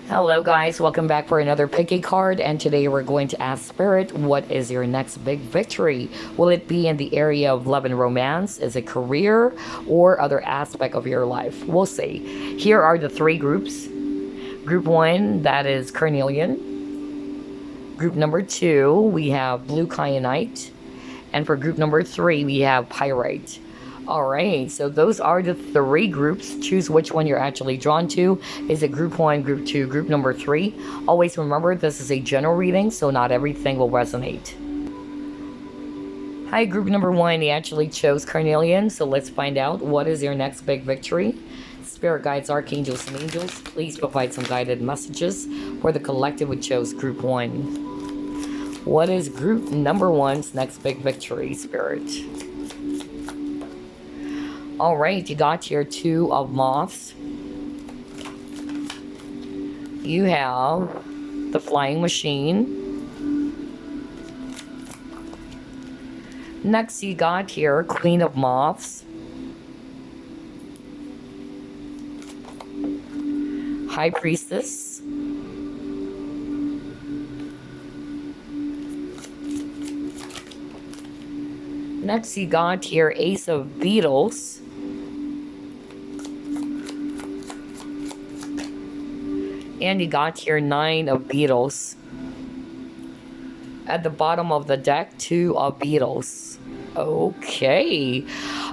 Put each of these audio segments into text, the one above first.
Hello guys, welcome back for another picky card, and today we're going to ask Spirit, what is your next big victory? Will it be in the area of love and romance? Is it career or other aspect of your life? We'll see. Here are the three groups. Group 1, that is Carnelian. Group number 2, we have blue Kyanite. And for group number 3, we have Pyrite. Alright, so those are the three groups. Choose which one you're actually drawn to. Is it group 1, group 2, group number 3? Always remember, this is a general reading, so not everything will resonate. Hi, group number 1, you actually chose Carnelian, so let's find out what is your next big victory. Spirit guides, archangels, and angels, please provide some guided messages for the collective who chose group 1. What is group number 1's next big victory, Spirit? Alright, you got here 2 of moths. You have the flying machine. Next, you got here Queen of Moths. High Priestess. Next, you got here Ace of Beetles. And you got here 9 of Beetles. At the bottom of the deck, 2 of Beetles. Okay.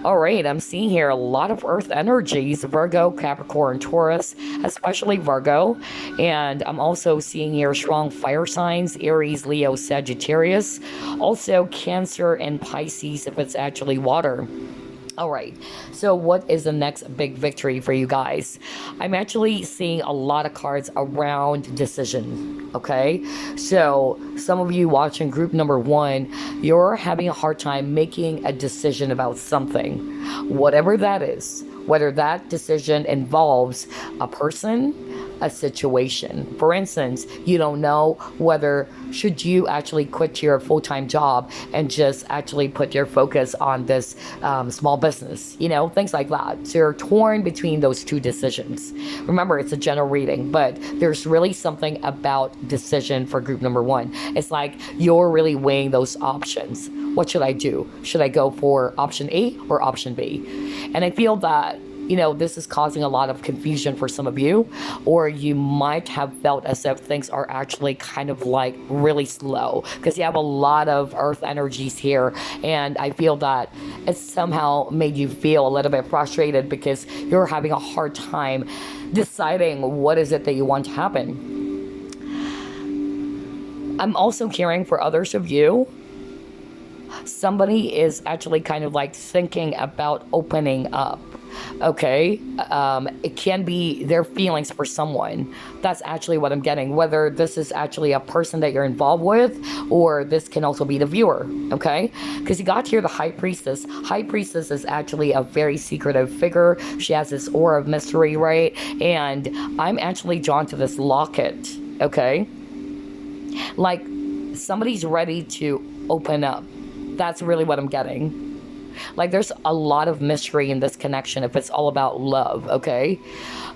Alright, I'm seeing here a lot of earth energies. Virgo, Capricorn, Taurus, especially Virgo. And I'm also seeing here strong fire signs. Aries, Leo, Sagittarius. Also Cancer and Pisces if it's actually water. Alright, so what is the next big victory for you guys? I'm actually seeing a lot of cards around decision, okay? So, some of you watching group number 1, you're having a hard time making a decision about something. Whatever that is, whether that decision involves a person, a situation. For instance, you don't know whether should you actually quit your full-time job and just actually put your focus on this small business, you know, things like that. So you're torn between those two decisions. Remember, it's a general reading, but there's really something about decision for group number 1. It's like you're really weighing those options. What should I do? Should I go for option A or option B? And I feel that, you know, this is causing a lot of confusion for some of you, or you might have felt as if things are actually kind of like really slow because you have a lot of earth energies here, and I feel that it's somehow made you feel a little bit frustrated because you're having a hard time deciding what is it that you want to happen. I'm also caring for others of you. Somebody is actually kind of like thinking about opening up. Okay, it can be their feelings for someone. That's actually what I'm getting, whether this is actually a person that you're involved with, or this can also be the viewer. Okay, because you got here the High Priestess. High Priestess is actually a very secretive figure. She has this aura of mystery, right? And I'm actually drawn to this locket. Okay, like somebody's ready to open up. That's really what I'm getting. Like there's a lot of mystery in this connection if it's all about love, okay?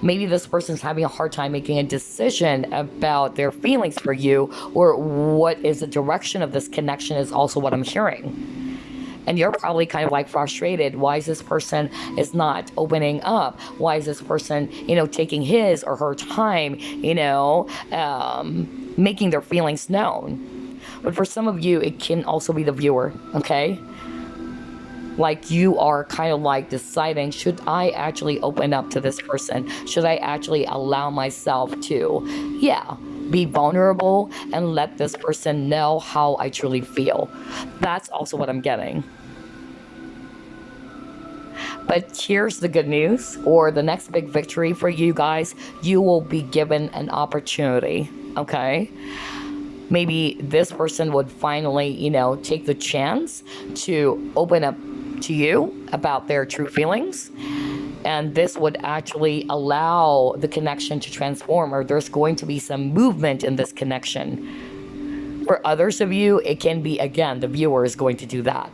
Maybe this person's having a hard time making a decision about their feelings for you, or what is the direction of this connection is also what I'm hearing. And you're probably kind of like frustrated. Why is this person is not opening up? Why is this person, you know, taking his or her time, you know, making their feelings known? But for some of you, it can also be the viewer, okay? Like you are kind of like deciding, should I actually open up to this person? Should I actually allow myself to, be vulnerable and let this person know how I truly feel? That's also what I'm getting. But here's the good news, or the next big victory for you guys. You will be given an opportunity, okay? Maybe this person would finally, you know, take the chance to open up to you about their true feelings, and this would actually allow the connection to transform, or there's going to be some movement in this connection. For others of you, it can be, again, the viewer is going to do that.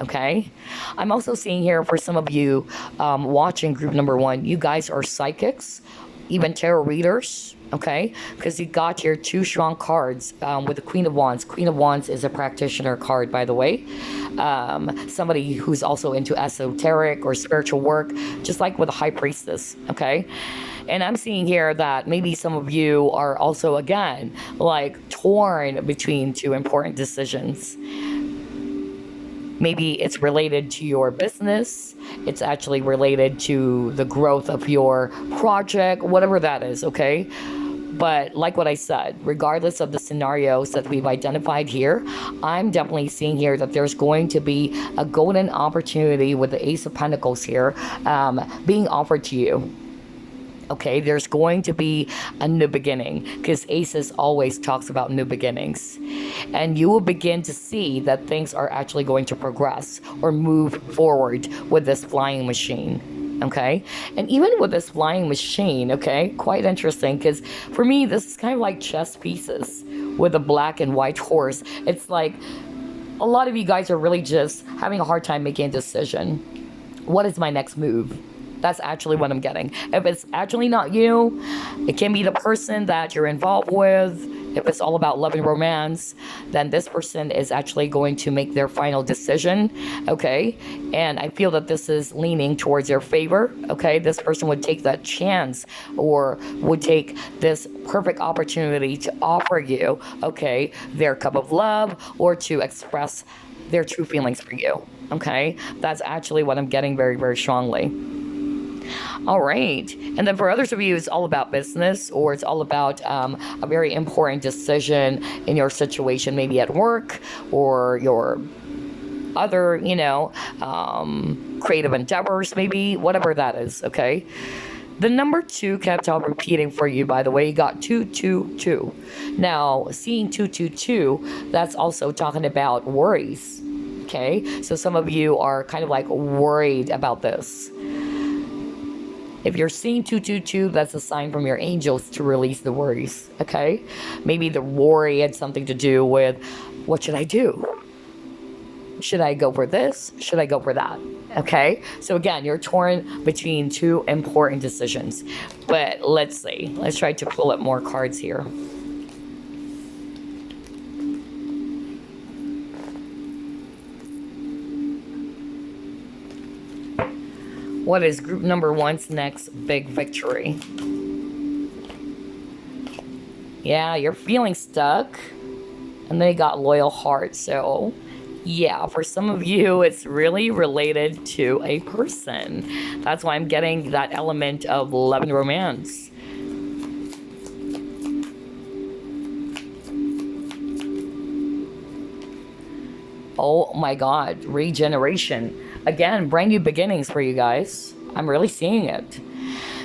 Okay, I'm also seeing here for some of you watching group number 1, you guys are psychics, even tarot readers, okay? Because you got your two strong cards with the Queen of Wands. Queen of Wands is a practitioner card, by the way. Somebody who's also into esoteric or spiritual work, just like with a High Priestess, okay? And I'm seeing here that maybe some of you are also, again, like torn between two important decisions. Maybe it's related to your business. It's actually related to the growth of your project, whatever that is, okay? But like what I said, regardless of the scenarios that we've identified here, I'm definitely seeing here that there's going to be a golden opportunity with the Ace of Pentacles here being offered to you. Okay, there's going to be a new beginning, because Aces always talks about new beginnings. And you will begin to see that things are actually going to progress or move forward with this flying machine. Okay, and even with this flying machine, okay, quite interesting, because for me, this is kind of like chess pieces with a black and white horse. It's like a lot of you guys are really just having a hard time making a decision. What is my next move? That's actually what I'm getting. If it's actually not you, it can be the person that you're involved with. If it's all about love and romance, then this person is actually going to make their final decision, okay? And I feel that this is leaning towards your favor, okay? This person would take that chance or would take this perfect opportunity to offer you, okay, their cup of love or to express their true feelings for you, okay? That's actually what I'm getting very, very strongly. All right. And then for others of you, it's all about business, or it's all about a very important decision in your situation, maybe at work or your other, creative endeavors, maybe, whatever that is, okay? The number 2 kept on repeating for you, by the way. You got 222. Now, seeing 222, that's also talking about worries, okay? So some of you are kind of like worried about this. If you're seeing 222, that's a sign from your angels to release the worries, okay? Maybe the worry had something to do with, what should I do? Should I go for this? Should I go for that? Okay? So again, you're torn between two important decisions. But let's see. Let's try to pull up more cards here. What is group number 1's next big victory? Yeah, you're feeling stuck. And they got loyal heart. So, yeah, for some of you, it's really related to a person. That's why I'm getting that element of love and romance. Oh my God, regeneration. Again, brand new beginnings for you guys. I'm really seeing it.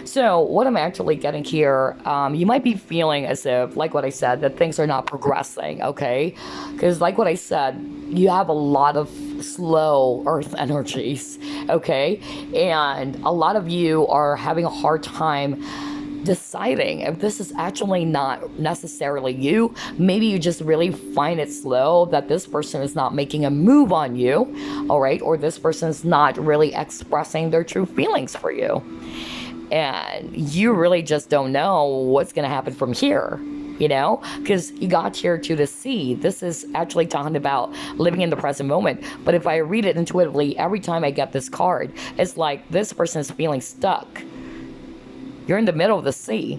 So what I'm actually getting here, you might be feeling as if, like what I said, that things are not progressing, okay? Because like what I said, you have a lot of slow earth energies, okay? And a lot of you are having a hard time deciding if this is actually not necessarily you. Maybe you just really find it slow that this person is not making a move on you, all right? Or this person is not really expressing their true feelings for you. And you really just don't know what's going to happen from here, because you got here to the sea. This is actually talking about living in the present moment. But if I read it intuitively, every time I get this card, it's like this person is feeling stuck. You're in the middle of the sea.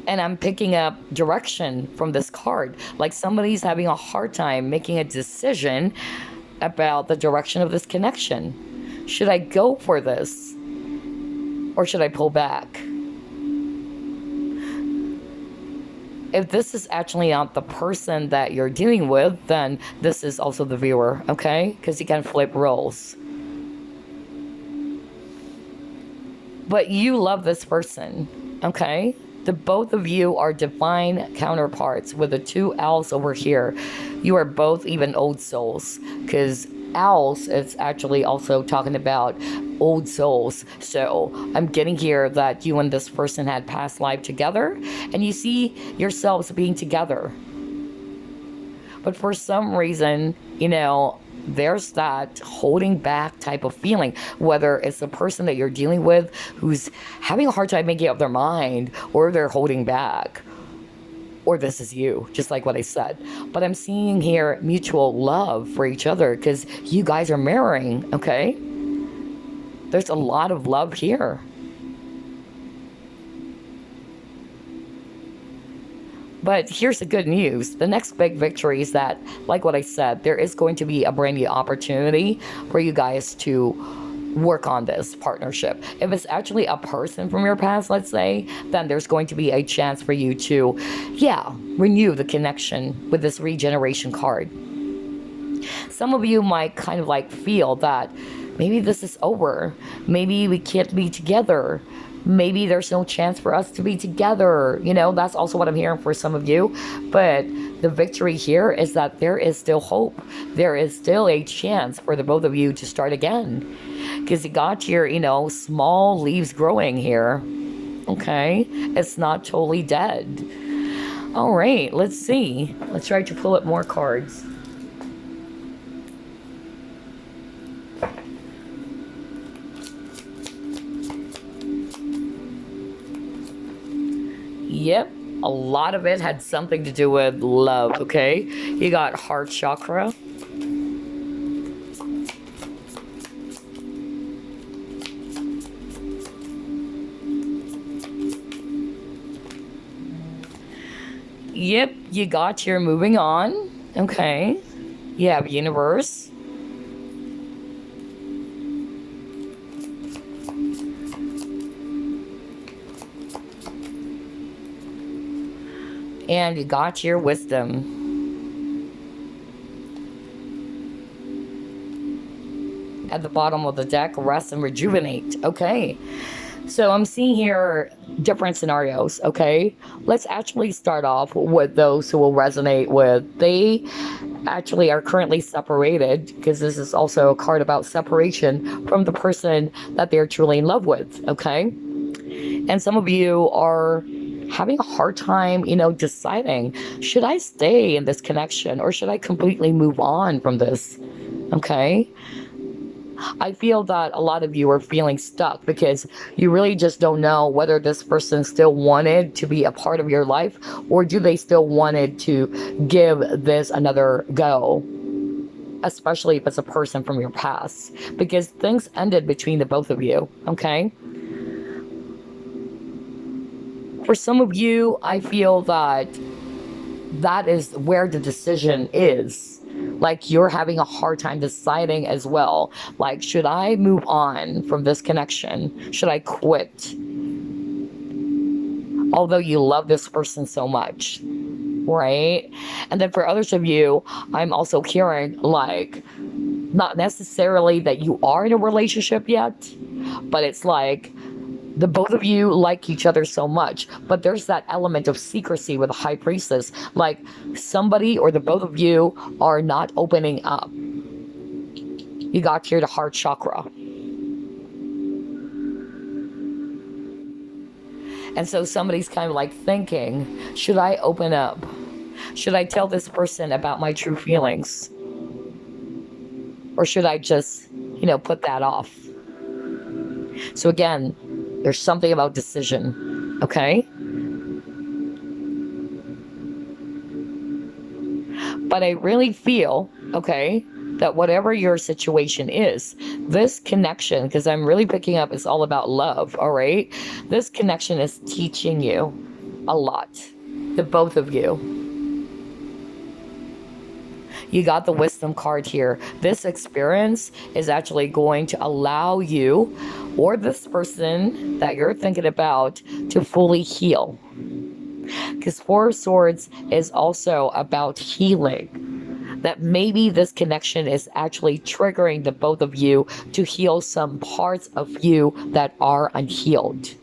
And I'm picking up direction from this card. Like somebody's having a hard time making a decision about the direction of this connection. Should I go for this? Or should I pull back? If this is actually not the person that you're dealing with, then this is also the viewer, okay? Because you can flip roles. But you love this person, okay? The both of you are divine counterparts with the two owls over here. You are both even old souls, because owls is actually also talking about old souls. So I'm getting here that you and this person had past life together, and you see yourselves being together. But for some reason, there's that holding back type of feeling, whether it's the person that you're dealing with who's having a hard time making up their mind, or they're holding back, or this is you, just like what I said. But I'm seeing here mutual love for each other because you guys are mirroring, okay? There's a lot of love here. But here's the good news. The next big victory is that, like what I said, there is going to be a brand new opportunity for you guys to work on this partnership. If it's actually a person from your past, let's say, then there's going to be a chance for you to, renew the connection with this regeneration card. Some of you might kind of like feel that maybe this is over. Maybe we can't be together. Maybe there's no chance for us to be together. You know, that's also what I'm hearing for some of you. But the victory here is that there is still hope. There is still a chance for the both of you to start again. Because you got your, small leaves growing here. Okay? It's not totally dead. All right, let's see. Let's try to pull up more cards. Yep, a lot of it had something to do with love, okay? You got heart chakra. Yep, you got your moving on, okay? You have universe. And you got your wisdom. At the bottom of the deck, rest and rejuvenate. Okay. So I'm seeing here different scenarios, okay? Let's actually start off with those who will resonate with. They actually are currently separated, because this is also a card about separation from the person that they're truly in love with, okay? And some of you are having a hard time, deciding, should I stay in this connection or should I completely move on from this? Okay. I feel that a lot of you are feeling stuck because you really just don't know whether this person still wanted to be a part of your life, or do they still wanted to give this another go, especially if it's a person from your past, because things ended between the both of you. Okay. For some of you, I feel that is where the decision is. Like, you're having a hard time deciding as well. Like, should I move on from this connection? Should I quit? Although you love this person so much, right? And then for others of you, I'm also hearing, like, not necessarily that you are in a relationship yet, but it's like, the both of you like each other so much, but there's that element of secrecy with the High Priestess. Like, somebody or the both of you are not opening up. You got here the heart chakra. And so somebody's kind of like thinking, should I open up? Should I tell this person about my true feelings? Or should I just, put that off? So again, there's something about decision, okay? But I really feel, okay, that whatever your situation is, this connection, because I'm really picking up, it's all about love, all right? This connection is teaching you a lot, the both of you. You got the wisdom card here. This experience is actually going to allow you, or this person that you're thinking about, to fully heal. Because Four of Swords is also about healing. That maybe this connection is actually triggering the both of you to heal some parts of you that are unhealed.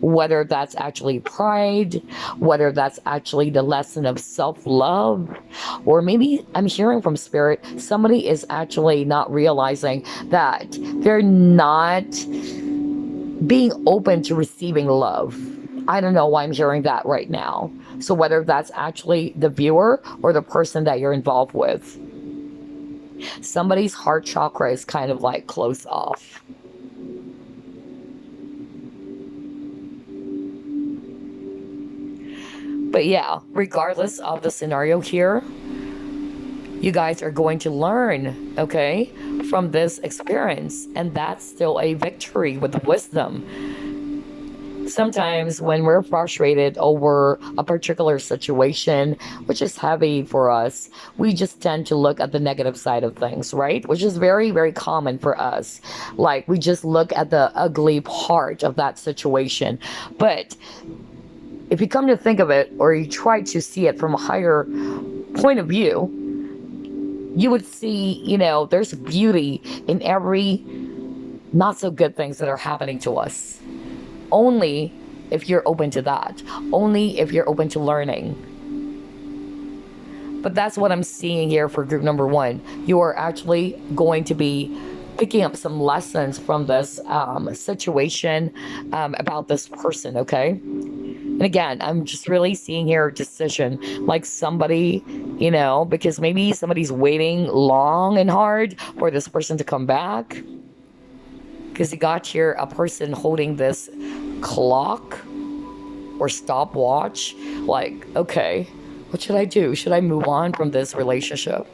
Whether that's actually pride, whether that's actually the lesson of self-love, or maybe I'm hearing from Spirit, somebody is actually not realizing that they're not being open to receiving love. I don't know why I'm hearing that right now. So whether that's actually the viewer or the person that you're involved with. Somebody's heart chakra is kind of like closed off. But yeah, regardless of the scenario here, you guys are going to learn, okay, from this experience. And that's still a victory with wisdom. Sometimes when we're frustrated over a particular situation, which is heavy for us, we just tend to look at the negative side of things, right? Which is very, very common for us. Like, we just look at the ugly part of that situation. But if you come to think of it, or you try to see it from a higher point of view, you would see, there's beauty in every not so good things that are happening to us. Only if you're open to that. Only if you're open to learning. But that's what I'm seeing here for group number 1. You are actually going to be picking up some lessons from this situation about this person, okay? And again, I'm just really seeing here a decision, like somebody, because maybe somebody's waiting long and hard for this person to come back. Because you got here a person holding this clock or stopwatch. Like, okay, what should I do? Should I move on from this relationship?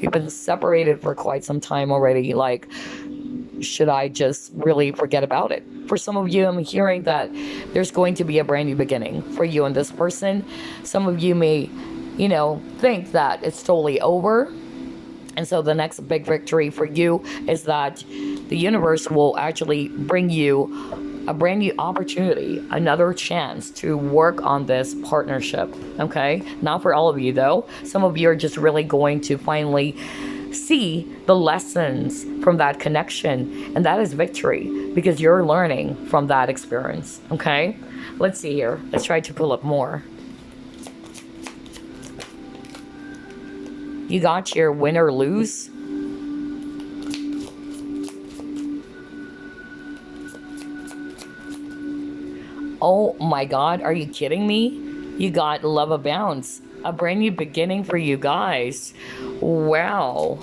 We've been separated for quite some time already. Like, should I just really forget about it? For some of you, I'm hearing that there's going to be a brand new beginning for you and this person. Some of you may, think that it's totally over. And so the next big victory for you is that the universe will actually bring you a brand new opportunity, another chance to work on this partnership, okay? Not for all of you, though. Some of you are just really going to finally see the lessons from that connection, and that is victory because you're learning from that experience, okay? Let's see here. Let's try to pull up more. You got your win or lose. Oh my God, are you kidding me? You got love abounds. A brand new beginning for you guys. Wow.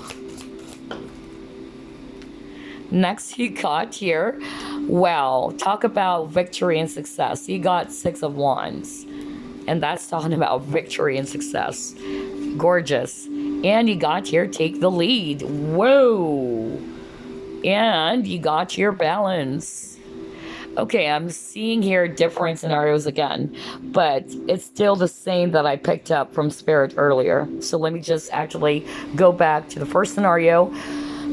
Next you got here, wow, talk about victory and success. You got 6 of Wands. And that's talking about victory and success. Gorgeous. And you got here, take the lead. Whoa. And you got your balance. Okay, I'm seeing here different scenarios again, but it's still the same that I picked up from Spirit earlier. So let me just actually go back to the first scenario.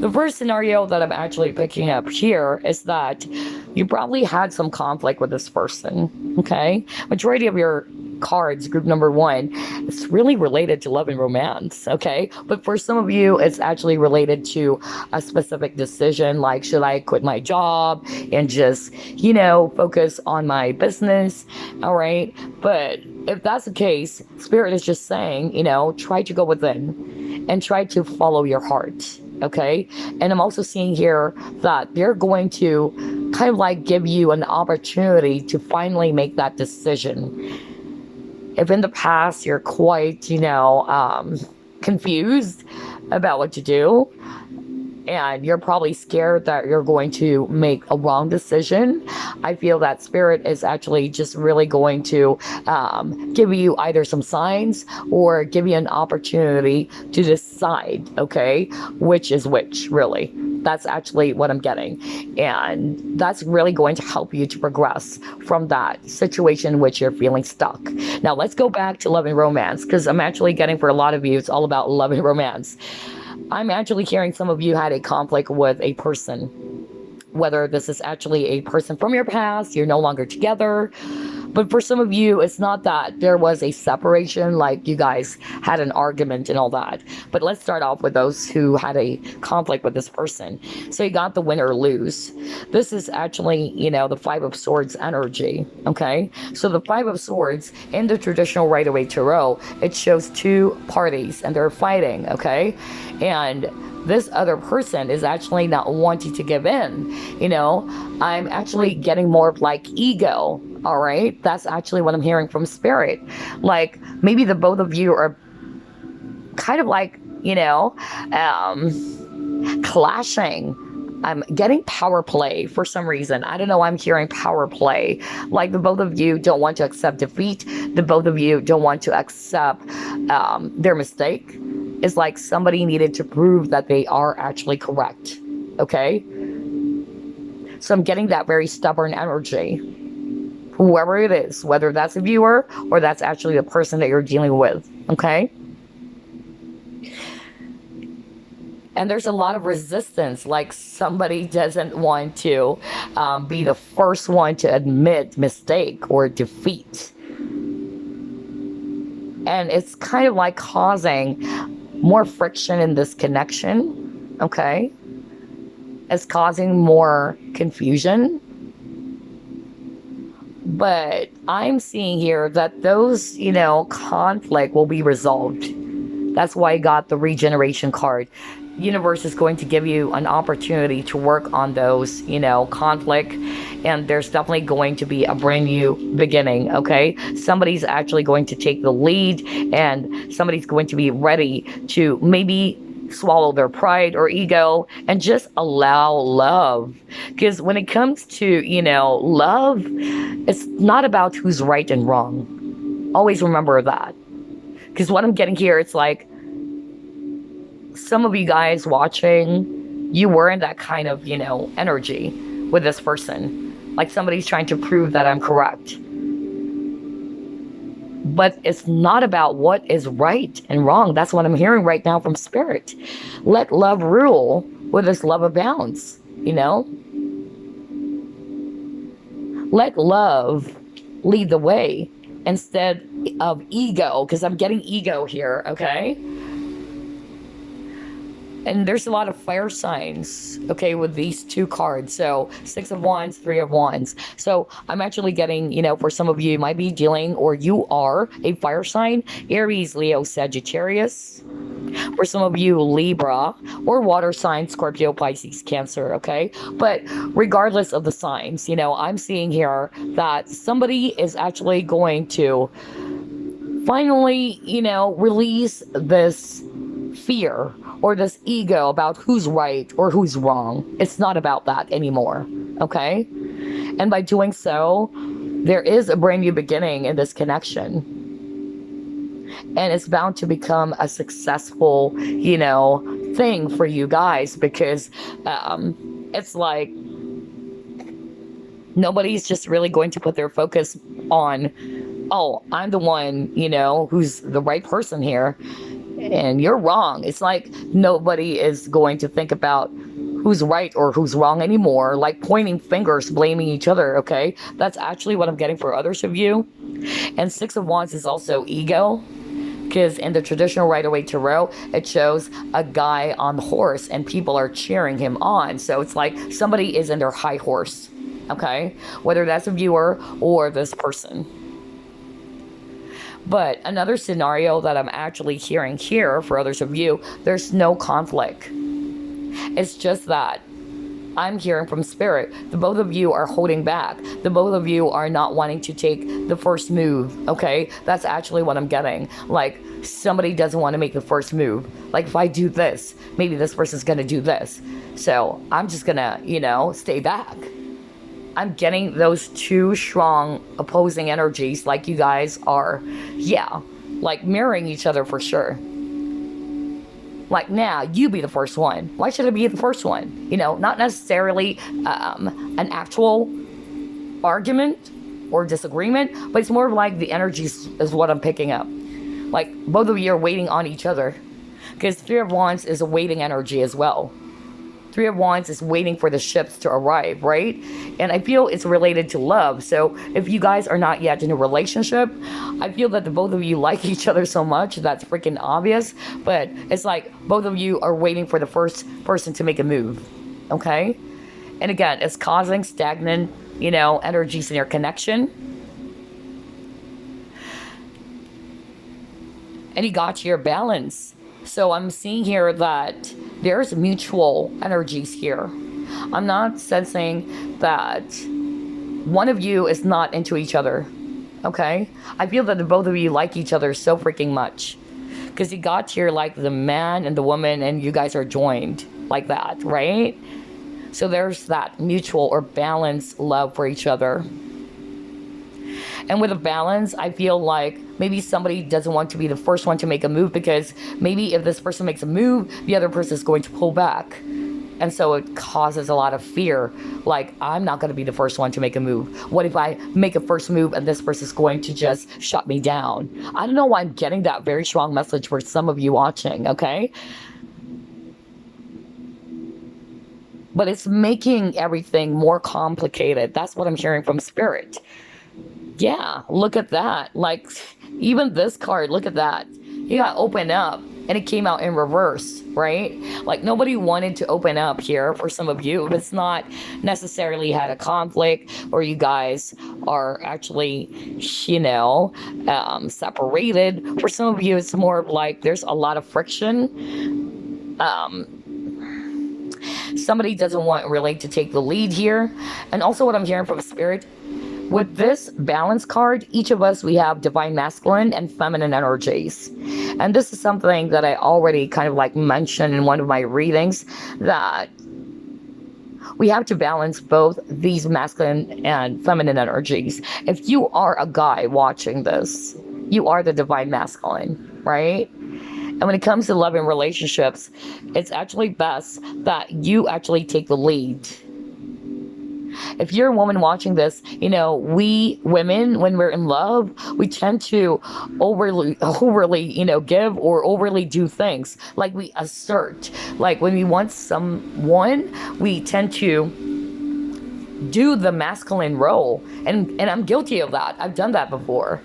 The first scenario that I'm actually picking up here is that you probably had some conflict with this person, okay? Majority of your cards, group number 1, it's really related to love and romance, okay? But for some of you, it's actually related to a specific decision, like should I quit my job and just, focus on my business, all right? But if that's the case, Spirit is just saying, try to go within and try to follow your heart. Okay. And I'm also seeing here that they're going to kind of like give you an opportunity to finally make that decision. If in the past you're quite, confused about what to do, and you're probably scared that you're going to make a wrong decision, I feel that Spirit is actually just really going to give you either some signs or give you an opportunity to decide, okay, which is which, really. That's actually what I'm getting. And that's really going to help you to progress from that situation in which you're feeling stuck. Now, let's go back to love and romance, because I'm actually getting, for a lot of you, it's all about love and romance. I'm actually hearing some of you had a conflict with a person. Whether this is actually a person from your past, you're no longer together. But for some of you, it's not that there was a separation, like you guys had an argument and all that. But let's start off with those who had a conflict with this person. So you got the win or lose. This is actually, the 5 of Swords energy, okay? So the 5 of Swords, in the traditional Rider-Waite Tarot, it shows 2 parties and they're fighting, okay? And this other person is actually not wanting to give in. I'm actually getting more of like ego. All right. That's actually what I'm hearing from Spirit. Like maybe the both of you are kind of like you know, clashing. I'm getting power play for some reason. I don't know. I'm hearing power play. Like the both of you don't want to accept defeat. The both of you don't want to accept their mistake. It's like somebody needed to prove that they are actually correct. Okay? So I'm getting that very stubborn energy. Whoever it is, whether that's a viewer or that's actually the person that you're dealing with. Okay? And there's a lot of resistance, like somebody doesn't want to be the first one to admit mistake or defeat. And it's kind of like causing more friction in this connection, okay? It's causing more confusion. But I'm seeing here that those, conflict will be resolved. That's why I got the regeneration card. Universe is going to give you an opportunity to work on those, conflict, and there's definitely going to be a brand new beginning. Okay, somebody's actually going to take the lead, and somebody's going to be ready to maybe swallow their pride or ego and just allow love. Because when it comes to, love, it's not about who's right and wrong. Always remember that. Because what I'm getting here, it's like some of you guys watching, you were in that kind of, energy with this person. Like somebody's trying to prove that I'm correct. But it's not about what is right and wrong. That's what I'm hearing right now from Spirit. Let love rule where this love abounds, Let love lead the way instead of ego, because I'm getting ego here, okay? And there's a lot of fire signs, okay, with these two cards. So 6 of Wands, 3 of Wands. So I'm actually getting, for some of you, you might be dealing, or you are a fire sign, Aries, Leo, Sagittarius. For some of you, Libra, or water sign, Scorpio, Pisces, Cancer, okay? But regardless of the signs, I'm seeing here that somebody is actually going to finally, release this fear or this ego about who's right or who's wrong. It's not about that anymore, okay? And by doing so, there is a brand new beginning in this connection. And it's bound to become a successful, thing for you guys, because it's like nobody's just really going to put their focus on, oh, I'm the one, who's the right person here, and you're wrong. It's like nobody is going to think about who's right or who's wrong anymore, like pointing fingers, blaming each other, okay? That's actually what I'm getting for others of you. And 6 of Wands is also ego, because in the traditional Rider-Waite Tarot, it shows a guy on the horse and people are cheering him on. So it's like somebody is in their high horse, okay? Whether that's a viewer or this person. But another scenario that I'm actually hearing here for others of you, there's no conflict. It's just that I'm hearing from Spirit, the both of you are holding back. The both of you are not wanting to take the first move, okay? That's actually what I'm getting. Like, somebody doesn't want to make the first move. Like, if I do this, maybe this person's going to do this. So I'm just going to, stay back. I'm getting those two strong opposing energies, like you guys are, like mirroring each other for sure. Like, now you be the first one. Why should I be the first one? Not necessarily an actual argument or disagreement, but it's more of like the energies is what I'm picking up. Like, both of you are waiting on each other, because 3 of Wands is a waiting energy as well. 3 of Wands is waiting for the ships to arrive, right? And I feel it's related to love. So if you guys are not yet in a relationship, I feel that the both of you like each other so much, that's freaking obvious. But it's like both of you are waiting for the first person to make a move, okay? And again, it's causing stagnant, energies in your connection. And you got your balance. So I'm seeing here that there's mutual energies here. I'm not sensing that one of you is not into each other, okay? I feel that the both of you like each other so freaking much. Because you got here like the man and the woman, and you guys are joined like that, right? So there's that mutual or balanced love for each other. And with a balance, I feel like maybe somebody doesn't want to be the first one to make a move, because maybe if this person makes a move, the other person is going to pull back. And so it causes a lot of fear. Like, I'm not going to be the first one to make a move. What if I make a first move and this person is going to just shut me down? I don't know why I'm getting that very strong message for some of you watching, okay? But it's making everything more complicated. That's what I'm hearing from Spirit. Yeah, look at that. Like, even this card, look at that. You got open up, and it came out in reverse, right? Like, nobody wanted to open up here for some of you. It's not necessarily had a conflict, or you guys are actually, you know, separated. For some of you, it's more of like there's a lot of friction. Somebody doesn't want really to take the lead here. And also what I'm hearing from Spirit, with this balance card, each of us, we have divine masculine and feminine energies. And this is something that I already kind of like mentioned in one of my readings, that we have to balance both these masculine and feminine energies. If you are a guy watching this, you are the divine masculine, right? And when it comes to love and relationships, it's actually best that you actually take the lead. If you're a woman watching this, you know, we women, when we're in love, we tend to overly, you know, give or overly do things. Like, we assert. Like, when we want someone, we tend to do the masculine role. And I'm guilty of that. I've done that before,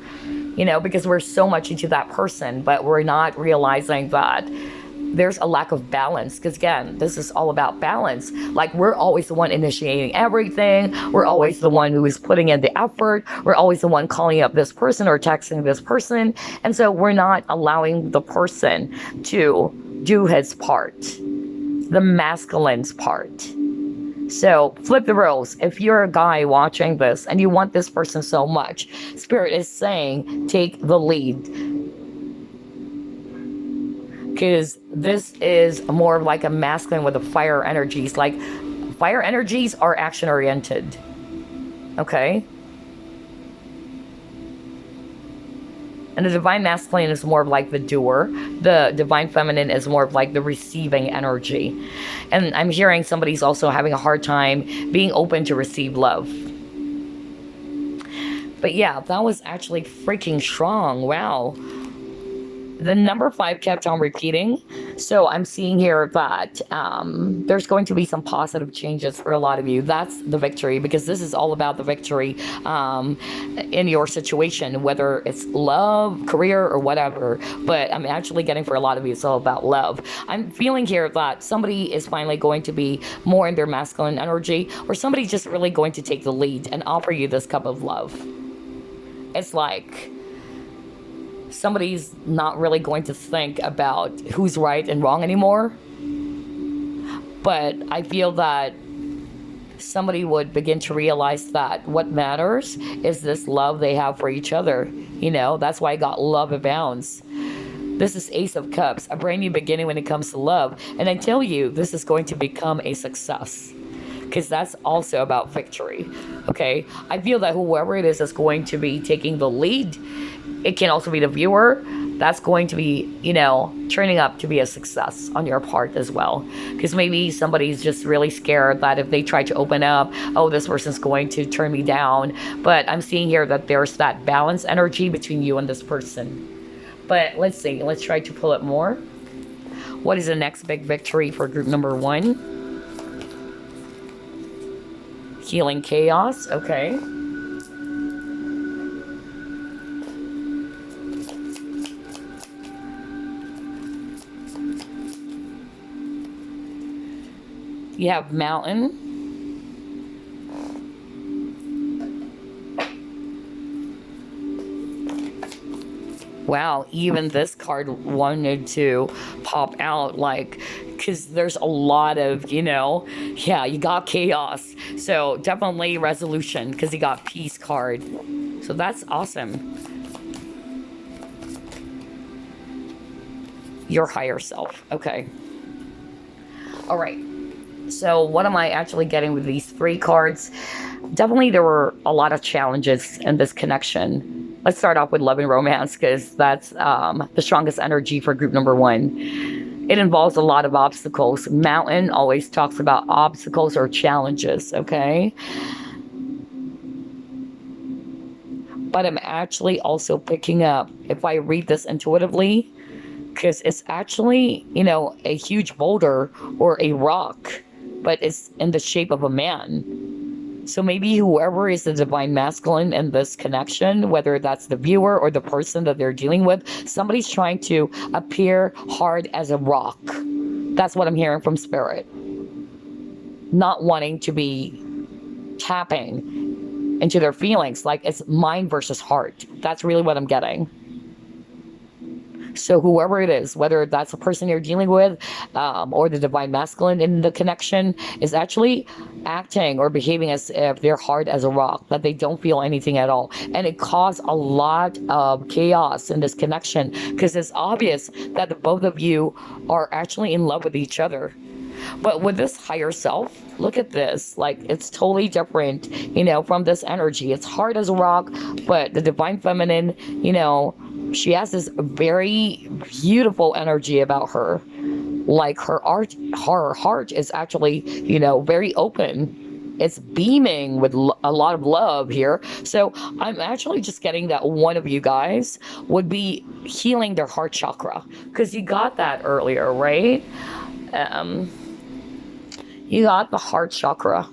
you know, because we're so much into that person, but we're not realizing that there's a lack of balance. Because again, this is all about balance. Like, we're always the one initiating everything. We're always the one who is putting in the effort. We're always the one calling up this person or texting this person. And so we're not allowing the person to do his part, the masculine's part. So flip the roles. If you're a guy watching this and you want this person so much, Spirit is saying, take the lead. Because this is more like a masculine with the fire energies. Like, fire energies are action oriented. Okay? And the divine masculine is more of like the doer. The divine feminine is more of like the receiving energy. And I'm hearing somebody's also having a hard time being open to receive love. But yeah, that was actually freaking strong. Wow. The number 5 kept on repeating. So I'm seeing here that there's going to be some positive changes for a lot of you. That's the victory, because this is all about the victory in your situation, whether it's love, career, or whatever. But I'm actually getting, for a lot of you, it's all about love. I'm feeling here that somebody is finally going to be more in their masculine energy, or somebody's just really going to take the lead and offer you this cup of love. It's like somebody's not really going to think about who's right and wrong anymore. But I feel that somebody would begin to realize that what matters is this love they have for each other. You know, that's why I got love abounds. This is Ace of Cups, a brand new beginning when it comes to love. And I tell you, this is going to become a success, because that's also about victory. Okay? I feel that whoever it is that's going to be taking the lead, it can also be the viewer, that's going to be, you know, turning up to be a success on your part as well. Because maybe somebody's just really scared that if they try to open up, oh, this person's going to turn me down. But I'm seeing here that there's that balance energy between you and this person. But let's see, let's try to pull it more. What is the next big victory for group number 1? Healing chaos, okay. You have mountain. Wow, even this card wanted to pop out, like, because there's a lot of, you know, yeah, you got chaos. So definitely resolution, because you got peace card. So that's awesome. your higher self. Okay. All right. So what am I actually getting with these 3 cards? Definitely there were a lot of challenges in this connection. Let's start off with love and romance, because that's the strongest energy for group number 1. It involves a lot of obstacles. Mountain always talks about obstacles or challenges, okay? But I'm actually also picking up, if I read this intuitively, because it's actually, you know, a huge boulder or a rock, but it's in the shape of a man. So maybe whoever is the divine masculine in this connection, whether that's the viewer or the person that they're dealing with, somebody's trying to appear hard as a rock. That's what I'm hearing from spirit. Not wanting to be tapping into their feelings, like it's mind versus heart. That's really what I'm getting. So whoever it is, whether that's the person you're dealing with or the divine masculine in the connection, is actually acting or behaving as if they're hard as a rock, that they don't feel anything at all. And it caused a lot of chaos in this connection, because it's obvious that the both of you are actually in love with each other. But with this higher self, look at this, like it's totally different, you know, from this energy. It's hard as a rock, but the divine feminine, you know, she has this very beautiful energy about her. Like her heart is actually, you know, very open. It's beaming with a lot of love here. So I'm actually just getting that one of you guys would be healing their heart chakra, because you got that earlier, right? You got the heart chakra.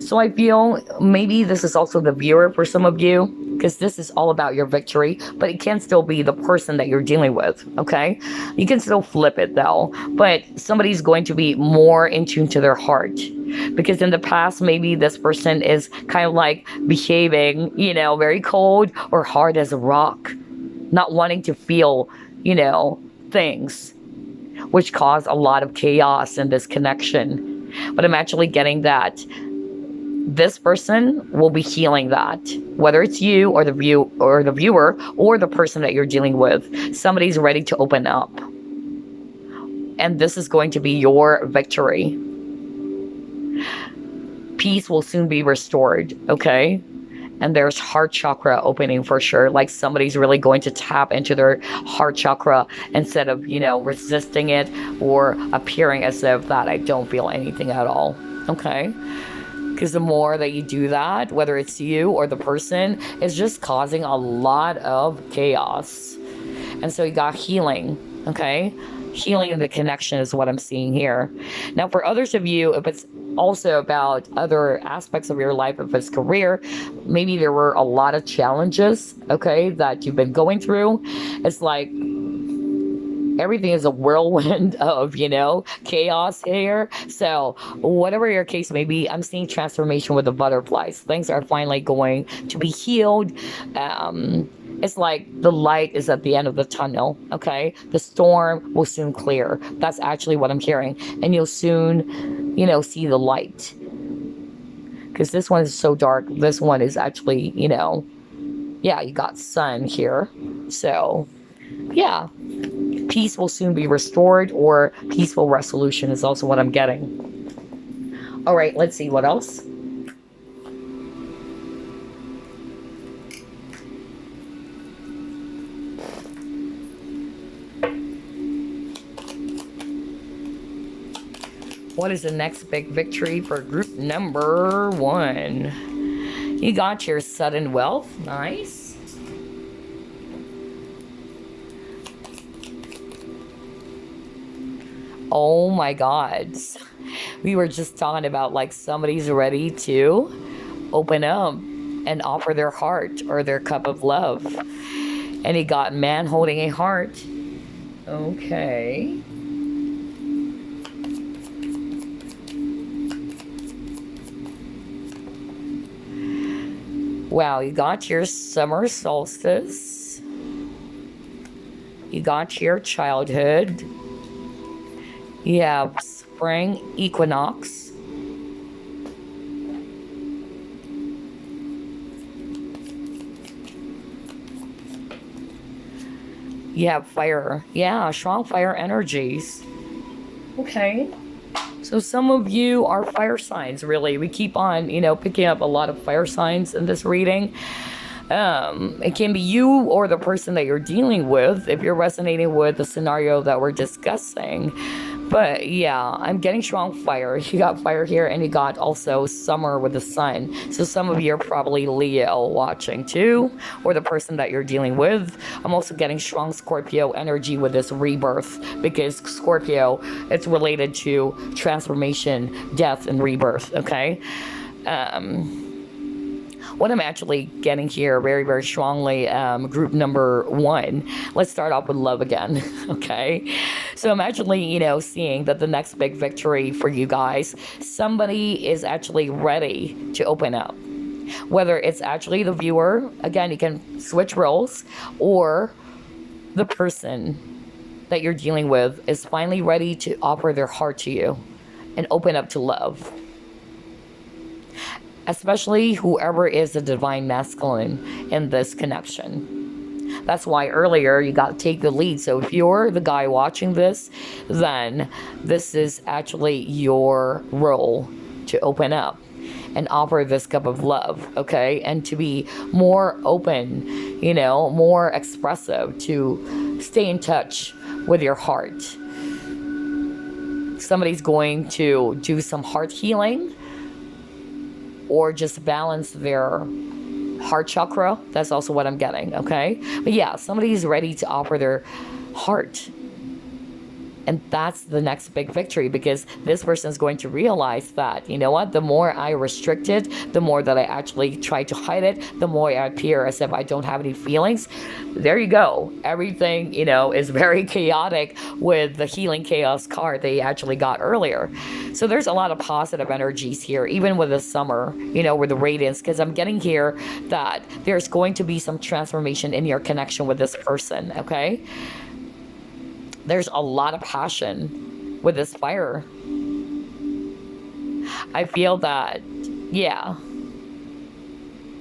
So I feel maybe this is also the viewer for some of you, because this is all about your victory, but it can still be the person that you're dealing with, okay? You can still flip it though, but somebody's going to be more in tune to their heart, because in the past, maybe this person is kind of like behaving, you know, very cold or hard as a rock, not wanting to feel, you know, things, which cause a lot of chaos in this connection. But I'm actually getting that this person will be healing that, whether it's you or the viewer or the person that you're dealing with. Somebody's ready to open up, and this is going to be your victory. Peace will soon be restored, okay? And there's heart chakra opening for sure. Like somebody's really going to tap into their heart chakra instead of, you know, resisting it or appearing as if that I don't feel anything at all, okay? Because the more that you do that, whether it's you or the person, it's just causing a lot of chaos. And so you got healing, okay? Healing in the connection is what I'm seeing here. Now, for others of you, if it's also about other aspects of your life, if it's career, maybe there were a lot of challenges, okay, that you've been going through. It's like everything is a whirlwind of, you know, chaos here. So whatever your case may be, I'm seeing transformation with the butterflies. Things are finally going to be healed. It's like the light is at the end of the tunnel, okay? The storm will soon clear. That's actually what I'm hearing. And you'll soon, you know, see the light. Because this one is so dark. This one is actually, you know, yeah, you got sun here. So, yeah. Peace will soon be restored, or peaceful resolution is also what I'm getting. All right, let's see what else. What is the next big victory for group number 1? You got your sudden wealth. Nice. Oh my God. We were just talking about like somebody's ready to open up and offer their heart or their cup of love. And he got man holding a heart. Okay. Wow, you got your summer solstice. You got your childhood. You have spring equinox. You have fire. Yeah, strong fire energies. Okay. So some of you are fire signs, really. We keep on, picking up a lot of fire signs in this reading. It can be you or the person that you're dealing with if you're resonating with the scenario that we're discussing. But yeah, I'm getting strong fire. You got fire here, and you got also summer with the sun. So some of you are probably Leo watching too, or the person that you're dealing with. I'm also getting strong Scorpio energy with this rebirth, because Scorpio, it's related to transformation, death, and rebirth, okay? What I'm actually getting here very, very strongly, group number 1, let's start off with love again, okay? So I'm actually, seeing that the next big victory for you guys, somebody is actually ready to open up. Whether it's actually the viewer, again, you can switch roles, or the person that you're dealing with is finally ready to offer their heart to you and open up to love. Especially whoever is the divine masculine in this connection. That's why earlier you got to take the lead. So if you're the guy watching this, then this is actually your role to open up and offer this cup of love, okay? And to be more open, more expressive, to stay in touch with your heart. Somebody's going to do some heart healing, or just balance their heart chakra. That's also what I'm getting, okay? But yeah, somebody's ready to offer their heart. And that's the next big victory, because this person is going to realize that, you know what, the more I restrict it, the more that I actually try to hide it, the more I appear as if I don't have any feelings. There you go. Everything, is very chaotic with the Healing Chaos card they actually got earlier. So there's a lot of positive energies here, even with the summer, with the radiance, because I'm getting here that there's going to be some transformation in your connection with this person, okay? There's a lot of passion with this fire. I feel that, yeah,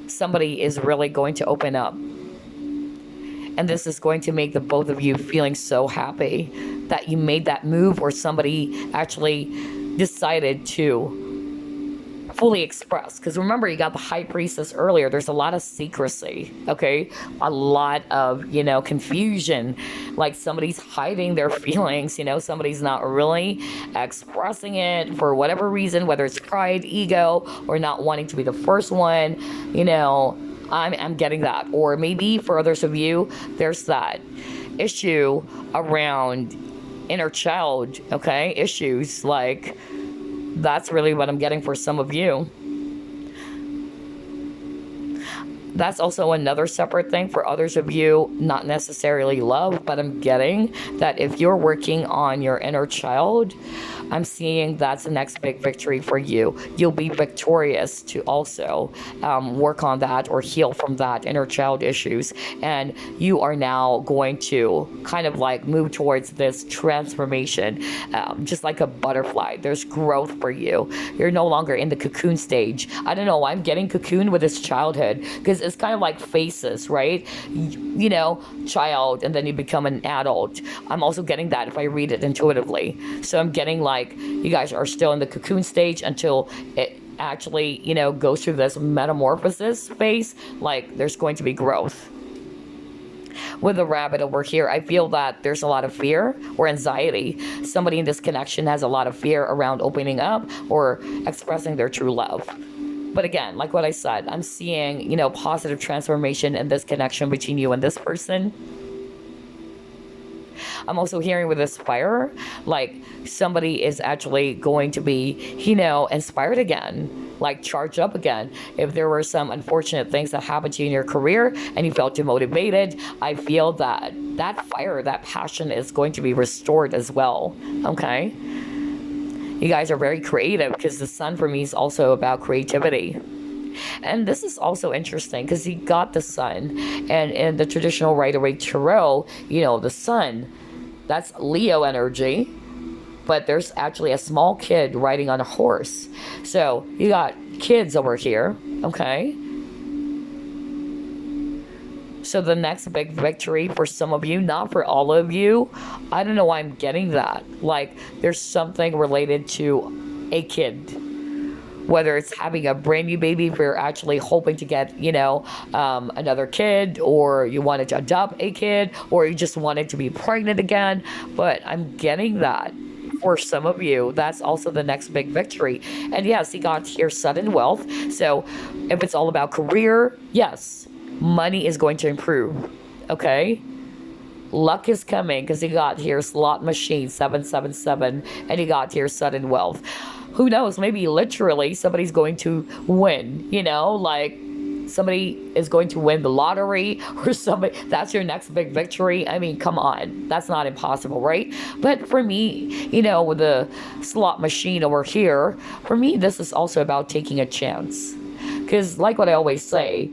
somebody is really going to open up. And this is going to make the both of you feeling so happy that you made that move, or somebody actually decided to fully express. Because remember, you got the High Priestess earlier. There's a lot of secrecy, okay? A lot of, confusion. Like somebody's hiding their feelings, somebody's not really expressing it for whatever reason, whether it's pride, ego, or not wanting to be the first one, I'm getting that. Or maybe for others of you, there's that issue around inner child, okay? Issues like, that's really what I'm getting for some of you. That's also another separate thing for others of you, not necessarily love, but I'm getting that if you're working on your inner child, I'm seeing that's the next big victory for you. You'll be victorious to also work on that or heal from that inner child issues. And you are now going to kind of like move towards this transformation, just like a butterfly. There's growth for you. You're no longer in the cocoon stage. I don't know, I'm getting cocoon with this childhood, because it's kind of like phases, right? Child, and then you become an adult. I'm also getting that if I read it intuitively. So I'm getting like you guys are still in the cocoon stage until it actually, goes through this metamorphosis phase. Like there's going to be growth. With the rabbit over here, I feel that there's a lot of fear or anxiety. Somebody in this connection has a lot of fear around opening up or expressing their true love. But again, like what I said, I'm seeing, positive transformation in this connection between you and this person. I'm also hearing with this fire, like somebody is actually going to be, inspired again, like charged up again. If there were some unfortunate things that happened to you in your career and you felt demotivated, I feel that that fire, that passion is going to be restored as well, okay? You guys are very creative, because the sun for me is also about creativity. And this is also interesting because you got the sun, and in the traditional Rider-Waite Tarot, the sun, that's Leo energy, but there's actually a small kid riding on a horse. So you got kids over here, okay? So the next big victory for some of you, not for all of you, I don't know why I'm getting that. Like, there's something related to a kid. Whether it's having a brand new baby, if you're actually hoping to get, another kid, or you wanted to adopt a kid, or you just wanted to be pregnant again. But I'm getting that for some of you. That's also the next big victory. And yes, he got here sudden wealth. So if it's all about career, yes, money is going to improve. Okay? Luck is coming because he got here slot machine 777 and he got here sudden wealth. Who knows? Maybe literally somebody's going to win, like somebody is going to win the lottery or somebody. That's your next big victory. I mean, come on. That's not impossible, right? But for me, with the slot machine over here, for me, this is also about taking a chance. Because like what I always say,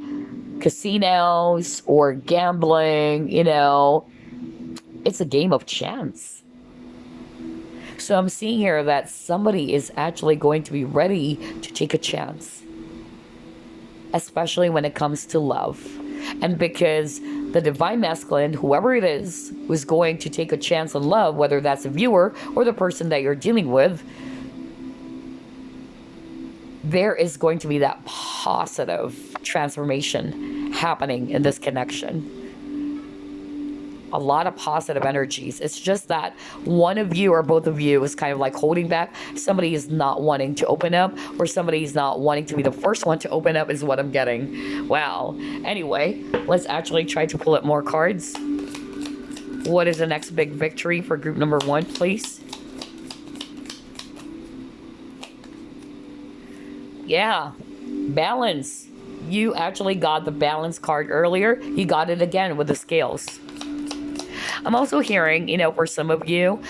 casinos or gambling, it's a game of chance. So I'm seeing here that somebody is actually going to be ready to take a chance, especially when it comes to love. And because the divine masculine, whoever it is, was going to take a chance on love, whether that's a viewer or the person that you're dealing with, there is going to be that positive transformation happening in this connection. A lot of positive energies. It's just that one of you or both of you is kind of like holding back. Somebody is not wanting to open up, or somebody is not wanting to be the first one to open up, is what I'm getting. Wow. Anyway, let's actually try to pull up more cards. What is the next big victory for group number 1, please? Yeah, balance. You actually got the balance card earlier. You got it again with the scales. I'm also hearing, for some of you,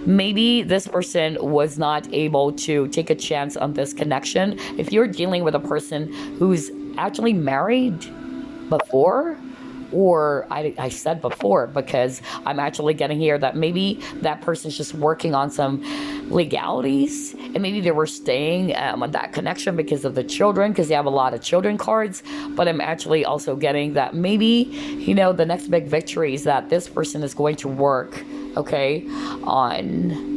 maybe this person was not able to take a chance on this connection. If you're dealing with a person who's actually married before, or I said before because I'm actually getting here that maybe that person's just working on some legalities, and maybe they were staying on that connection because of the children, because they have a lot of children cards. But I'm actually also getting that maybe, the next big victory is that this person is going to work, okay, on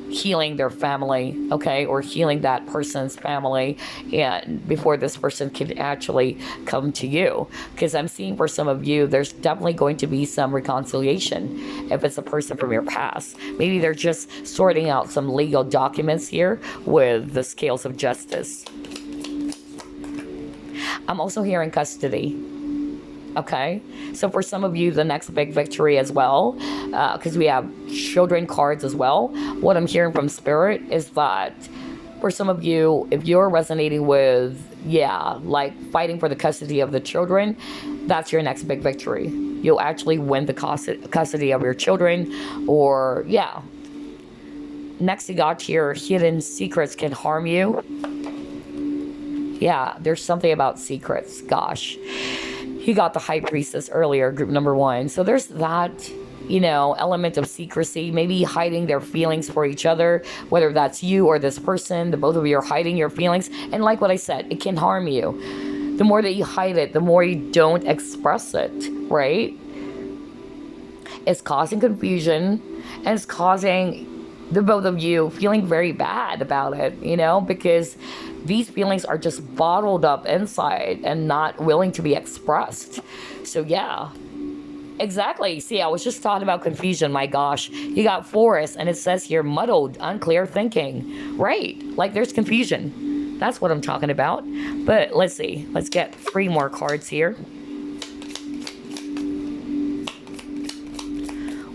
healing their family, okay, or healing that person's family, and before this person can actually come to you. Because I'm seeing for some of you, there's definitely going to be some reconciliation if it's a person from your past. Maybe they're just sorting out some legal documents here with the scales of justice. I'm also hearing custody. Okay, so for some of you, the next big victory as well, because we have children cards as well. What I'm hearing from Spirit is that for some of you, if you're resonating with, like fighting for the custody of the children, that's your next big victory. You'll actually win the custody of your children, or Next, you got here, hidden secrets can harm you. Yeah, there's something about secrets. Gosh. He got the High Priestess earlier, group number 1. So there's that, element of secrecy, maybe hiding their feelings for each other, whether that's you or this person, the both of you are hiding your feelings. And like what I said, it can harm you. The more that you hide it, the more you don't express it, right? It's causing confusion, and it's causing the both of you feeling very bad about it, because these feelings are just bottled up inside and not willing to be expressed. So exactly. See, I was just talking about confusion. My gosh, you got forest, and it says here muddled, unclear thinking. Right, like there's confusion. That's what I'm talking about. But let's see. Let's get 3 more cards here.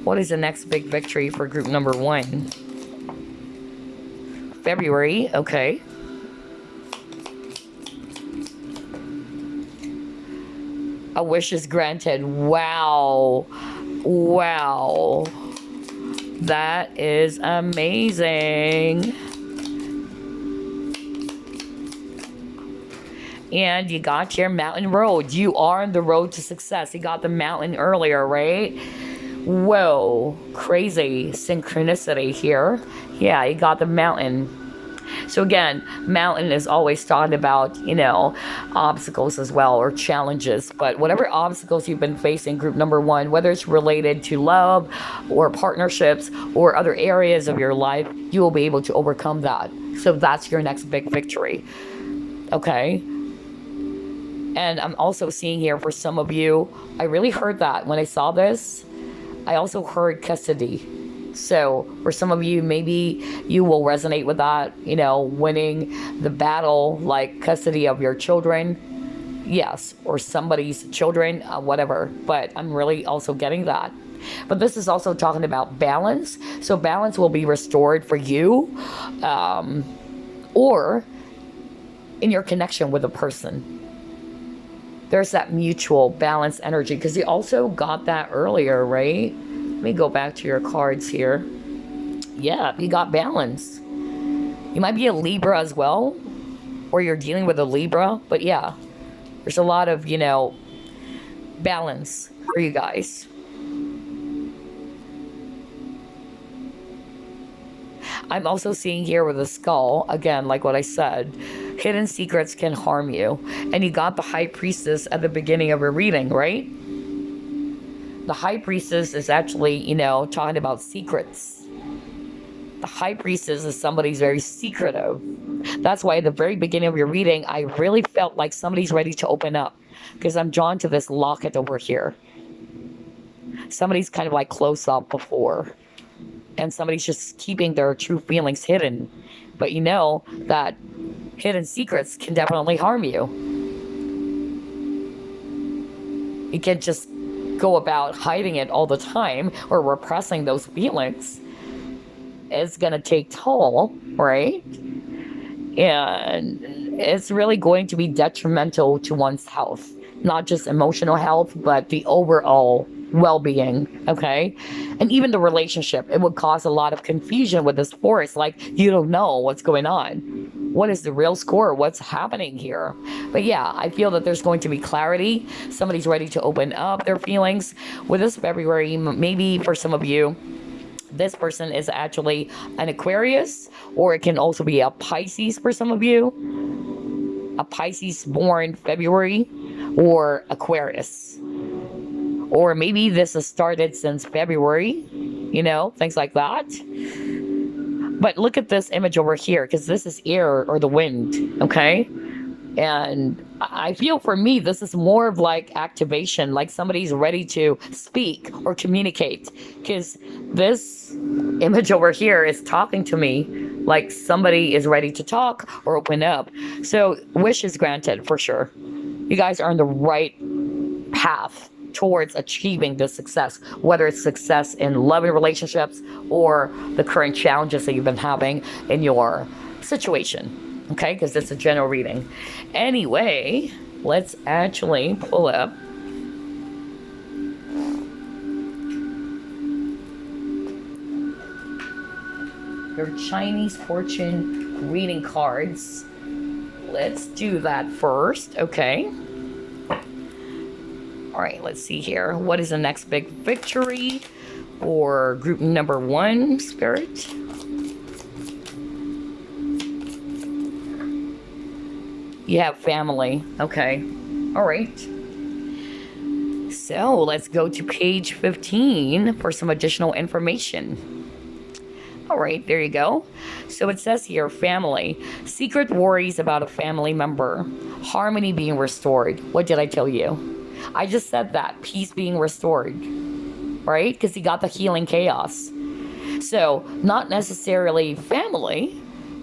What is the next big victory for group number 1? February, okay. A wish is granted. Wow. Wow. That is amazing. And you got your mountain road. You are on the road to success. You got the mountain earlier, right? Whoa. Crazy synchronicity here. Yeah, you got the mountain. So again, mountain is always talking about, you know, obstacles as well, or challenges. But whatever obstacles you've been facing, group number one, whether it's related to love or partnerships or other areas of your life, you will be able to overcome that. So that's your next big victory. Okay. And I'm also seeing here for some of you, I really heard that when I saw this. I also heard custody. So for some of you, maybe you will resonate with that, you know, winning the battle, like custody of your children. Yes, or somebody's children, whatever. But I'm really also getting that. But this is also talking about balance. So balance will be restored for you, or in your connection with a person. There's that mutual balance energy, because you also got that earlier, right? Let me go back to your cards here. Yeah, you got balance. You might be a Libra as well, or you're dealing with a Libra, but yeah, there's a lot of, you know, balance for you guys. I'm also seeing here with the skull, again, like what I said, hidden secrets can harm you. And you got the High Priestess at the beginning of your reading, right? The High Priestess is actually, you know, talking about secrets. The High Priestess is somebody who's very secretive. That's why at the very beginning of your reading, I really felt like somebody's ready to open up, because I'm drawn to this locket over here. Somebody's kind of like close up before, and somebody's just keeping their true feelings hidden. But you know that hidden secrets can definitely harm you. You can't just go about hiding it all the time or repressing those feelings. It's gonna take toll, right? And it's really going to be detrimental to one's health, not just emotional health, but the overall well-being. Okay. And even the relationship, it would cause a lot of confusion with this force. Like, you don't know what's going on. What is the real score? What's happening here? But yeah, I feel that there's going to be clarity. Somebody's ready to open up their feelings with this February. Maybe for some of you, this person is actually an Aquarius, or it can also be a Pisces for some of you. A Pisces born February, or Aquarius. Or maybe this has started since February, you know, things like that. But look at this image over here, because this is air or the wind, okay? And I feel for me, this is more of like activation, like somebody's ready to speak or communicate. Because this image over here is talking to me like somebody is ready to talk or open up. So wish is granted for sure. You guys are on the right path towards achieving this success, whether it's success in love and relationships or the current challenges that you've been having in your situation. Okay, because it's a general reading. Anyway, let's actually pull up your Chinese fortune reading cards. Let's do that first, okay? All right, let's see here. What is the next big victory for group number one, Spirit? You have family. Okay. All right. So let's go to page 15 for some additional information. All right, there you go. So it says here, family. Secret worries about a family member. Harmony being restored. What did I tell you? I just said that. Peace being restored. Right? Because he got the healing chaos. So not necessarily family.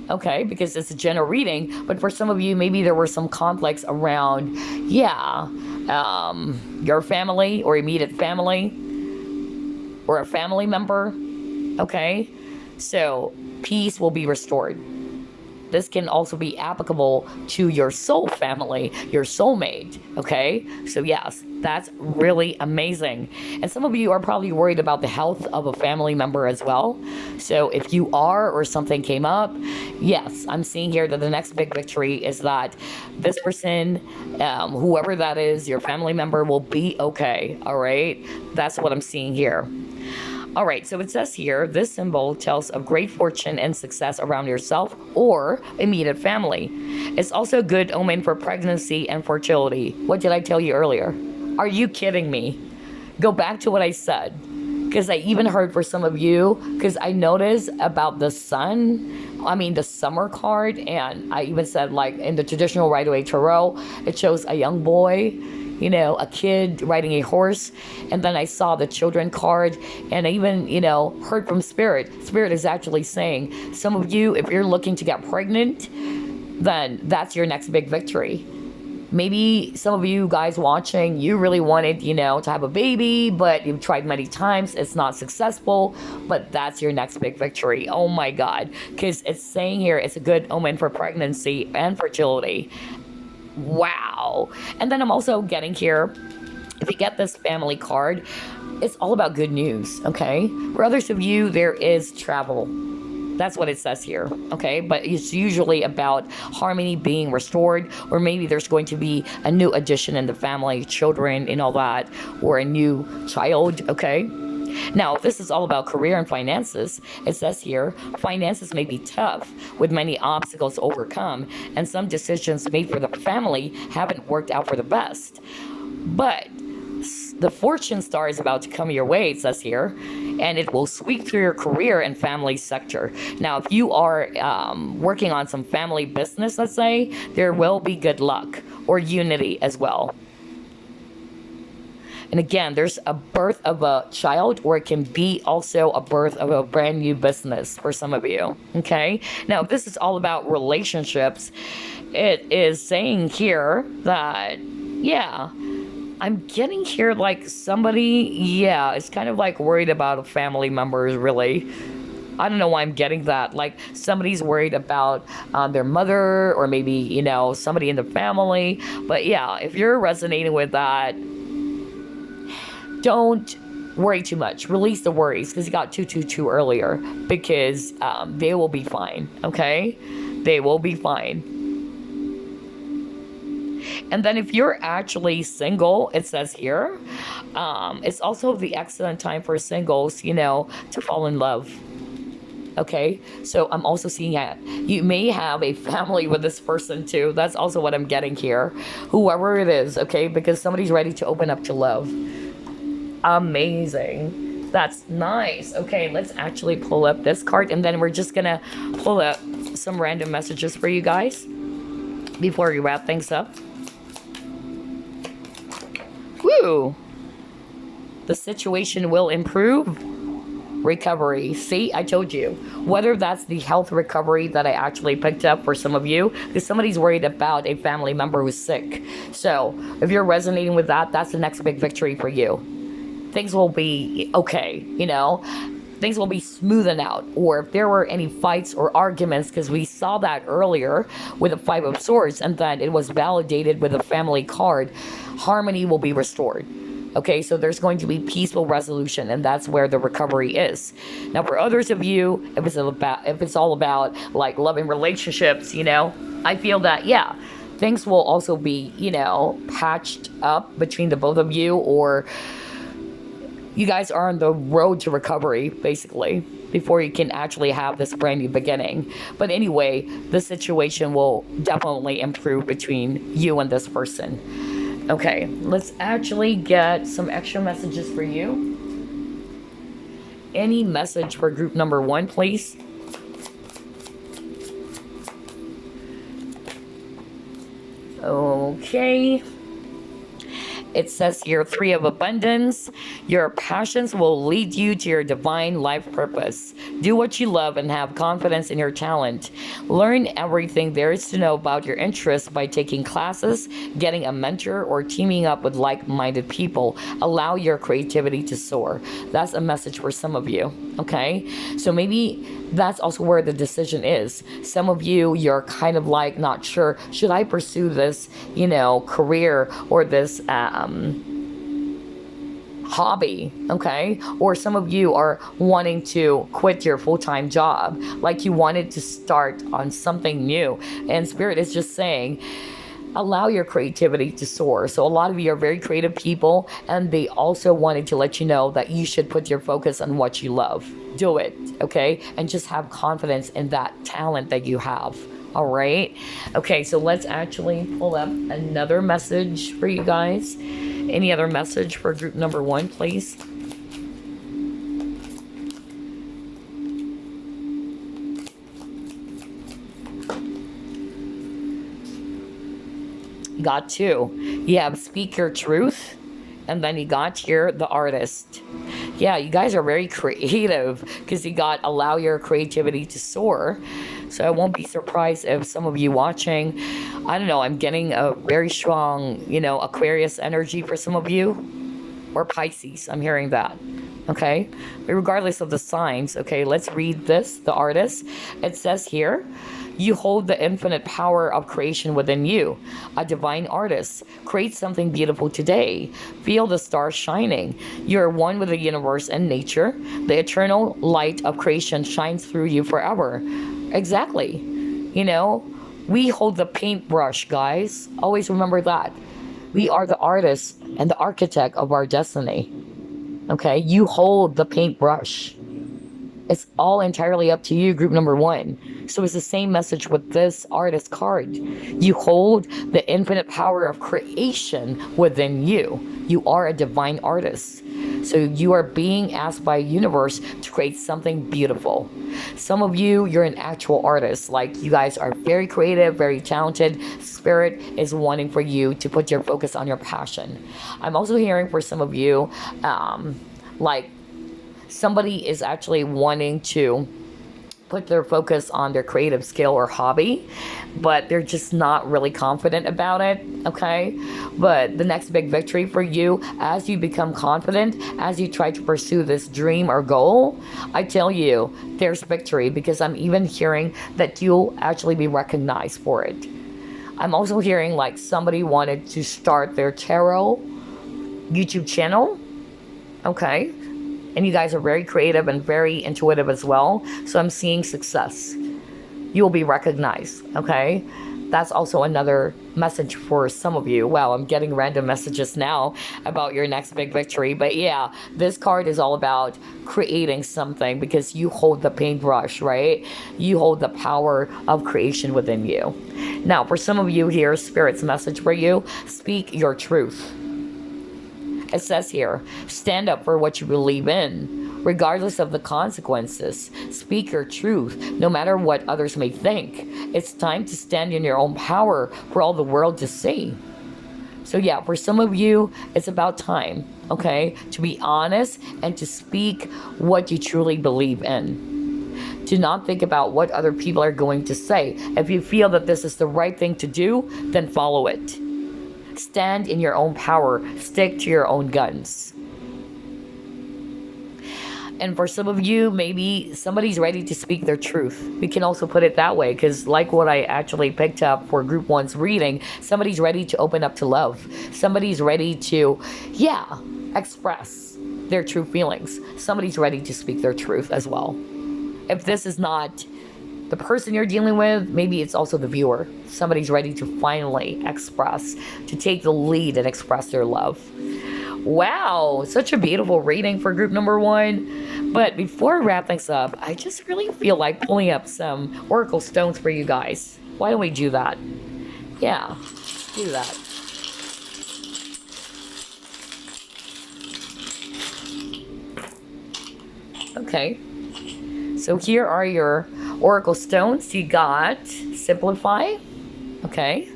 Okay, because it's a general reading, but for some of you, maybe there were some conflicts around, your family or immediate family or a family member. Okay, so peace will be restored. This can also be applicable to your soul family, your soulmate, okay? So yes, that's really amazing. And some of you are probably worried about the health of a family member as well. So if you are, or something came up, yes, I'm seeing here that the next big victory is that this person, whoever that is, your family member will be okay, all right? That's what I'm seeing here. All right, so it says here, this symbol tells of great fortune and success around yourself or immediate family. It's also a good omen for pregnancy and fertility. What did I tell you earlier? Are you kidding me? Go back to what I said. Because I even heard for some of you, because I noticed about the the summer card, and I even said, like, in the traditional Rider-Waite Tarot, it shows a young boy, a kid riding a horse, and then I saw the children card, and I even, heard from Spirit. Spirit is actually saying, some of you, if you're looking to get pregnant, then that's your next big victory. Maybe some of you guys watching, you really wanted, to have a baby, but you've tried many times, it's not successful, but that's your next big victory. Oh my God, because it's saying here it's a good omen for pregnancy and fertility. Wow. And then I'm also getting here, if you get this family card, it's all about good news, okay? For others of you, there is travel. That's what it says here, okay? But it's usually about harmony being restored, or maybe there's going to be a new addition in the family, children and all that, or a new child, okay? Now, this is all about career and finances. It says here, finances may be tough with many obstacles to overcome, and some decisions made for the family haven't worked out for the best. But the fortune star is about to come your way, it says here, and it will sweep through your career and family sector. Now, if you are working on some family business, let's say, there will be good luck or unity as well. And again, there's a birth of a child, or it can be also a birth of a brand new business for some of you, okay? Now, this is all about relationships. It is saying here that, yeah, I'm getting here like somebody, is kind of like worried about family members, really. I don't know why I'm getting that. Like somebody's worried about their mother, or maybe, somebody in the family. But yeah, if you're resonating with that, don't worry too much. Release the worries, because you got 222 earlier, because they will be fine, okay? They will be fine. And then if you're actually single, it says here, it's also the excellent time for singles, to fall in love. Okay, so I'm also seeing that you may have a family with this person too. That's also what I'm getting here. Whoever it is, okay, because somebody's ready to open up to love. Amazing. That's nice. Okay, let's actually pull up this card, and then we're just gonna pull up some random messages for you guys before we wrap things up. Woo! The situation will improve. Recovery. See, I told you. Whether that's the health recovery that I actually picked up for some of you, because somebody's worried about a family member who's sick. So, if you're resonating with that, that's the next big victory for you. Things will be okay, Things will be smoothened out. Or if there were any fights or arguments, because we saw that earlier with the Five of Swords, and then it was validated with a family card, harmony will be restored. Okay, so there's going to be peaceful resolution, and that's where the recovery is. Now, for others of you, if it's all about like loving relationships, I feel that, things will also be, patched up between the both of you, or you guys are on the road to recovery, basically, before you can actually have this brand new beginning. But anyway, the situation will definitely improve between you and this person. Okay, let's actually get some extra messages for you. Any message for group number 1, please? Okay. It says here, 3 of Abundance. Your passions will lead you to your divine life purpose. Do what you love and have confidence in your talent. Learn everything there is to know about your interests by taking classes, getting a mentor, or teaming up with like-minded people. Allow your creativity to soar. That's a message for some of you, okay? So maybe that's also where the decision is. Some of you, you're kind of like not sure, should I pursue this, career or this hobby, okay? Or some of you are wanting to quit your full-time job, like you wanted to start on something new. And Spirit is just saying, allow your creativity to soar. So a lot of you are very creative people, and they also wanted to let you know that you should put your focus on what you love. Do it, okay? And just have confidence in that talent that you have. All right. Okay, so let's actually pull up another message for you guys. Any other message for group number 1, please? Got 2. You have speak your truth. And then you got here the artist. Yeah, you guys are very creative because you got allow your creativity to soar. So I won't be surprised if some of you watching, I don't know, I'm getting a very strong, Aquarius energy for some of you, or Pisces. I'm hearing that. Okay, but regardless of the signs, okay, let's read this, the artist. It says here, you hold the infinite power of creation within you. A divine artist. Create something beautiful today. Feel the stars shining. You're one with the universe and nature. The eternal light of creation shines through you forever. Exactly. We hold the paintbrush, guys. Always remember that. We are the artist and the architect of our destiny. Okay? You hold the paintbrush. It's all entirely up to you, group number 1. So it's the same message with this artist card. You hold the infinite power of creation within you. You are a divine artist. So you are being asked by universe to create something beautiful. Some of you, you're an actual artist. Like, you guys are very creative, very talented. Spirit is wanting for you to put your focus on your passion. I'm also hearing for some of you, like, somebody is actually wanting to put their focus on their creative skill or hobby, but they're just not really confident about it, okay? But the next big victory for you, as you become confident, as you try to pursue this dream or goal, I tell you, there's victory, because I'm even hearing that you'll actually be recognized for it. I'm also hearing like somebody wanted to start their tarot YouTube channel, okay? And you guys are very creative and very intuitive as well. So I'm seeing success. You will be recognized, okay? That's also another message for some of you. Wow, I'm getting random messages now about your next big victory. But yeah, this card is all about creating something, because you hold the paintbrush, right? You hold the power of creation within you. Now, for some of you here, Spirit's message for you, speak your truth. It says here, stand up for what you believe in, regardless of the consequences. Speak your truth, no matter what others may think. It's time to stand in your own power for all the world to see. So yeah, for some of you, it's about time, okay, to be honest and to speak what you truly believe in. Do not think about what other people are going to say. If you feel that this is the right thing to do, then follow it. Stand in your own power. Stick to your own guns. And for some of you, maybe somebody's ready to speak their truth. We can also put it that way, because like what I actually picked up for group 1's reading, somebody's ready to open up to love. Somebody's ready to, express their true feelings. Somebody's ready to speak their truth as well. If this is not the person you're dealing with, maybe it's also the viewer. Somebody's ready to finally express, to take the lead and express their love. Wow, such a beautiful reading for group number 1. But before I wrap things up, I just really feel like pulling up some oracle stones for you guys. Why don't we do that? Yeah, do that. Okay. So here are your oracle stones. You got simplify. Okay.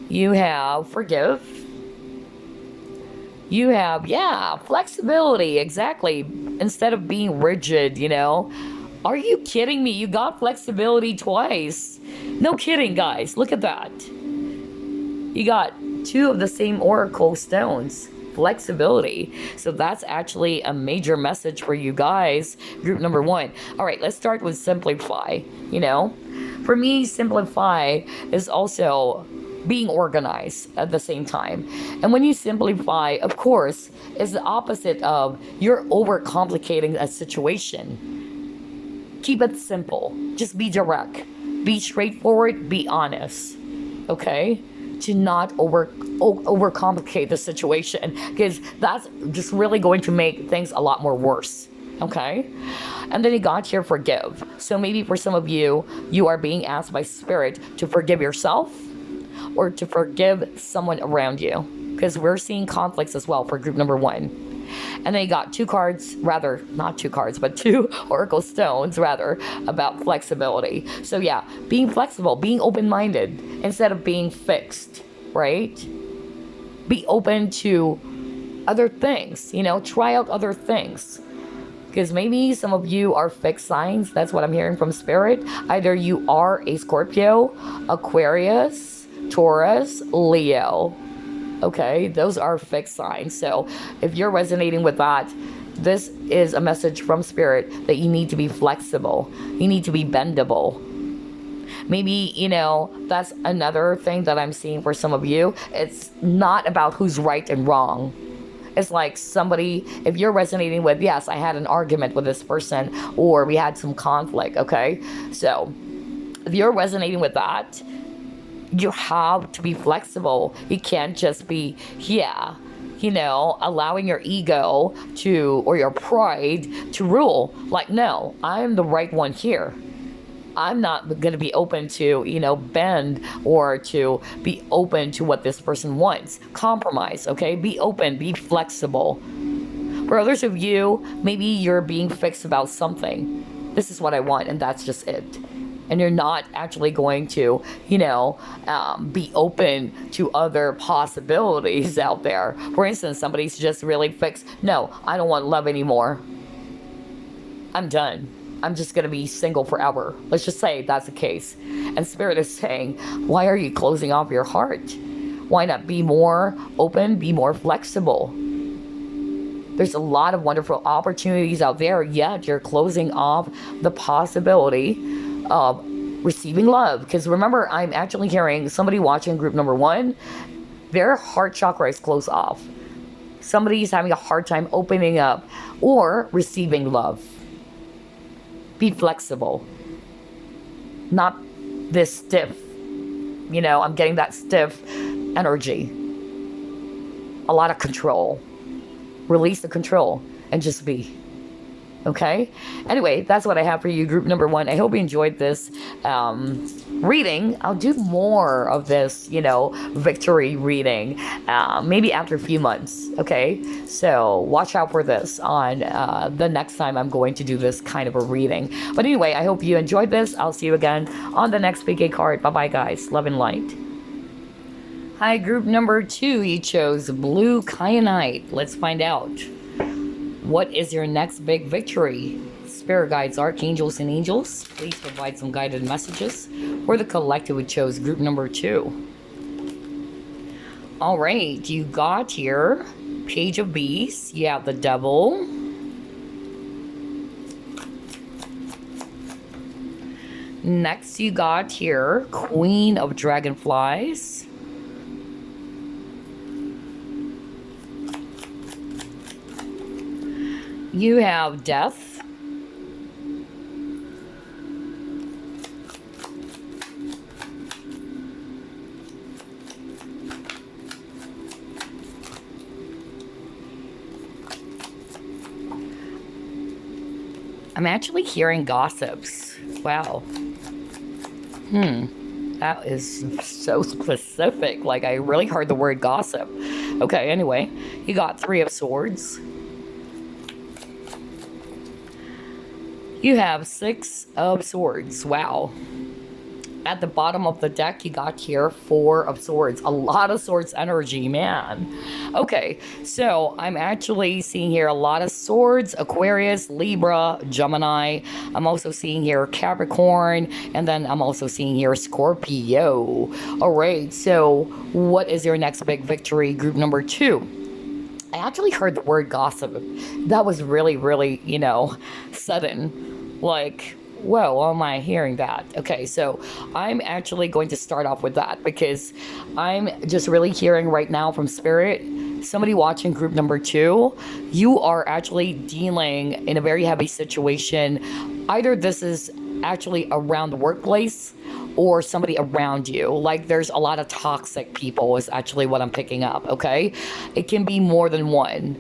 You have forgive. You have, flexibility. Exactly. Instead of being rigid, Are you kidding me? You got flexibility twice. No kidding, guys. Look at that. You got 2 of the same oracle stones. Flexibility. So that's actually a major message for you guys, group number 1. All right, let's start with simplify. For me, simplify is also being organized at the same time. And when you simplify, of course, is the opposite of you're overcomplicating a situation. Keep it simple. Just be direct. Be straightforward. Be honest. okay? To not overcomplicate the situation, because that's just really going to make things a lot more worse, okay? And then you got here, forgive. So maybe for some of you, you are being asked by Spirit to forgive yourself or to forgive someone around you, because we're seeing conflicts as well for group number 1. And then you got two oracle stones rather, about flexibility. So yeah, being flexible, being open-minded instead of being fixed, right? Be open to other things, try out other things. Because maybe some of you are fixed signs. That's what I'm hearing from Spirit. Either you are a Scorpio, Aquarius, Taurus, Leo. Okay, those are fixed signs. So if you're resonating with that, this is a message from Spirit that you need to be flexible. You need to be bendable. Maybe, that's another thing that I'm seeing for some of you. It's not about who's right and wrong. It's like somebody, if you're resonating with, yes, I had an argument with this person, or we had some conflict, okay? So if you're resonating with that, you have to be flexible. You can't just be, allowing your ego or your pride to rule. Like, no, I'm the right one here. I'm not going to be open to, bend or to be open to what this person wants. Compromise, okay? Be open, be flexible. For others of you, maybe you're being fixed about something. This is what I want, and that's just it. And you're not actually going to, be open to other possibilities out there. For instance, somebody's just really fixed. No, I don't want love anymore. I'm done. I'm just going to be single forever. Let's just say that's the case. And Spirit is saying, why are you closing off your heart? Why not be more open, be more flexible? There's a lot of wonderful opportunities out there, yet you're closing off the possibility of receiving love. Because remember, I'm actually hearing somebody watching group number 1, their heart chakra is closed off. Somebody's having a hard time opening up or receiving love. Be flexible. Not this stiff. I'm getting that stiff energy. A lot of control. Release the control and just be. Okay? Anyway, that's what I have for you, group number 1. I hope you enjoyed this reading. I'll do more of this, victory reading, maybe after a few months. Okay? So watch out for this on the next time I'm going to do this kind of a reading. But anyway, I hope you enjoyed this. I'll see you again on the next PK card. Bye-bye, guys. Love and light. Hi, group number 2. You chose blue kyanite. Let's find out. What is your next big victory? Spirit guides, archangels, and angels, please provide some guided messages for the collective who chose group number 2. All right, you got here Page of Beasts. You have the Devil. Next, you got here Queen of Dragonflies. You have Death. I'm actually hearing gossips. Wow. That is so specific. Like, I really heard the word gossip. Okay, anyway. You got 3 of Swords. You have 6 of Swords. Wow. At the bottom of the deck, you got here 4 of Swords. A lot of Swords energy, man. Okay, so I'm actually seeing here a lot of Swords, Aquarius, Libra, Gemini. I'm also seeing here Capricorn, and then I'm also seeing here Scorpio. All right, so what is your next big victory, group number 2? I actually heard the word gossip. That was really, really, sudden. Like, whoa, why am I hearing that? Okay, so I'm actually going to start off with that because I'm just really hearing right now from Spirit, somebody watching group number 2, you are actually dealing in a very heavy situation. Either this is actually around the workplace or somebody around you. Like there's a lot of toxic people is actually what I'm picking up, okay? It can be more than one.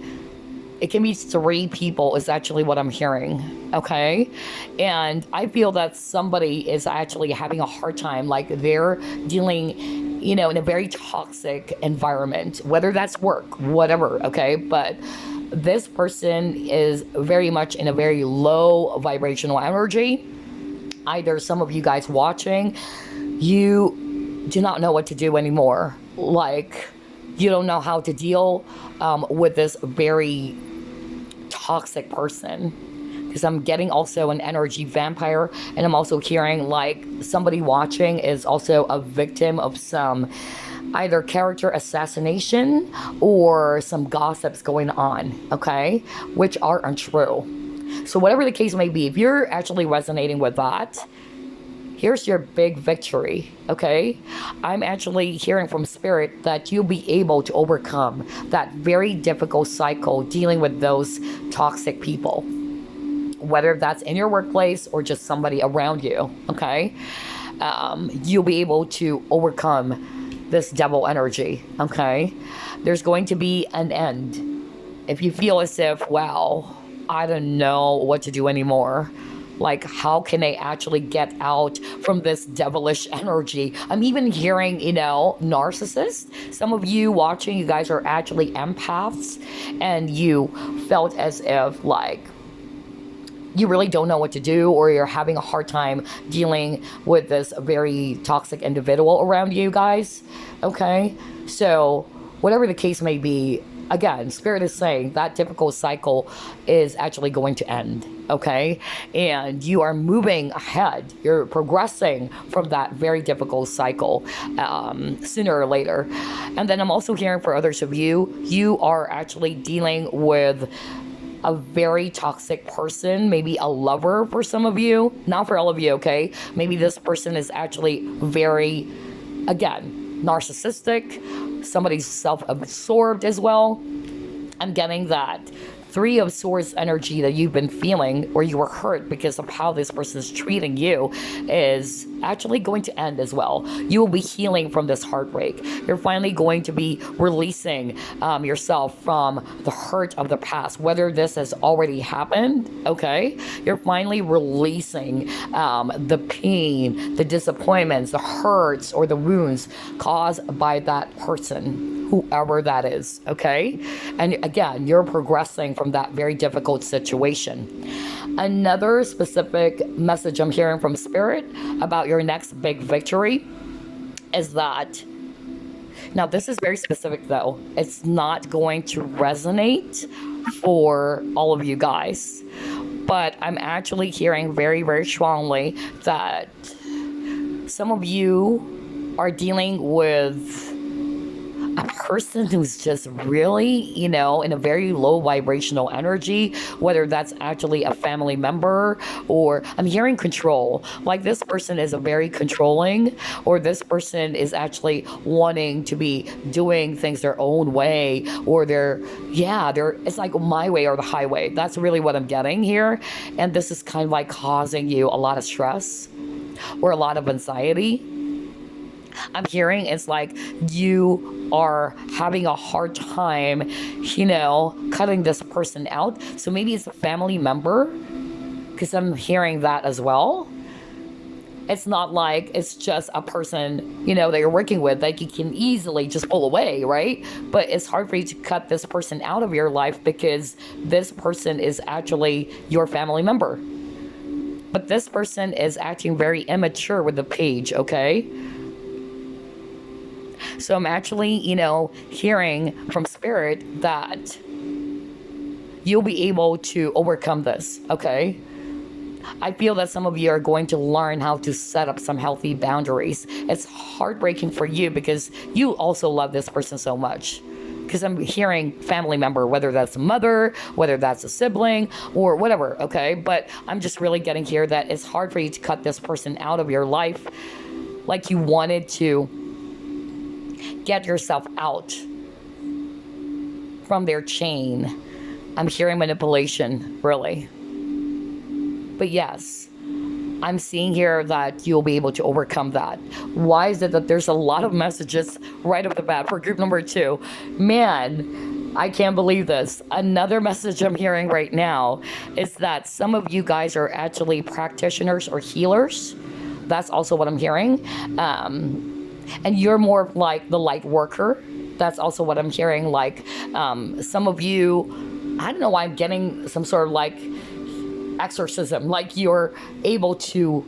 It can be 3 people is actually what I'm hearing, okay? And I feel that somebody is actually having a hard time, like they're dealing, in a very toxic environment, whether that's work, whatever, okay? But this person is very much in a very low vibrational energy. Either some of you guys watching, you do not know what to do anymore. Like, you don't know how to deal with this very toxic person, because I'm getting also an energy vampire, and I'm also hearing like somebody watching is also a victim of some either character assassination or some gossips going on, okay, which are untrue. So whatever the case may be, if you're actually resonating with that, here's your big victory, okay? I'm actually hearing from Spirit that you'll be able to overcome that very difficult cycle dealing with those toxic people, whether that's in your workplace or just somebody around you, okay? You'll be able to overcome this devil energy, okay? There's going to be an end. If you feel as if, wow, I don't know what to do anymore, like, how can I actually get out from this devilish energy? I'm even hearing, narcissists. Some of you watching, you guys are actually empaths, and you felt as if, like, you really don't know what to do, or you're having a hard time dealing with this very toxic individual around you guys, okay? So, whatever the case may be, again, Spirit is saying that difficult cycle is actually going to end, okay? And you are moving ahead. You're progressing from that very difficult cycle sooner or later. And then I'm also hearing for others of you, you are actually dealing with a very toxic person, maybe a lover for some of you, not for all of you, okay? Maybe this person is actually very, again, narcissistic. Somebody's self-absorbed as well. I'm getting that 3 of Swords energy that you've been feeling, or you were hurt because of how this person is treating you, is actually going to end as well. You will be healing from this heartbreak. You're finally going to be releasing yourself from the hurt of the past, whether this has already happened, okay? You're finally releasing the pain, the disappointments, the hurts, or the wounds caused by that person, whoever that is, okay? And again, you're progressing from that very difficult situation. Another specific message I'm hearing from Spirit about your next big victory is that, now this is very specific though, it's not going to resonate for all of you guys, but I'm actually hearing very, very strongly that some of you are dealing with a person who's just really, in a very low vibrational energy, whether that's actually a family member, or I'm hearing control. Like this person is a very controlling, or this person is actually wanting to be doing things their own way, or it's like my way or the highway. That's really what I'm getting here. And this is kind of like causing you a lot of stress or a lot of anxiety. I'm hearing it's like you are having a hard time, cutting this person out. So maybe it's a family member, because I'm hearing that as well. It's not like it's just a person, that you're working with that you can easily just pull away, right? But it's hard for you to cut this person out of your life because this person is actually your family member. But this person is acting very immature with the page, okay? So I'm actually, hearing from Spirit that you'll be able to overcome this, okay? I feel that some of you are going to learn how to set up some healthy boundaries. It's heartbreaking for you because you also love this person so much. Because I'm hearing family member, whether that's a mother, whether that's a sibling, or whatever, okay? But I'm just really getting here that it's hard for you to cut this person out of your life like you wanted to get yourself out from their chain. I'm hearing manipulation, really. But yes, I'm seeing here that you'll be able to overcome that. Why is it that there's a lot of messages right off the bat for group number 2? Man, I can't believe this. Another message I'm hearing right now is that some of you guys are actually practitioners or healers. That's also what I'm hearing. And you're more like the light worker. That's also what I'm hearing. Like some of you, I don't know why I'm getting some sort of like exorcism, like you're able to,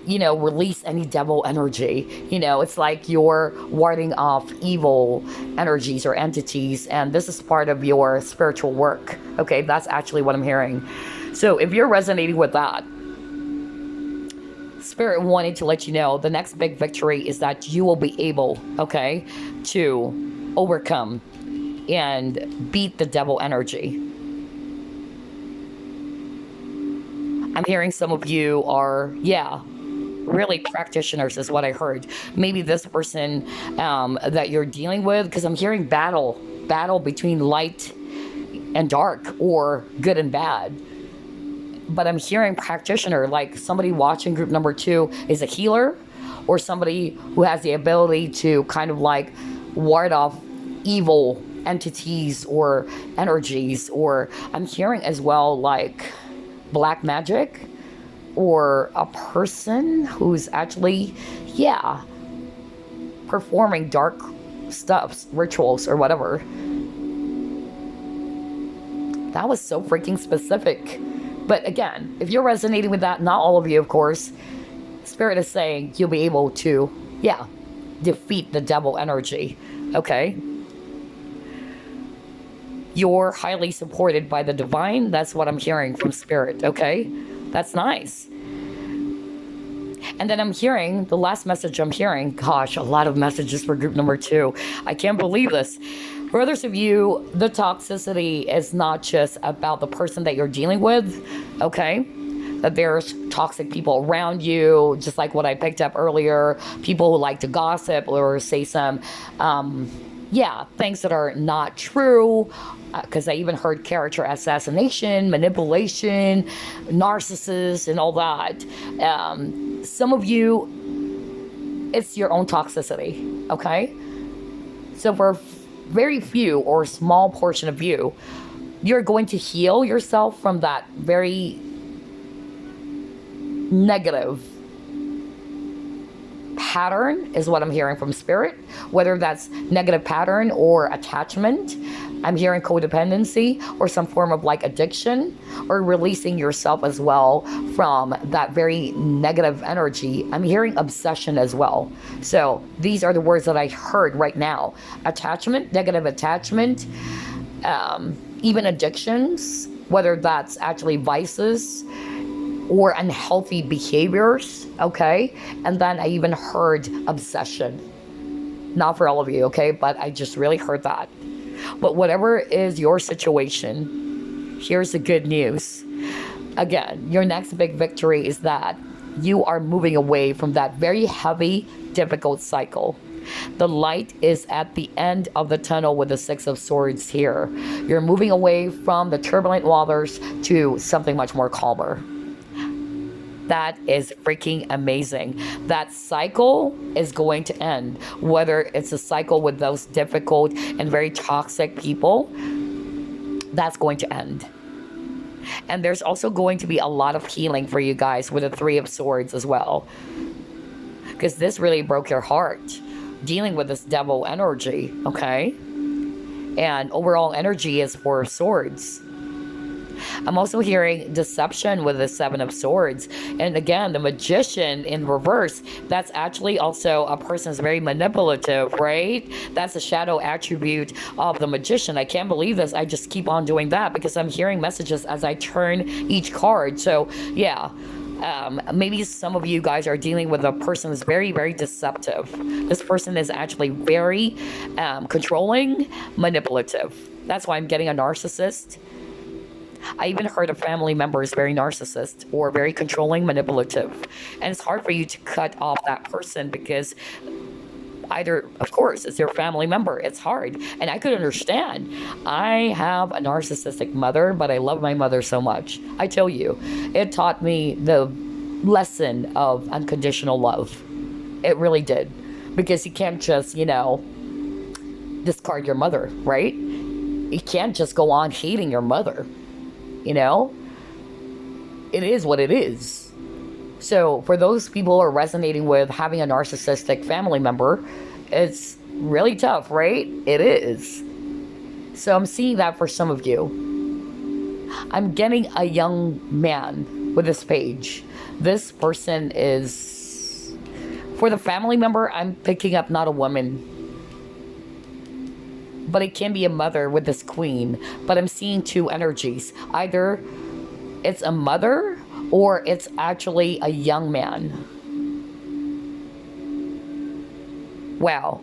release any devil energy. It's like you're warding off evil energies or entities, and this is part of your spiritual work. Okay, that's actually what I'm hearing. So if you're resonating with that, Spirit wanted to let you know the next big victory is that you will be able, okay, to overcome and beat the devil energy. I'm hearing some of you are, really practitioners is what I heard. Maybe this person that you're dealing with, because I'm hearing battle between light and dark, or good and bad. But I'm hearing practitioner, like somebody watching group number 2 is a healer, or somebody who has the ability to kind of like ward off evil entities or energies, or I'm hearing as well like black magic, or a person who's actually, performing dark stuffs, rituals, or whatever. That was so freaking specific. But again, if you're resonating with that, not all of you, of course, Spirit is saying you'll be able to, defeat the devil energy, okay? You're highly supported by the divine. That's what I'm hearing from Spirit, okay? That's nice. And then I'm hearing, the last message I'm hearing, gosh, a lot of messages for group number 2. I can't believe this. For others of you, the toxicity is not just about the person that you're dealing with, okay? That there's toxic people around you, just like what I picked up earlier. People who like to gossip or say some, things that are not true. Because I even heard character assassination, manipulation, narcissists, and all that. Some of you, it's your own toxicity, okay? So for very few or small portion of you, you're going to heal yourself from that very negative pattern, is what I'm hearing from Spirit. Whether that's negative pattern or attachment, I'm hearing codependency or some form of like addiction, or releasing yourself as well from that very negative energy. I'm hearing obsession as well. So these are the words that I heard right now. Attachment, negative attachment, even addictions, whether that's actually vices or unhealthy behaviors, okay? And then I even heard obsession. Not for all of you, okay? But I just really heard that. But whatever is your situation, here's the good news. Again, your next big victory is that you are moving away from that very heavy, difficult cycle. The light is at the end of the tunnel with the 6 of Swords here. You're moving away from the turbulent waters to something much more calmer. That is freaking amazing. That cycle is going to end. Whether it's a cycle with those difficult and very toxic people, that's going to end. And there's also going to be a lot of healing for you guys with the 3 of Swords as well. Because this really broke your heart, dealing with this devil energy, okay? And overall energy is 4 of Swords. I'm also hearing deception with the 7 of Swords. And again, the Magician in reverse, that's actually also a person who's very manipulative, right? That's a shadow attribute of the Magician. I can't believe this. I just keep on doing that because I'm hearing messages as I turn each card. So, maybe some of you guys are dealing with a person who's very, very deceptive. This person is actually very controlling, manipulative. That's why I'm getting a narcissist. I even heard a family member is very narcissist or very controlling, manipulative. And it's hard for you to cut off that person because either, of course, it's your family member. It's hard. And I could understand. I have a narcissistic mother, but I love my mother so much. I tell you, it taught me the lesson of unconditional love. It really did. Because you can't just, discard your mother, right? You can't just go on hating your mother, you know? It is what it is. So for those people who are resonating with having a narcissistic family member, it's really tough, right? It is. So I'm seeing that for some of you. I'm getting a young man with this page. This person is, for the family member, I'm picking up not a woman, but it can be a mother with this queen. But I'm seeing two energies. Either it's a mother or it's actually a young man. Wow.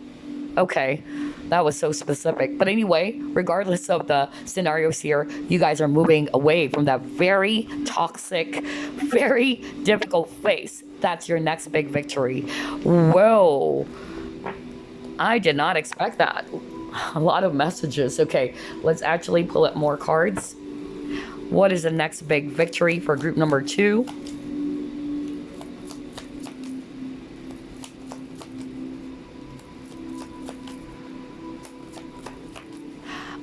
Okay. That was so specific. But anyway, regardless of the scenarios here, you guys are moving away from that very toxic, very difficult phase. That's your next big victory. Whoa. I did not expect that. A lot of messages. Okay, let's actually pull up more cards. What is the next big victory for group number 2?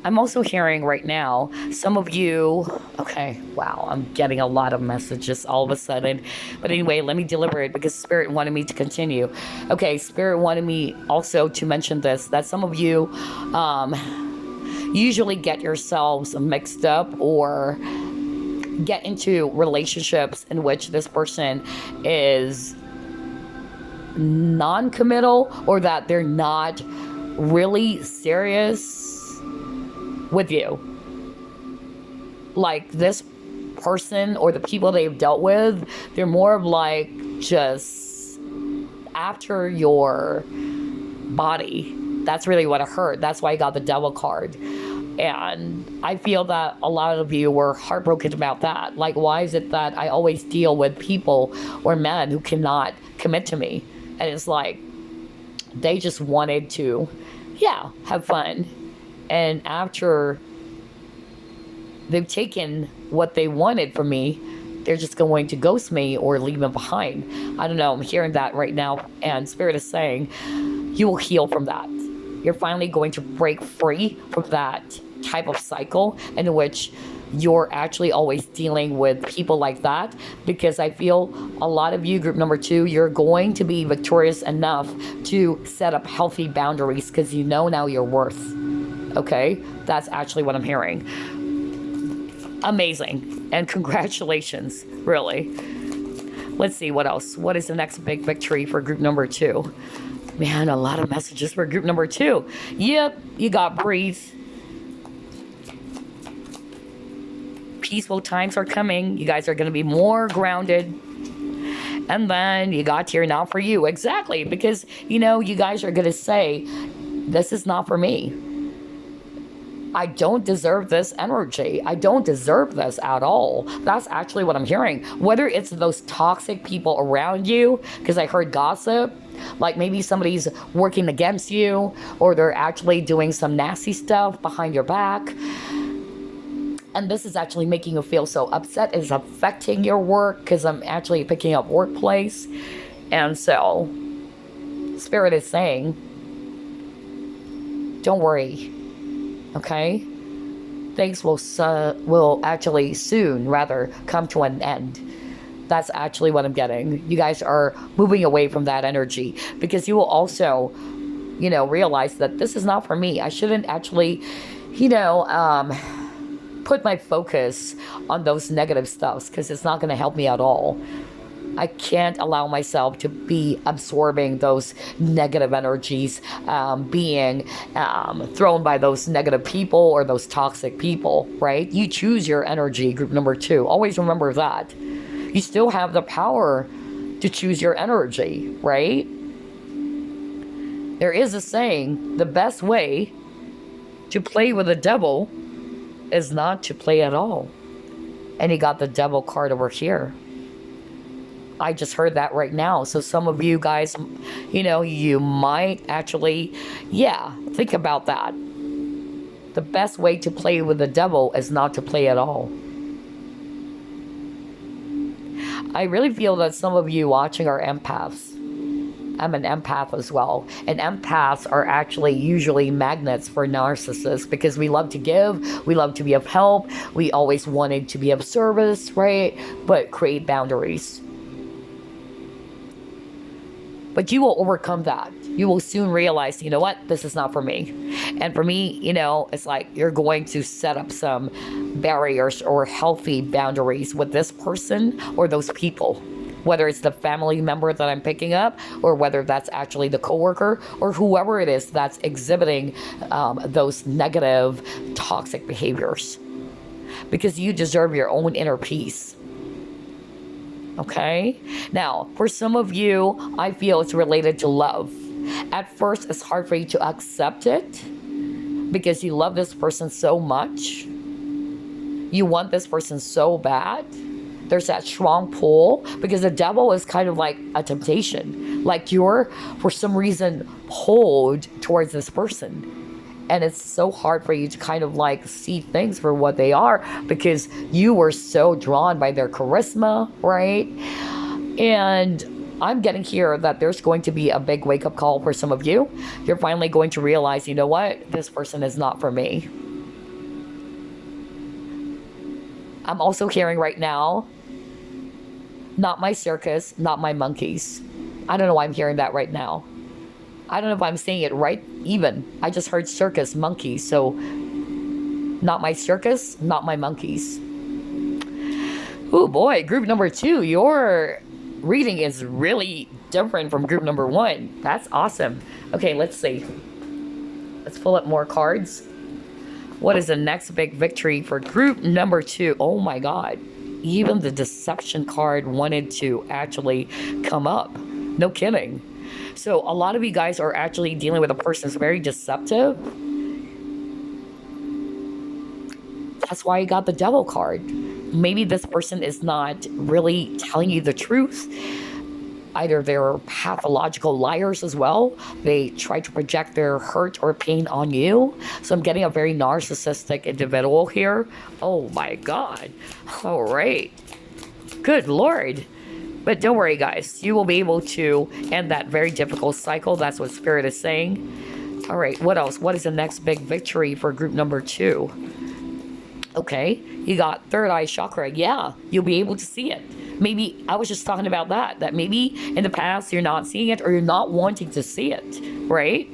I'm also hearing right now, some of you, okay, wow, I'm getting a lot of messages all of a sudden. But anyway, let me deliver it because Spirit wanted me to continue. Okay, Spirit wanted me also to mention this, that some of you usually get yourselves mixed up or get into relationships in which this person is non-committal or that they're not really serious with you. Like this person or the people they've dealt with, they're more of like just after your body. That's really what I heard. That's why I got the Devil card. And I feel that a lot of you were heartbroken about that. Like, why is it that I always deal with people or men who cannot commit to me? And it's like, they just wanted to, have fun. And after they've taken what they wanted from me, they're just going to ghost me or leave me behind. I don't know. I'm hearing that right now. And Spirit is saying, you will heal from that. You're finally going to break free from that type of cycle in which you're actually always dealing with people like that, because I feel a lot of you, group number 2, you're going to be victorious enough to set up healthy boundaries because you know now your worth. Okay, that's actually what I'm hearing. Amazing. And congratulations, really. Let's see what else. What is the next big victory for group number 2? Man, a lot of messages for group number 2. Yep, you got breathe. Peaceful times are coming. You guys are going to be more grounded. And then you got here not for you. Exactly, because, you guys are going to say, this is not for me. I don't deserve this energy. I don't deserve this at all. That's actually what I'm hearing. Whether it's those toxic people around you, because I heard gossip, like maybe somebody's working against you, or they're actually doing some nasty stuff behind your back. And this is actually making you feel so upset. It's affecting your work, because I'm actually picking up workplace. And so, Spirit is saying, don't worry. Okay, things will actually soon rather come to an end. That's actually what I'm getting. You guys are moving away from that energy because you will also, realize that this is not for me. I shouldn't actually, put my focus on those negative stuffs because it's not going to help me at all. I can't allow myself to be absorbing those negative energies, being thrown by those negative people or those toxic people, right? You choose your energy, group number 2. Always remember that. You still have the power to choose your energy, right? There is a saying, the best way to play with the devil is not to play at all. And you got the Devil card over here. I just heard that right now. So some of you guys, you might actually, think about that. The best way to play with the devil is not to play at all. I really feel that some of you watching are empaths. I'm an empath as well. And empaths are actually usually magnets for narcissists because we love to give, we love to be of help, we always wanted to be of service, right? But create boundaries. But you will overcome that. You will soon realize, you know what, this is not for me. And for me, you know, it's like you're going to set up some barriers or healthy boundaries with this person or those people. Whether it's the family member that I'm picking up, or whether that's actually the coworker, or whoever it is that's exhibiting those negative, toxic behaviors. Because you deserve your own inner peace. Okay? Now, for some of you, I feel it's related to love. At first, it's hard for you to accept it because you love this person so much. You want this person so bad. There's that strong pull because the devil is kind of like a temptation. Like you're, for some reason, pulled towards this person. And it's so hard for you to kind of like see things for what they are because you were so drawn by their charisma, right? And I'm getting here that there's going to be a big wake-up call for some of you. You're finally going to realize, you know what? This person is not for me. I'm also hearing right now, not my circus, not my monkeys. I don't know why I'm hearing that right now. I don't know if I'm saying it right even. I just heard circus, monkeys. So, not my circus, not my monkeys. Oh boy, group number 2, your reading is really different from group number 1. That's awesome. Okay, let's see. Let's pull up more cards. What is the next big victory for group number 2? Oh my God. Even the deception card wanted to actually come up. No kidding. So a lot of you guys are actually dealing with a person that's very deceptive. That's why you got the devil card. Maybe this person is not really telling you the truth. Either they're pathological liars as well. They try to project their hurt or pain on you. So I'm getting a very narcissistic individual here. Oh my God. All right. Good Lord. But don't worry, guys. You will be able to end that very difficult cycle. That's what Spirit is saying. All right. What else? What is the next big victory for group number 2? Okay. You got third eye chakra. Yeah. You'll be able to see it. Maybe I was just talking about that maybe in the past you're not seeing it or you're not wanting to see it, right?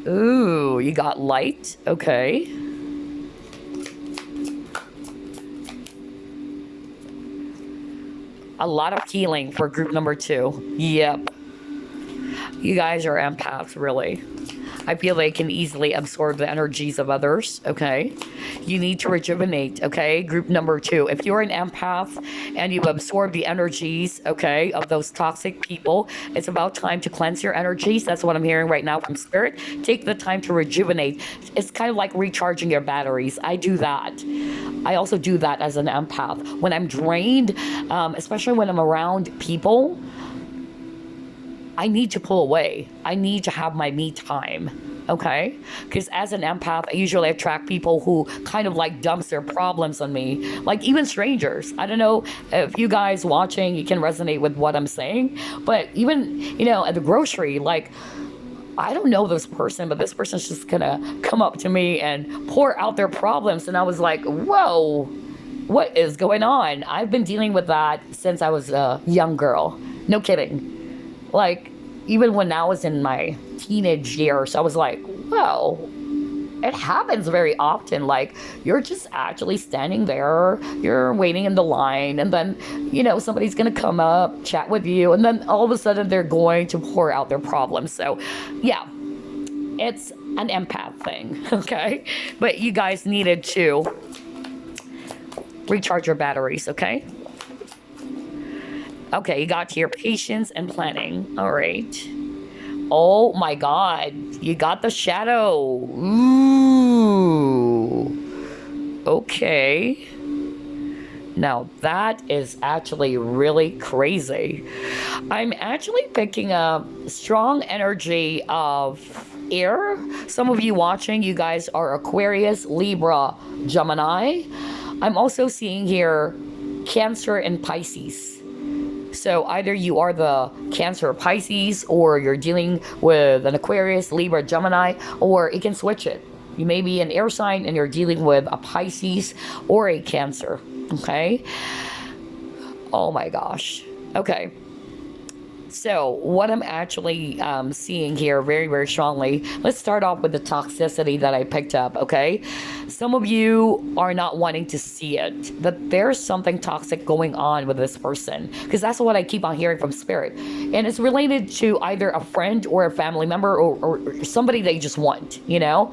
Ooh, you got light. Okay. A lot of healing for group number 2. Yep. You guys are empaths, really. I feel they can easily absorb the energies of others, okay? You need to rejuvenate, okay? Group number 2. If you're an empath and you've absorbed the energies, okay, of those toxic people, it's about time to cleanse your energies. That's what I'm hearing right now from Spirit. Take the time to rejuvenate. It's kind of like recharging your batteries. I do that. I also do that as an empath. When I'm drained, especially when I'm around people, I need to pull away. I need to have my me time, okay? Because as an empath, I usually attract people who kind of like dumps their problems on me, like even strangers. I don't know if you guys watching, you can resonate with what I'm saying, but even, you know, at the grocery, like, I don't know this person, but this person's just gonna come up to me and pour out their problems. And I was like, whoa, what is going on? I've been dealing with that since I was a young girl. No kidding. Like, even when I was in my teenage years, I was like, well, it happens very often. Like, you're just actually standing there, you're waiting in the line, and then, you know, somebody's going to come up, chat with you, and then all of a sudden they're going to pour out their problems. So, yeah, it's an empath thing, okay? But you guys needed to recharge your batteries, okay? Okay, you got here patience and planning. All right. Oh my God. You got the shadow. Ooh. Okay. Now that is actually really crazy. I'm actually picking up strong energy of air. Some of you watching, you guys are Aquarius, Libra, Gemini. I'm also seeing here Cancer and Pisces. So either you are the Cancer or Pisces, or you're dealing with an Aquarius, Libra, Gemini, or it can switch it. You may be an air sign and you're dealing with a Pisces or a Cancer. Okay. Oh my gosh. Okay. So what I'm actually seeing here very, very strongly, let's start off with the toxicity that I picked up, okay? Some of you are not wanting to see it, that there's something toxic going on with this person, because that's what I keep on hearing from Spirit. And it's related to either a friend or a family member, or somebody they just want, you know?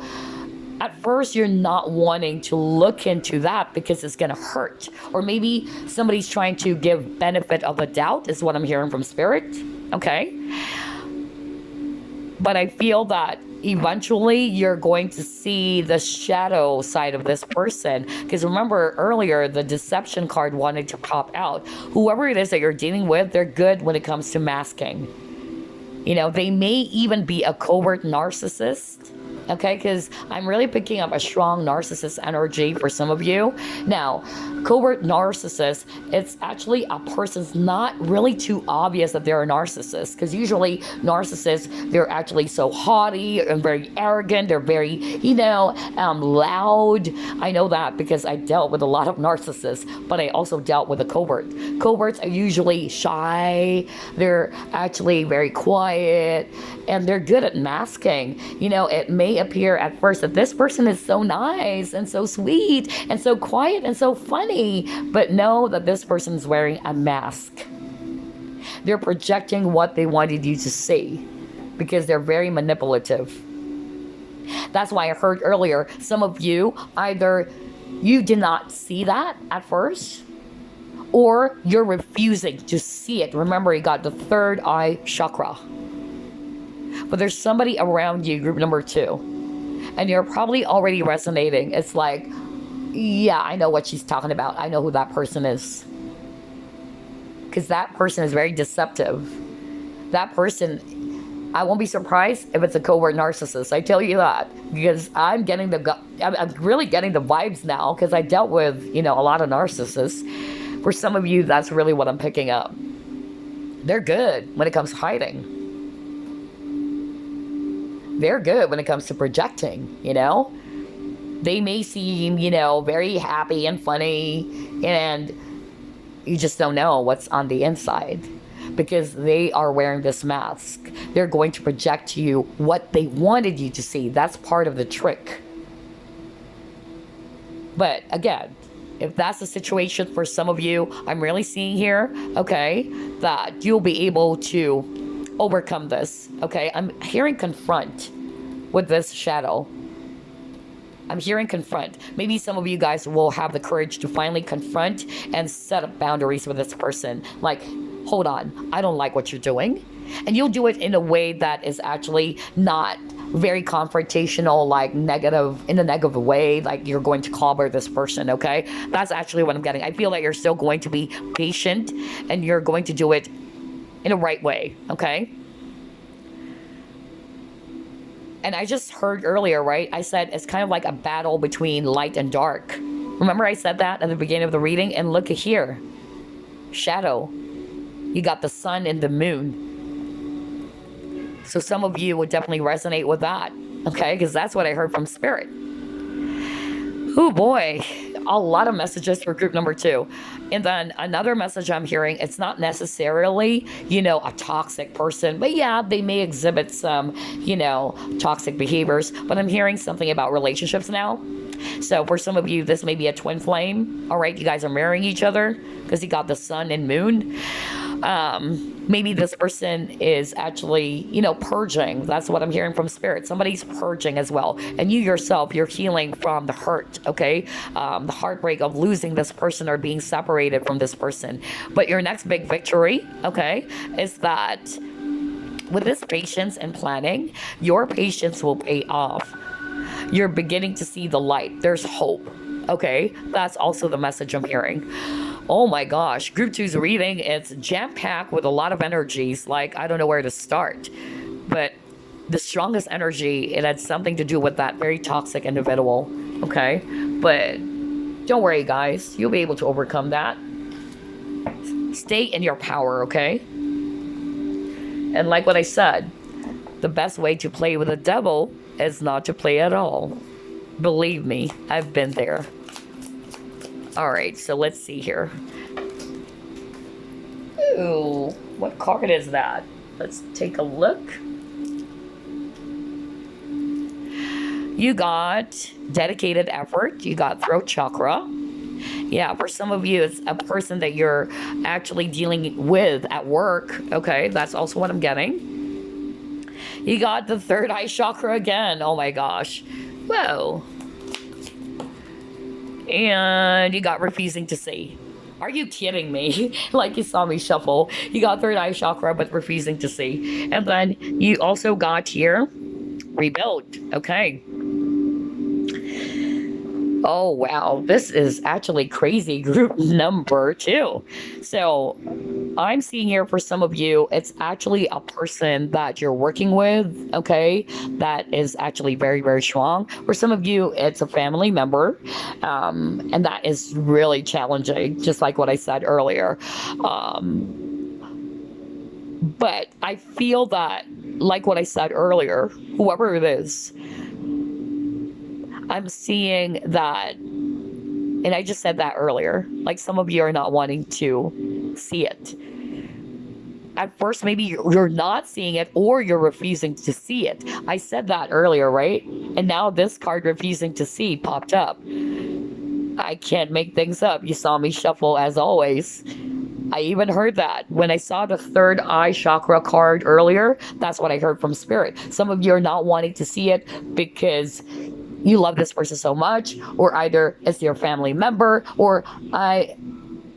At first, you're not wanting to look into that because it's going to hurt. Or maybe somebody's trying to give benefit of the doubt, is what I'm hearing from Spirit. Okay? But I feel that eventually you're going to see the shadow side of this person. Because remember earlier, the deception card wanted to pop out. Whoever it is that you're dealing with, they're good when it comes to masking. You know, they may even be a covert narcissist. Okay, because I'm really picking up a strong narcissist energy for some of you. Now, covert narcissist, it's actually a person's not really too obvious that they're a narcissist. Because usually narcissists, they're actually so haughty and very arrogant. They're very, loud. I know that because I dealt with a lot of narcissists, but I also dealt with a covert. Coverts are usually shy. They're actually very quiet, and they're good at masking. You know, it may appear at first that this person is so nice and so sweet and so quiet and so funny, but know that this person is wearing a mask. They're projecting what they wanted you to see because they're very manipulative. That's why I heard earlier, some of you, either you did not see that at first, or you're refusing to see it. Remember, you got the third eye chakra. But there's somebody around you, group number 2, and you're probably already resonating. It's like, yeah, I know what she's talking about. I know who that person is. Because that person is very deceptive. That person, I won't be surprised if it's a covert narcissist. I tell you that. Because I'm really getting the vibes now, because I dealt with, a lot of narcissists. For some of you, that's really what I'm picking up. They're good when it comes to hiding. They're good when it comes to projecting, They may seem, very happy and funny, and you just don't know what's on the inside because they are wearing this mask. They're going to project to you what they wanted you to see. That's part of the trick. But again, if that's the situation for some of you, I'm really seeing here, okay, that you'll be able to overcome this. Okay, I'm hearing confront with this shadow. I'm hearing confront. Maybe some of you guys will have the courage to finally confront and set up boundaries with this person. Like, hold on, I don't like what you're doing. And you'll do it in a way that is actually not very confrontational, like negative, in a negative way, like you're going to clobber this person, okay? That's actually what I'm getting. I feel that you're still going to be patient and you're going to do it in a right way, okay? And I just heard earlier, right? I said it's kind of like a battle between light and dark. Remember I said that at the beginning of the reading? And look at here. Shadow. You got the sun and the moon. So some of you would definitely resonate with that, okay? Because that's what I heard from Spirit. Oh boy, a lot of messages for group number 2. And then another message I'm hearing, it's not necessarily, a toxic person, but yeah, they may exhibit some, toxic behaviors, but I'm hearing something about relationships now. So for some of you, this may be a twin flame. All right, you guys are marrying each other because you got the sun and moon. Maybe this person is actually, purging. That's what I'm hearing from Spirit. Somebody's purging as well. And you yourself, you're healing from the hurt, okay? The heartbreak of losing this person or being separated from this person. But your next big victory, okay, is that with this patience and planning, your patience will pay off. You're beginning to see the light. There's hope, okay? That's also the message I'm hearing. Oh my gosh, group 2's reading, it's jam-packed with a lot of energies. Like, I don't know where to start. But the strongest energy, it had something to do with that very toxic individual, okay? But don't worry, guys. You'll be able to overcome that. Stay in your power, okay? And like what I said, the best way to play with the devil is not to play at all. Believe me, I've been there. All right, so let's see here. Ooh, what card is that? Let's take a look. You got dedicated effort. You got throat chakra. Yeah, for some of you, it's a person that you're actually dealing with at work. Okay, that's also what I'm getting. You got the third eye chakra again. Oh my gosh. Whoa. And you got refusing to see. Are you kidding me? Like you saw me shuffle. You got third eye chakra, but refusing to see. And then you also got here, rebuild. Okay. Oh, wow. This is actually crazy group number 2. So I'm seeing here for some of you, it's actually a person that you're working with, okay, that is actually very, very strong. For some of you, it's a family member, and that is really challenging, just like what I said earlier. But I feel that, like what I said earlier, whoever it is, I'm seeing that, and I just said that earlier, like some of you are not wanting to see it. At first, maybe you're not seeing it or you're refusing to see it. I said that earlier, right? And now this card, refusing to see, popped up. I can't make things up. You saw me shuffle as always. I even heard that when I saw the third eye chakra card earlier. That's what I heard from Spirit. Some of you are not wanting to see it because you love this person so much, or either it's your family member, or I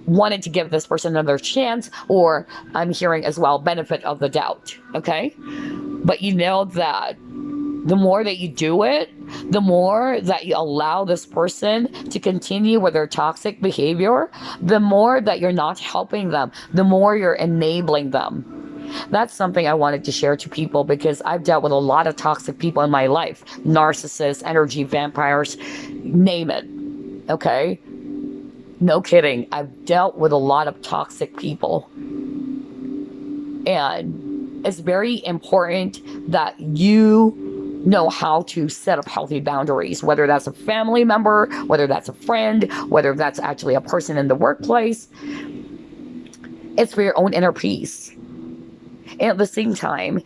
wanted to give this person another chance, or I'm hearing as well benefit of the doubt. Okay, but you know that the more that you do it, the more that you allow this person to continue with their toxic behavior, the more that you're not helping them, the more you're enabling them. That's something I wanted to share to people because I've dealt with a lot of toxic people in my life. Narcissists, energy vampires, name it. Okay? No kidding. I've dealt with a lot of toxic people. And it's very important that you know how to set up healthy boundaries, whether that's a family member, whether that's a friend, whether that's actually a person in the workplace. It's for your own inner peace. And at the same time,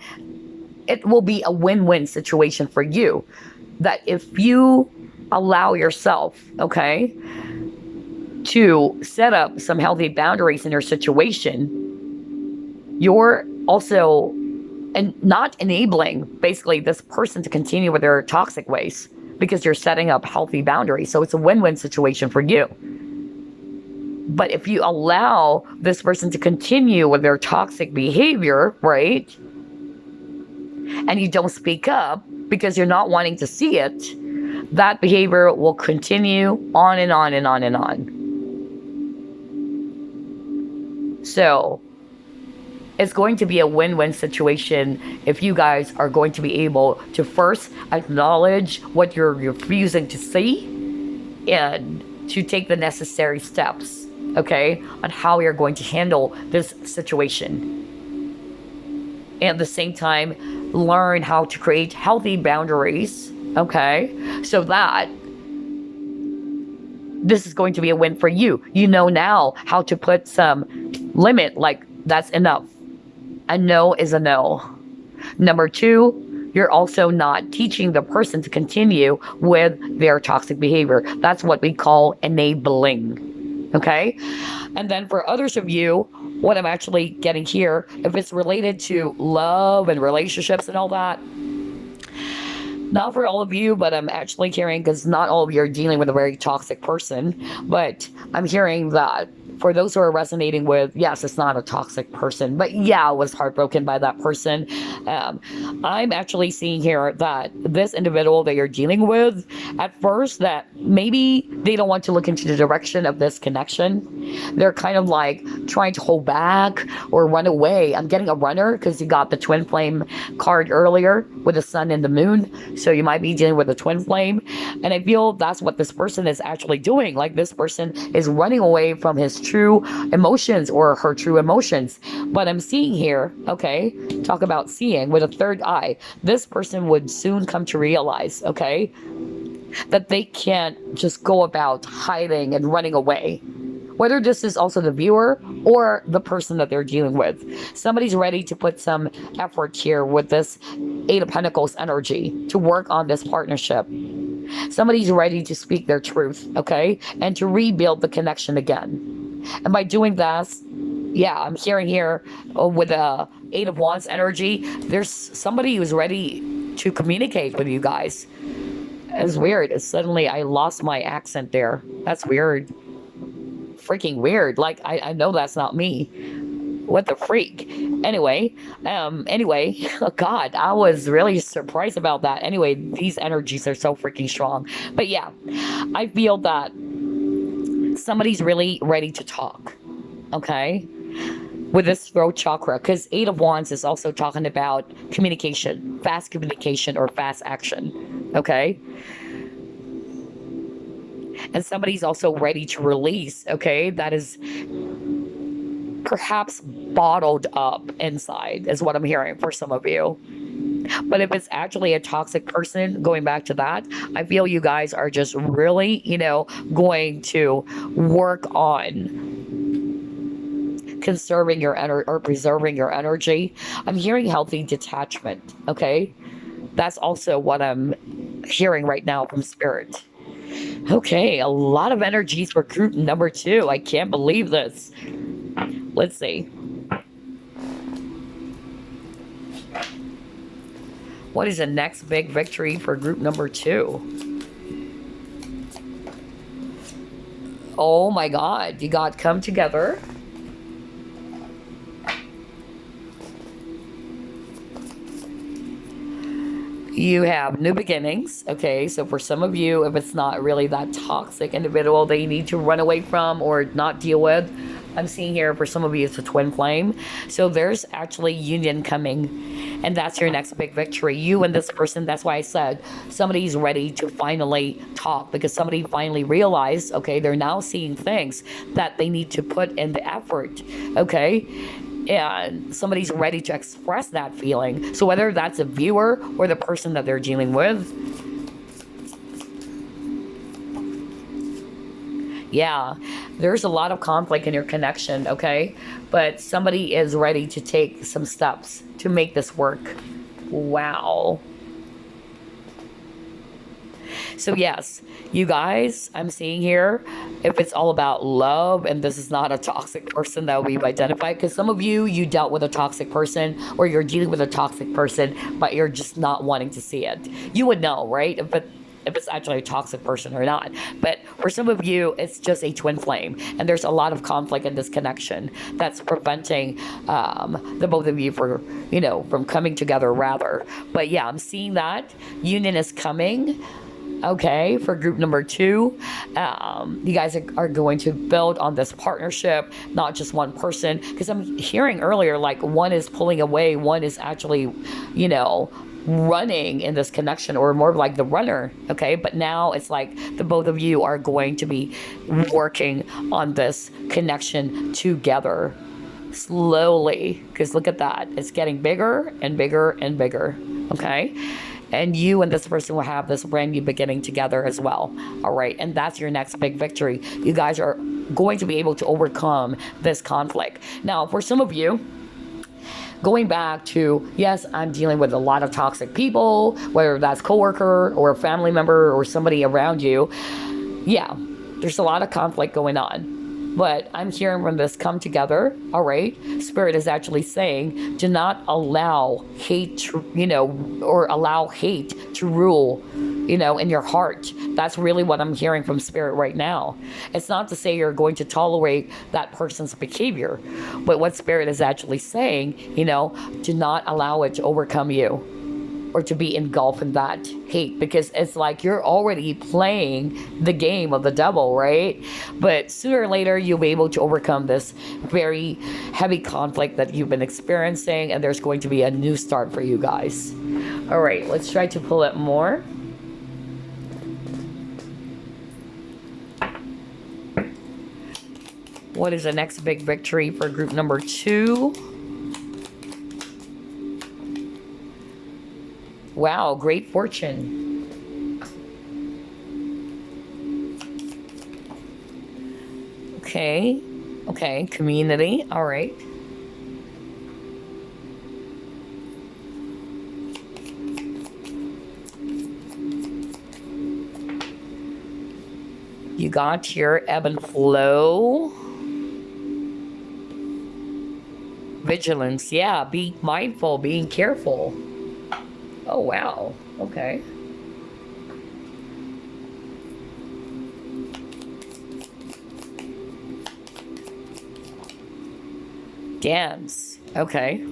it will be a win-win situation for you. That if you allow yourself, okay, to set up some healthy boundaries in your situation, you're also not enabling basically this person to continue with their toxic ways because you're setting up healthy boundaries. So it's a win-win situation for you. But if you allow this person to continue with their toxic behavior, right, and you don't speak up because you're not wanting to see it, that behavior will continue on and on and on and on. So it's going to be a win-win situation if you guys are going to be able to first acknowledge what you're refusing to see and to take the necessary steps, okay, on how you're going to handle this situation. And at the same time, learn how to create healthy boundaries, okay, so that this is going to be a win for you. You know now how to put some limit, like that's enough. A no is a no. Number 2, you're also not teaching the person to continue with their toxic behavior. That's what we call enabling. Okay? And then for others of you, what I'm actually getting here, if it's related to love and relationships and all that, not for all of you, but I'm actually hearing, because not all of you are dealing with a very toxic person, but I'm hearing that for those who are resonating with, yes, it's not a toxic person, but yeah, I was heartbroken by that person. I'm actually seeing here that this individual that you're dealing with, at first, that maybe they don't want to look into the direction of this connection. They're kind of like trying to hold back or run away. I'm getting a runner because you got the twin flame card earlier with the sun and the moon. So you might be dealing with a twin flame. And I feel that's what this person is actually doing. Like this person is running away from his true emotions or her true emotions. But I'm seeing here, okay, talk about seeing with a third eye. This person would soon come to realize, okay, that they can't just go about hiding and running away. Whether this is also the viewer or the person that they're dealing with. Somebody's ready to put some effort here with this Eight of Pentacles energy to work on this partnership. Somebody's ready to speak their truth, okay? And to rebuild the connection again. And by doing that, yeah, I'm hearing here with the Eight of Wands energy, there's somebody who's ready to communicate with you guys. It's weird. Suddenly I lost my accent there. That's weird. Freaking weird. Like, I know that's not me. What the freak? Anyway, oh God, I was really surprised about that. Anyway, these energies are so freaking strong. But yeah, I feel that somebody's really ready to talk, okay? With this throat chakra, because Eight of Wands is also talking about communication, or fast action, okay? And somebody's also ready to release, okay? That is perhaps bottled up inside, is what I'm hearing for some of you. But if it's actually a toxic person, going back to that, I feel you guys are just really, going to work on conserving your energy or preserving your energy. I'm hearing healthy detachment, okay? That's also what I'm hearing right now from Spirit. Okay, a lot of energies for group number 2. I can't believe this. Let's see. What is the next big victory for group number 2? Oh my God, you got come together. You have new beginnings, okay? So for some of you, if it's not really that toxic individual that you need to run away from or not deal with, I'm seeing here for some of you, it's a twin flame. So there's actually union coming, and that's your next big victory. You and this person, that's why I said somebody's ready to finally talk, because somebody finally realized, okay, they're now seeing things that they need to put in the effort, okay? And somebody's ready to express that feeling. So whether that's a viewer or the person that they're dealing with, yeah, there's a lot of conflict in your connection, okay? But somebody is ready to take some steps to make this work. Wow. So yes, you guys, I'm seeing here, if it's all about love and this is not a toxic person that we've identified, because some of you dealt with a toxic person or you're dealing with a toxic person, but you're just not wanting to see it. You would know, right? If it's actually a toxic person or not. But for some of you, it's just a twin flame. And there's a lot of conflict in this connection that's preventing the both of you from coming together rather. But yeah, I'm seeing that union is coming. Okay, for group number 2, you guys are going to build on this partnership, not just one person, because I'm hearing earlier, like one is pulling away, one is actually, running in this connection, or more like the runner, okay? But now it's like the both of you are going to be working on this connection together slowly, because look at that. It's getting bigger and bigger and bigger, okay? And you and this person will have this brand new beginning together as well. All right. And that's your next big victory. You guys are going to be able to overcome this conflict. Now, for some of you, going back to, yes, I'm dealing with a lot of toxic people, whether that's coworker or a family member or somebody around you. Yeah, there's a lot of conflict going on. But I'm hearing from this come together, all right? Spirit is actually saying, do not allow hate to, or allow hate to rule, in your heart. That's really what I'm hearing from Spirit right now. It's not to say you're going to tolerate that person's behavior, but what Spirit is actually saying, do not allow it to overcome you or to be engulfed in that hate, because it's like you're already playing the game of the devil, right? But sooner or later, you'll be able to overcome this very heavy conflict that you've been experiencing, and there's going to be a new start for you guys. All right, let's try to pull it more. What is the next big victory for group number 2? Wow, great fortune. Okay. Okay, community. All right. You got your ebb and flow. Vigilance. Yeah, be mindful, being careful. Oh, wow. Okay. Dance. Okay.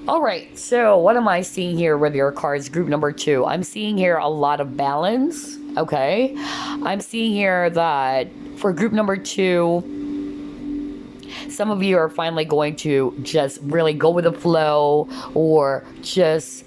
All right. So what am I seeing here with your cards? Group number 2. I'm seeing here a lot of balance. Okay. I'm seeing here that for group number 2, some of you are finally going to just really go with the flow, or just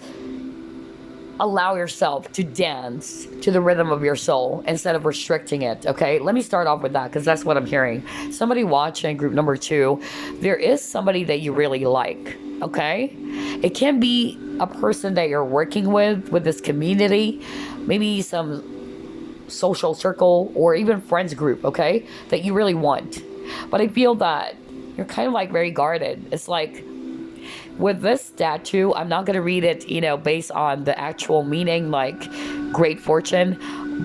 allow yourself to dance to the rhythm of your soul instead of restricting it. Okay, let me start off with that, because that's what I'm hearing. Somebody watching group number 2, there is somebody that you really like. Okay, it can be a person that you're working with this community, maybe some social circle, or even friends group, okay, that you really want. But I feel that you're kind of like very guarded. It's like with this statue, I'm not going to read it, based on the actual meaning, like great fortune,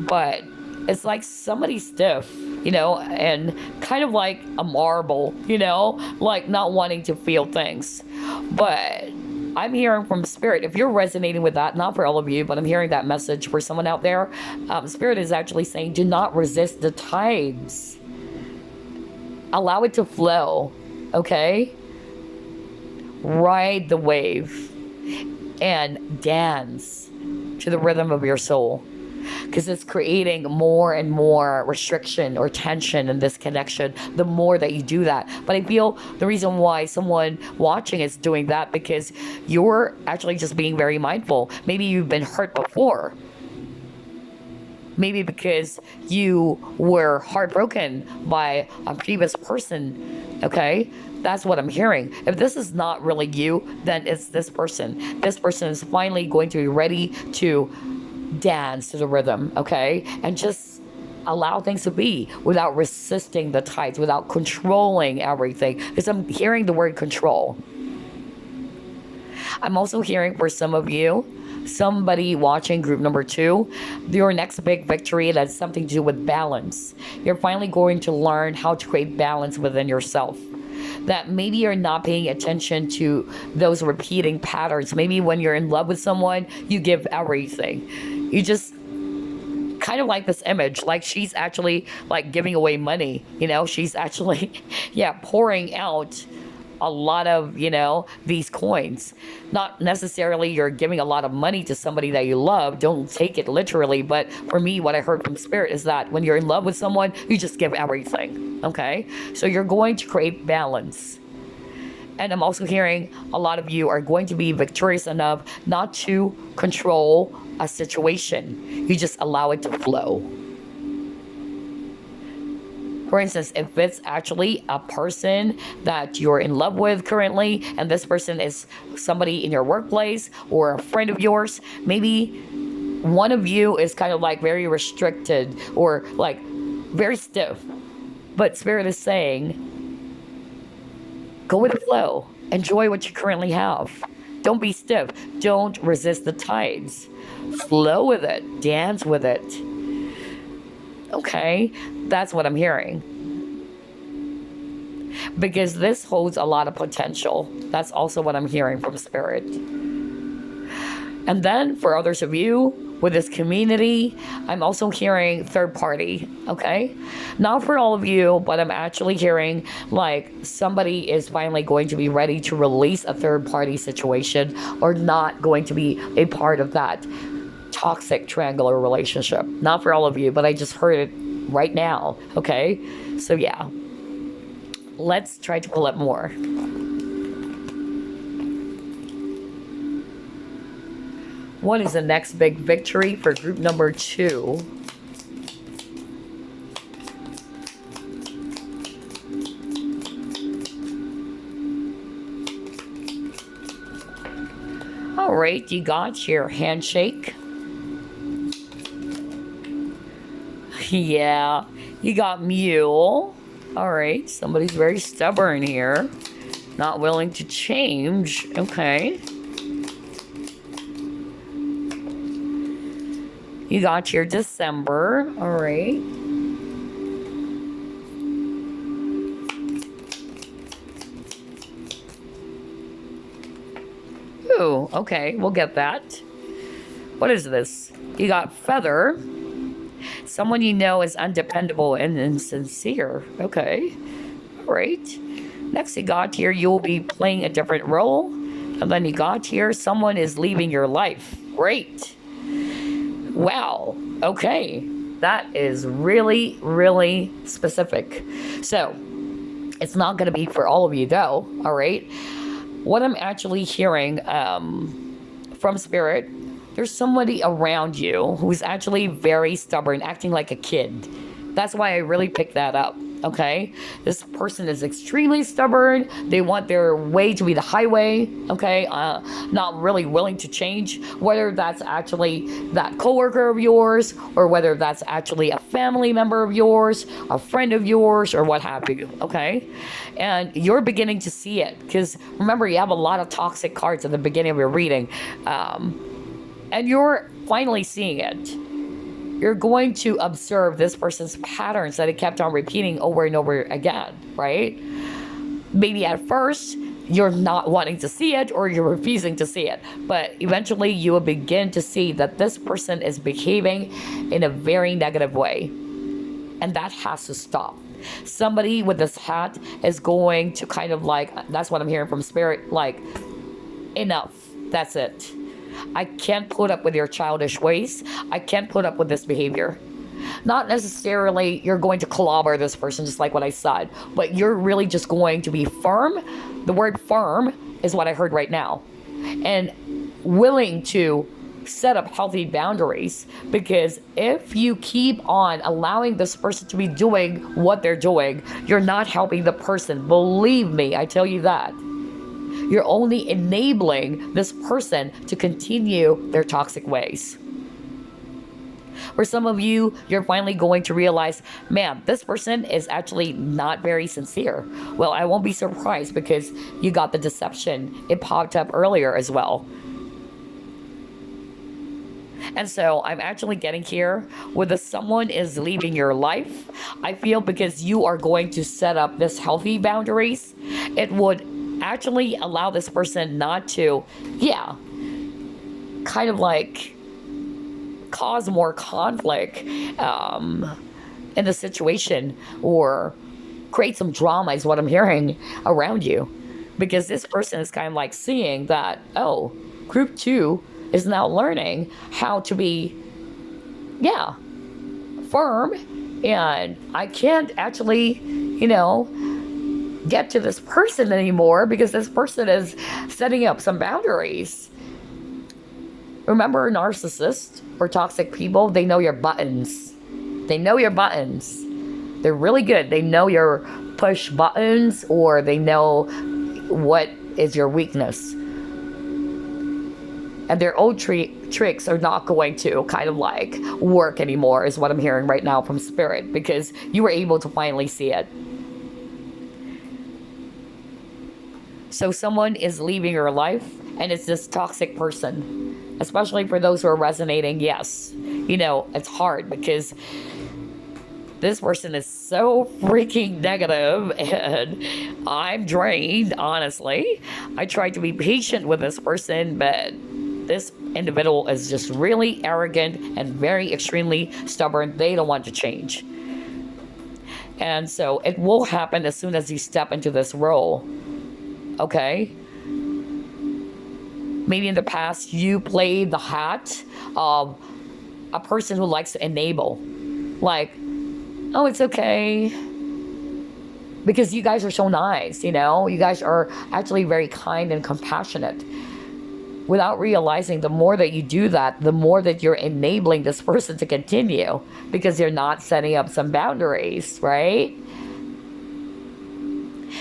but it's like somebody stiff, and kind of like a marble, like not wanting to feel things. But I'm hearing from Spirit, if you're resonating with that, not for all of you, but I'm hearing that message for someone out there. Spirit is actually saying, do not resist the tides. Allow it to flow, okay? Ride the wave and dance to the rhythm of your soul, because it's creating more and more restriction or tension in this connection the more that you do that. But I feel the reason why someone watching is doing that, because you're actually just being very mindful. Maybe you've been hurt before. Maybe because you were heartbroken by a previous person, okay? That's what I'm hearing. If this is not really you, then it's this person. This person is finally going to be ready to dance to the rhythm, okay? And just allow things to be without resisting the tides, without controlling everything. Because I'm hearing the word control. I'm also hearing for some of you, somebody watching group number 2, your next big victory that has something to do with balance. You're finally going to learn how to create balance within yourself. That maybe you're not paying attention to those repeating patterns. Maybe when you're in love with someone, you give everything. You just kind of like this image, like she's actually like giving away money, she's actually, pouring out a lot of, these coins. Not necessarily you're giving a lot of money to somebody that you love. Don't take it literally. But for me, what I heard from Spirit is that when you're in love with someone, you just give everything. Okay? So you're going to create balance. And I'm also hearing a lot of you are going to be victorious enough not to control a situation. You just allow it to flow. For instance, if it's actually a person that you're in love with currently, and this person is somebody in your workplace or a friend of yours, maybe one of you is kind of like very restricted or like very stiff. But Spirit is saying, go with the flow. Enjoy what you currently have. Don't be stiff. Don't resist the tides. Flow with it. Dance with it. Okay, that's what I'm hearing. Because this holds a lot of potential. That's also what I'm hearing from Spirit. And then for others of you with this community, I'm also hearing third party, okay? Not for all of you, but I'm actually hearing like somebody is finally going to be ready to release a third party situation, or not going to be a part of that toxic triangular relationship. Not for all of you, but I just heard it right now, okay? So yeah, let's try to pull up more. What is the next big victory for group number 2? All right, you got your handshake. Yeah, you got mule. All right, somebody's very stubborn here. Not willing to change. Okay. You got your December. All right. Ooh, okay, we'll get that. What is this? You got feather. Someone you know is undependable and insincere. Okay. All right. Next you got here, you'll be playing a different role. And then you got here, someone is leaving your life. Great. Wow. Okay. That is really, really specific. So, it's not going to be for all of you though. All right. What I'm actually hearing from Spirit, there's somebody around you who's actually very stubborn, acting like a kid. That's why I really picked that up. Okay, this person is extremely stubborn. They want their way to be the highway. Okay, not really willing to change, whether that's actually that coworker of yours, or whether that's actually a family member of yours, a friend of yours, or what have you. Okay, and you're beginning to see it, because remember, you have a lot of toxic cards at the beginning of your reading, and you're finally seeing it. You're going to observe this person's patterns that it kept on repeating over and over again, right? Maybe at first you're not wanting to see it, or you're refusing to see it, but eventually you will begin to see that this person is behaving in a very negative way, and that has to stop. Somebody with this hat is going to kind of like, that's what I'm hearing from Spirit, like, enough, that's it. I can't put up with your childish ways. I can't put up with this behavior. Not necessarily you're going to clobber this person, just like what I said, but you're really just going to be firm. The word firm is what I heard right now. And willing to set up healthy boundaries, because if you keep on allowing this person to be doing what they're doing, you're not helping the person. Believe me, I tell you that. You're only enabling this person to continue their toxic ways. For some of you, you're finally going to realize, man, this person is actually not very sincere. Well, I won't be surprised, because you got the deception. It popped up earlier as well. And so I'm actually getting here with someone is leaving your life. I feel because you are going to set up this healthy boundaries, it would actually allow this person not to, kind of like cause more conflict in the situation, or create some drama is what I'm hearing around you. Because this person is kind of like seeing that, oh, group 2 is now learning how to be, firm, and I can't actually, get to this person anymore, because this person is setting up some boundaries. Remember, narcissists or toxic people, they know your buttons. They know your buttons. They're really good. They know your push buttons, or they know what is your weakness. And their old tricks are not going to kind of like work anymore, is what I'm hearing right now from Spirit, because you were able to finally see it. So someone is leaving your life, and it's this toxic person. Especially for those who are resonating, yes. It's hard, because this person is so freaking negative, and I'm drained, honestly. I tried to be patient with this person, but this individual is just really arrogant and very extremely stubborn. They don't want to change. And so it will happen as soon as you step into this role. Okay? Maybe in the past you played the hat of a person who likes to enable. Like, oh, it's okay. Because you guys are so nice, you guys are actually very kind and compassionate. Without realizing, the more that you do that, the more that you're enabling this person to continue, because you're not setting up some boundaries, right?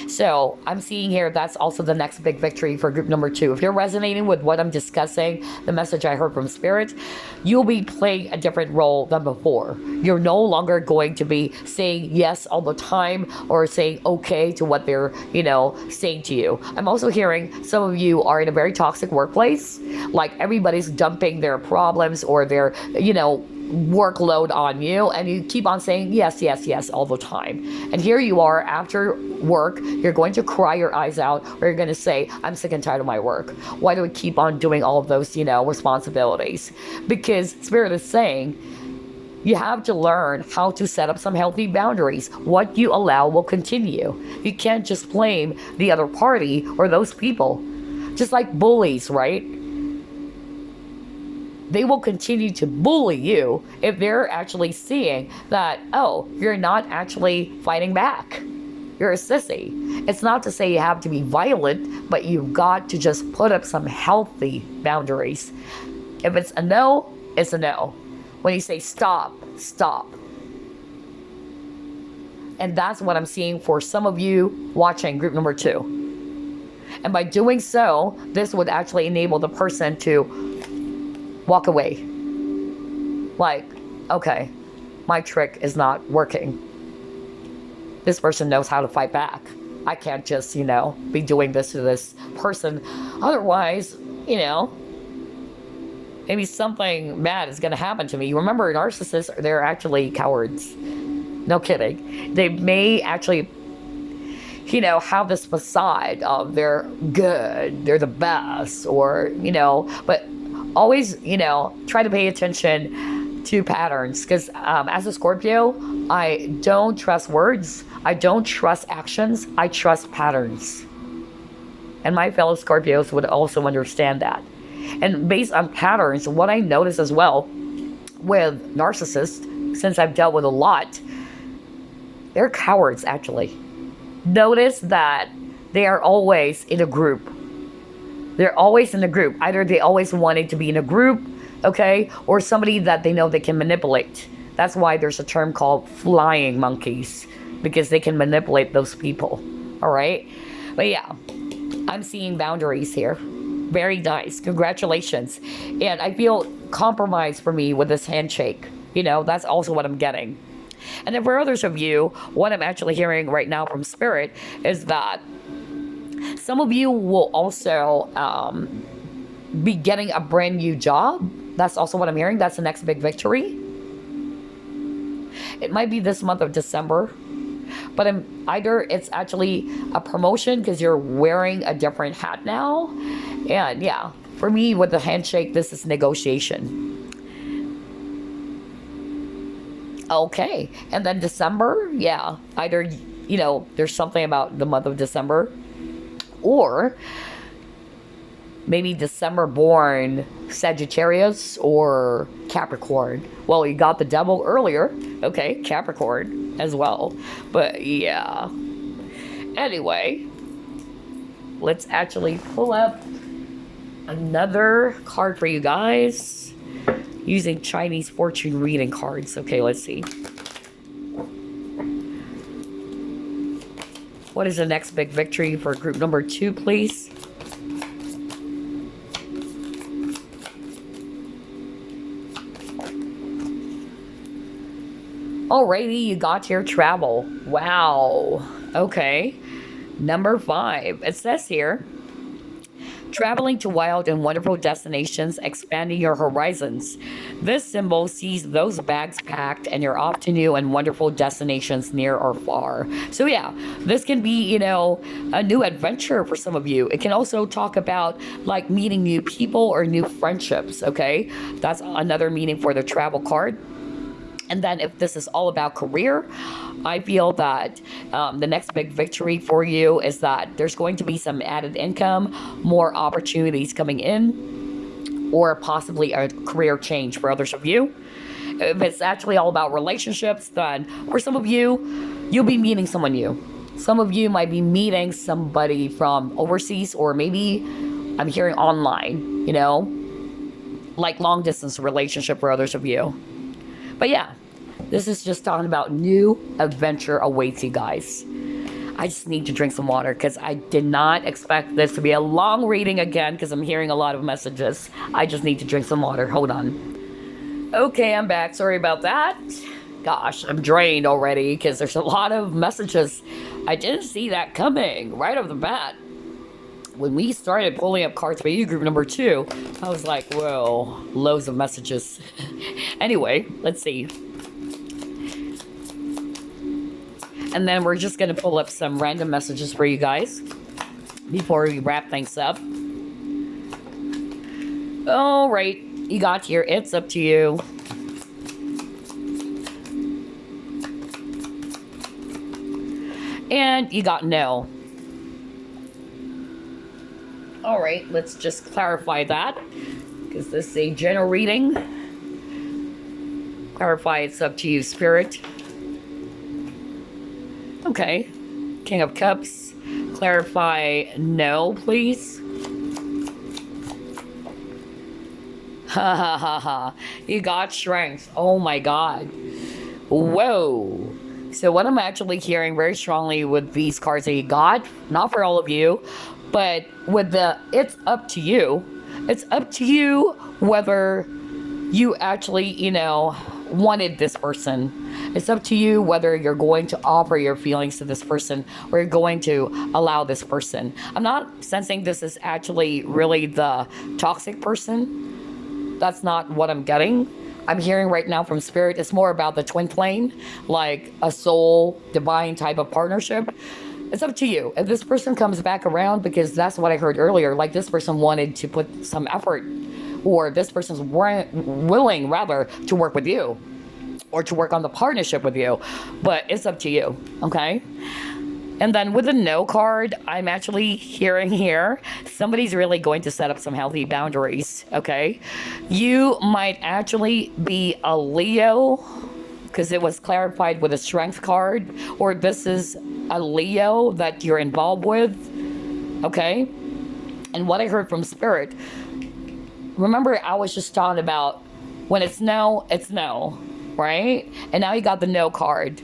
So I'm seeing here that's also the next big victory for group number 2. If you're resonating with what I'm discussing, the message I heard from Spirit, you'll be playing a different role than before. You're no longer going to be saying yes all the time or saying okay to what they're, saying to you. I'm also hearing some of you are in a very toxic workplace, like everybody's dumping their problems or their, workload on you, and you keep on saying yes, yes, yes all the time. And here you are after work, you're going to cry your eyes out, or you're going to say, I'm sick and tired of my work. Why do we keep on doing all of those, responsibilities? Because Spirit is saying, you have to learn how to set up some healthy boundaries. What you allow will continue. You can't just blame the other party or those people. Just like bullies, right? They will continue to bully you if they're actually seeing that, oh, you're not actually fighting back. You're a sissy. It's not to say you have to be violent, but you've got to just put up some healthy boundaries. If it's a no, it's a no. When you say stop, stop. And that's what I'm seeing for some of you watching group number 2. And by doing so, this would actually enable the person to walk away. Like, okay, my trick is not working. This person knows how to fight back. I can't just, be doing this to this person. Otherwise, maybe something bad is going to happen to me. You remember, narcissists, they're actually cowards. No kidding. They may actually, have this facade of they're good, they're the best, or, but always, try to pay attention to patterns. Because as a Scorpio, I don't trust words. I don't trust actions. I trust patterns. And my fellow Scorpios would also understand that. And based on patterns, what I notice as well with narcissists, since I've dealt with a lot, they're cowards, actually. Notice that they are always in a group. They're always in a group. Either they always wanted to be in a group, okay, or somebody that they know they can manipulate. That's why there's a term called flying monkeys, because they can manipulate those people, all right? But yeah, I'm seeing boundaries here. Very nice. Congratulations. And I feel compromise for me with this handshake. That's also what I'm getting. And then for others of you, what I'm actually hearing right now from Spirit is that some of you will also be getting a brand new job. That's also what I'm hearing. That's the next big victory. It might be this month of December. But either it's actually a promotion because you're wearing a different hat now. And yeah, for me with the handshake, this is negotiation. Okay. And then December, yeah. Either, there's something about the month of December. Or maybe December born Sagittarius or Capricorn. Well, you got the devil earlier. Okay, Capricorn as well. But yeah. Anyway, let's actually pull up another card for you guys using Chinese fortune reading cards. Okay, let's see. What is the next big victory for group number 2, please? Alrighty, you got your travel. Wow. Okay. Number 5. It says here, traveling to wild and wonderful destinations, expanding your horizons. This symbol sees those bags packed and you're off to new and wonderful destinations near or far. So yeah, this can be, a new adventure for some of you. It can also talk about like meeting new people or new friendships, okay? That's another meaning for the travel card. And then if this is all about career, I feel that the next big victory for you is that there's going to be some added income, more opportunities coming in, or possibly a career change for others of you. If it's actually all about relationships, then for some of you, you'll be meeting someone new. Some of you might be meeting somebody from overseas, or maybe I'm hearing online, like long distance relationship for others of you. But yeah, this is just talking about new adventure awaits you guys. I just need to drink some water because I did not expect this to be a long reading again because I'm hearing a lot of messages. I just need to drink some water. Hold on. Okay, I'm back. Sorry about that. Gosh, I'm drained already because there's a lot of messages. I didn't see that coming right off the bat. When we started pulling up cards for you, group number 2, I was like, whoa, loads of messages. Anyway, let's see. And then we're just going to pull up some random messages for you guys before we wrap things up. All right, you got here. It's up to you. And you got no. All right, let's just clarify that because this is a general reading. Clarify, it's up to you, Spirit. Okay. King of Cups. Clarify no, please. Ha ha ha ha. You got strength. Oh my god. Whoa. So what I'm actually hearing very strongly with these cards that you got, not for all of you, but with the it's up to you. It's up to you whether you actually, you know, wanted this person. It's up to you whether you're going to offer your feelings to this person or you're going to allow this person. I'm not sensing this is actually really the toxic person. That's not what I'm getting. I'm hearing right now from Spirit, it's more about the twin flame, like a soul, divine type of partnership. It's up to you. If this person comes back around, because that's what I heard earlier, like this person wanted to put some effort, or this person's willing, rather, to work with you, or to work on the partnership with you. But it's up to you, okay? And then with the no card, I'm actually hearing here, somebody's really going to set up some healthy boundaries, okay? You might actually be a Leo, because it was clarified with a strength card, or this is a Leo that you're involved with, okay? And what I heard from Spirit, remember I was just talking about when it's no, right? And now you got the no card.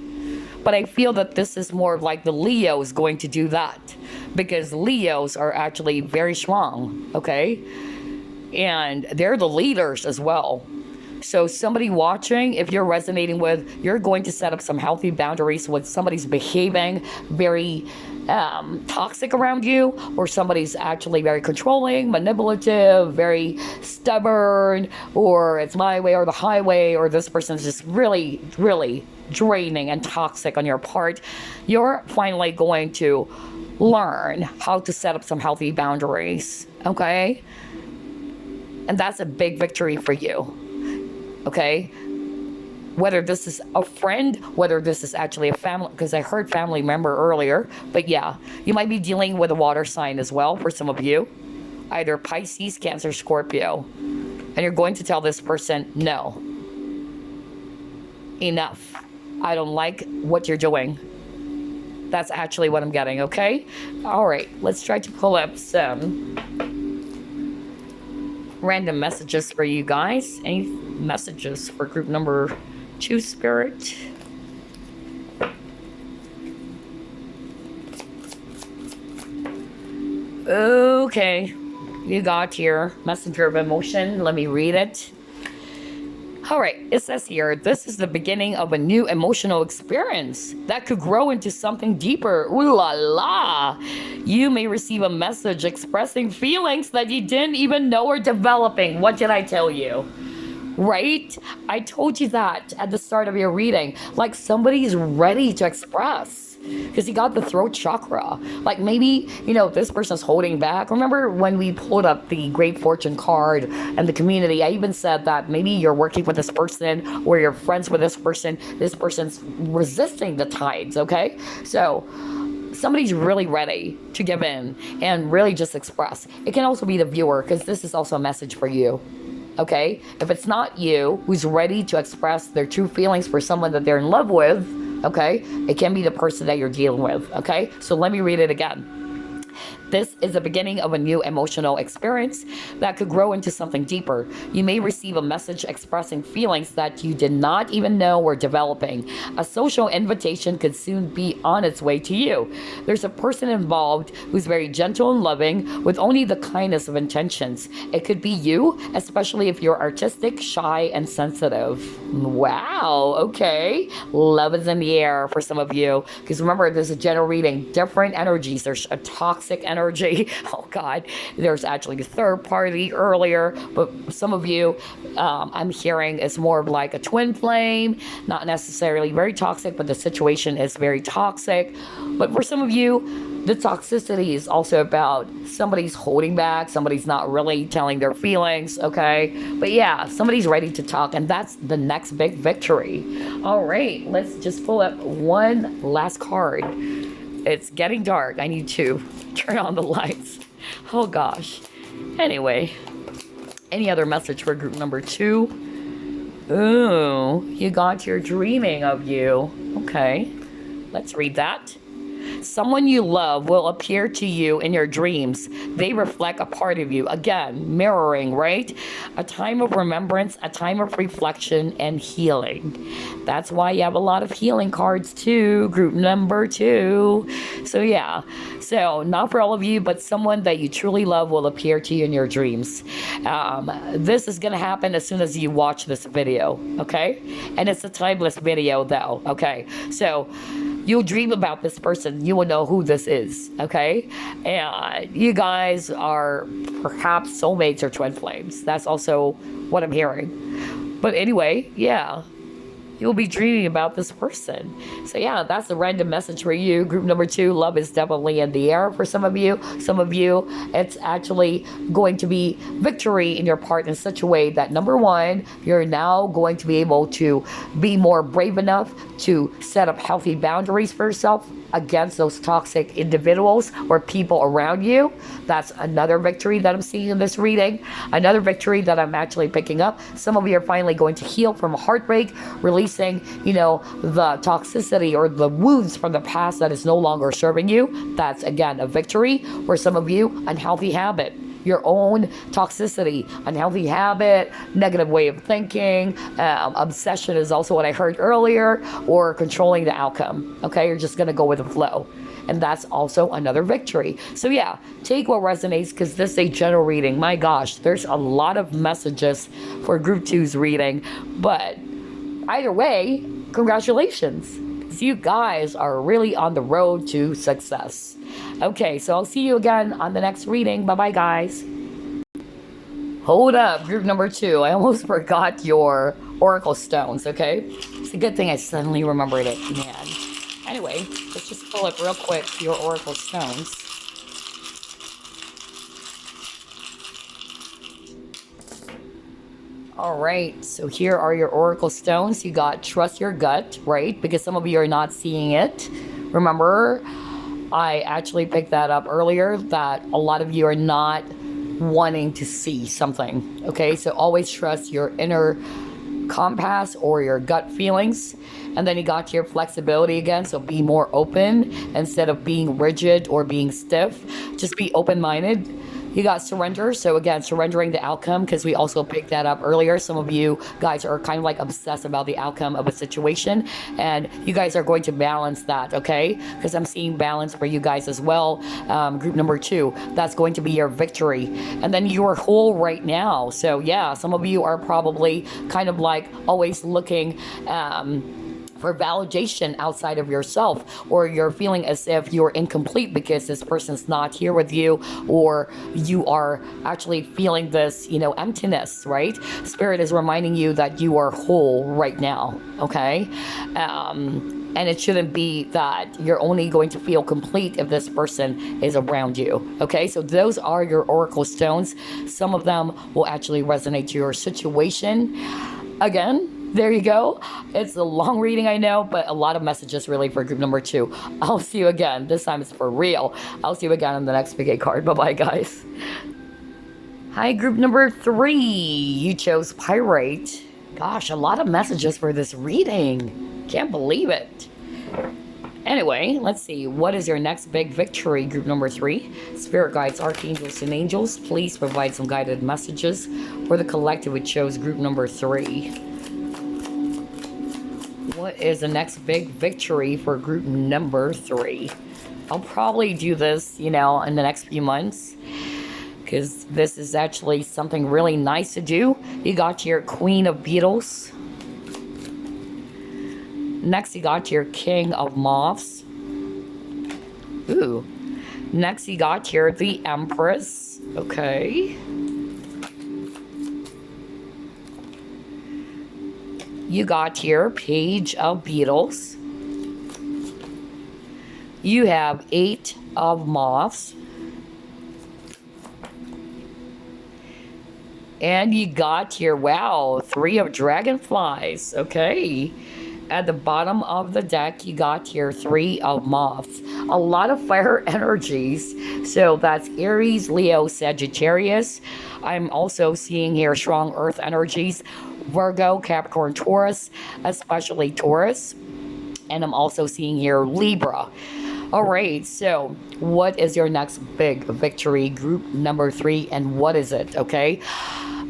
But I feel that this is more like the Leo is going to do that, because Leos are actually very strong, okay? And they're the leaders as well. So somebody watching, if you're resonating with, you're going to set up some healthy boundaries with somebody's behaving very toxic around you, or somebody's actually very controlling, manipulative, very stubborn, or it's my way or the highway, or this person's just really, really draining and toxic on your part. You're finally going to learn how to set up some healthy boundaries, okay? And that's a big victory for you. Okay, whether this is a friend, whether this is actually a family, because I heard family member earlier, but yeah, you might be dealing with a water sign as well for some of you, either Pisces, Cancer, Scorpio, and you're going to tell this person, no, enough, I don't like what you're doing. That's actually what I'm getting, okay? All right, let's try to pull up some random messages for you guys. Any messages for group number 2, Spirit? Okay, you got here messenger of emotion. Let me read it. All right, it says here, this is the beginning of a new emotional experience that could grow into something deeper. Ooh la la! You may receive a message expressing feelings that you didn't even know were developing. What did I tell you? Right? I told you that at the start of your reading. Like somebody's ready to express. Because you got the throat chakra. Like maybe, you know, this person's holding back. Remember when we pulled up the Great Fortune card and the community, I even said that maybe you're working with this person or you're friends with this person's resisting the tides, okay? So somebody's really ready to give in and really just express. It can also be the viewer, because this is also a message for you. Okay? If it's not you who's ready to express their true feelings for someone that they're in love with, okay, it can be the person that you're dealing with, okay? So let me read it again. This is the beginning of a new emotional experience that could grow into something deeper. You may receive a message expressing feelings that you did not even know were developing. A social invitation could soon be on its way to you. There's a person involved who's very gentle and loving with only the kindness of intentions. It could be you, especially if you're artistic, shy, and sensitive. Wow, okay. Love is in the air for some of you. Because remember, there's a general reading, different energies. There's a toxic energy. Oh God, there's actually a third party earlier, but some of you, I'm hearing it's more of like a twin flame, not necessarily very toxic, but the situation is very toxic. But for some of you, the toxicity is also about somebody's holding back, somebody's not really telling their feelings, okay? But yeah, somebody's ready to talk, and that's the next big victory. All right, let's just pull up one last card. It's getting dark. I need to turn on the lights. Oh gosh. Anyway, any other message for group number 2? Ooh, you got your dreaming of you. Okay, let's read that. Someone you love will appear to you in your dreams. They reflect a part of you. Again, mirroring, right? A time of remembrance, a time of reflection and healing. That's why you have a lot of healing cards too, group number 2. So yeah, so not for all of you, but someone that you truly love will appear to you in your dreams. This is going to happen as soon as you watch this video, okay? And it's a timeless video though, okay? So you'll dream about this person. You will know who this is, okay? And you guys are perhaps soulmates or twin flames. That's also what I'm hearing. But anyway, yeah, you'll be dreaming about this person. So yeah, that's a random message for you. Group number 2, love is definitely in the air for some of you. Some of you, it's actually going to be victory in your part in such a way that, number 1, you're now going to be able to be more brave enough to set up healthy boundaries for yourself against those toxic individuals or people around you. That's another victory that I'm seeing in this reading. Another victory that I'm actually picking up. Some of you are finally going to heal from a heartbreak, releasing, you know, the toxicity or the wounds from the past that is no longer serving you. That's again a victory. For some of you, unhealthy habit, your own toxicity, unhealthy habit, negative way of thinking, obsession is also what I heard earlier, or controlling the outcome. Okay, you're just gonna go with the flow. And that's also another victory. So yeah, take what resonates, because this is a general reading. My gosh, there's a lot of messages for group 2's reading. But either way, congratulations. Because you guys are really on the road to success. Okay, so I'll see you again on the next reading. Bye-bye, guys. Hold up, group number 2. I almost forgot your oracle stones, okay? It's a good thing I suddenly remembered it, man. Anyway, let's just pull up real quick your oracle stones. All right, so here are your oracle stones. You got trust your gut, right? Because some of you are not seeing it. Remember, I actually picked that up earlier, that a lot of you are not wanting to see something, okay? So always trust your inner compass or your gut feelings. And then you got your flexibility again, so be more open instead of being rigid or being stiff. Just be open-minded. You got surrender, so again, surrendering the outcome, because we also picked that up earlier. Some of you guys are kind of like obsessed about the outcome of a situation, and you guys are going to balance that, okay? Because I'm seeing balance for you guys as well. Group number 2, that's going to be your victory. And then you're whole right now. So yeah, some of you are probably kind of like always looking for validation outside of yourself, or you're feeling as if you're incomplete because this person's not here with you, or you are actually feeling this, you know, emptiness, right? Spirit is reminding you that you are whole right now, okay? And it shouldn't be that you're only going to feel complete if this person is around you, okay? So those are your oracle stones. Some of them will actually resonate to your situation. Again, there you go. It's a long reading, I know, but a lot of messages really for group number 2. I'll see you again. This time it's for real. I'll see you again on the next Big A card. Bye-bye, guys. Hi, group number 3. You chose Pyrite. Gosh, a lot of messages for this reading. Can't believe it. Anyway, let's see. What is your next big victory? Group number 3. Spirit guides, archangels, and angels, please provide some guided messages for the collective. It shows group number 3. What is the next big victory for group number 3? I'll probably do this, in the next few months, because this is actually something really nice to do. You got your Queen of Beetles. Next, you got your King of Moths. Ooh. Next, you got here the Empress. Okay. You got here Page of Beetles. You have 8 of Moths. And you got here, wow, 3 of Dragonflies. Okay. At the bottom of the deck, you got here 3 of Moths. A lot of fire energies. So that's Aries, Leo, Sagittarius. I'm also seeing here strong earth energies. Virgo, Capricorn, Taurus, especially Taurus. And I'm also seeing here Libra. All right, so what is your next big victory? Group number 3, and what is it? Okay.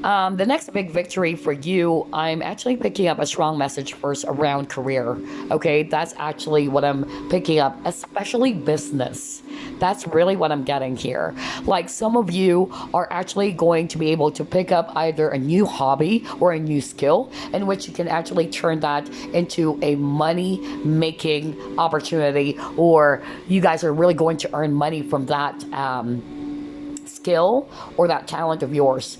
The next big victory for you, I'm actually picking up a strong message first around career. Okay, that's actually what I'm picking up, especially business. That's really what I'm getting here. Like, some of you are actually going to be able to pick up either a new hobby or a new skill in which you can actually turn that into a money-making opportunity, or you guys are really going to earn money from that skill or that talent of yours.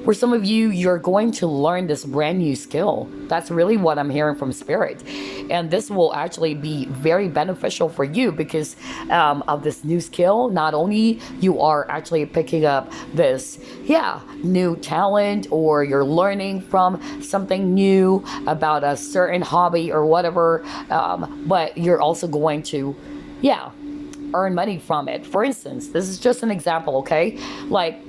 For some of you, you're going to learn this brand new skill. That's really what I'm hearing from Spirit. And this will actually be very beneficial for you because of this new skill. Not only you are actually picking up this, new talent, or you're learning from something new about a certain hobby or whatever, but you're also going to, earn money from it. For instance, this is just an example, okay? Like,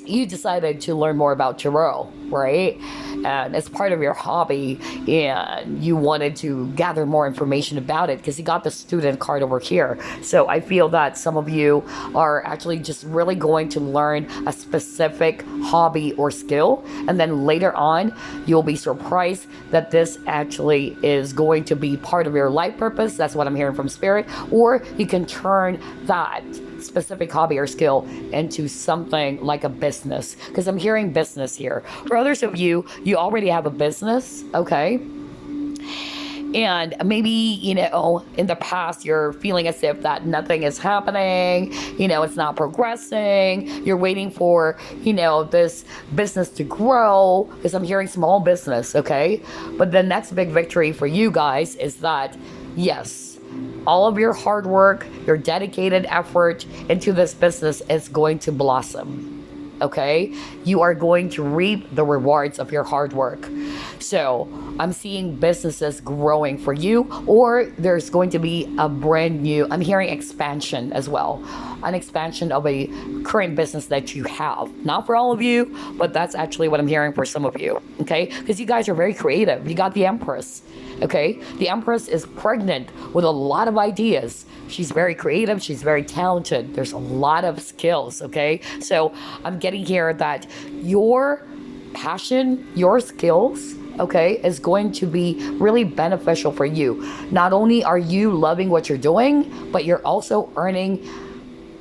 you decided to learn more about tarot, right? And it's part of your hobby, and you wanted to gather more information about it because you got the student card over here. So I feel that some of you are actually just really going to learn a specific hobby or skill, and then later on you'll be surprised that this actually is going to be part of your life purpose. That's what I'm hearing from Spirit. Or you can turn that specific hobby or skill into something like a business, because I'm hearing business here. For others of you, you already have a business, okay? And maybe, in the past, you're feeling as if that nothing is happening, it's not progressing. You're waiting for, this business to grow, because I'm hearing small business, okay? But the next big victory for you guys is that, yes, all of your hard work, your dedicated effort into this business is going to blossom. Okay? You are going to reap the rewards of your hard work. So I'm seeing businesses growing for you, or there's going to be a brand new, I'm hearing expansion as well. An expansion of a current business that you have. Not for all of you, but that's actually what I'm hearing for some of you. Okay? Because you guys are very creative. You got the Empress. Okay? The Empress is pregnant with a lot of ideas. She's very creative. She's very talented. There's a lot of skills. Okay? So I'm getting here that your passion, your skills, okay, is going to be really beneficial for you. Not only are you loving what you're doing, but you're also earning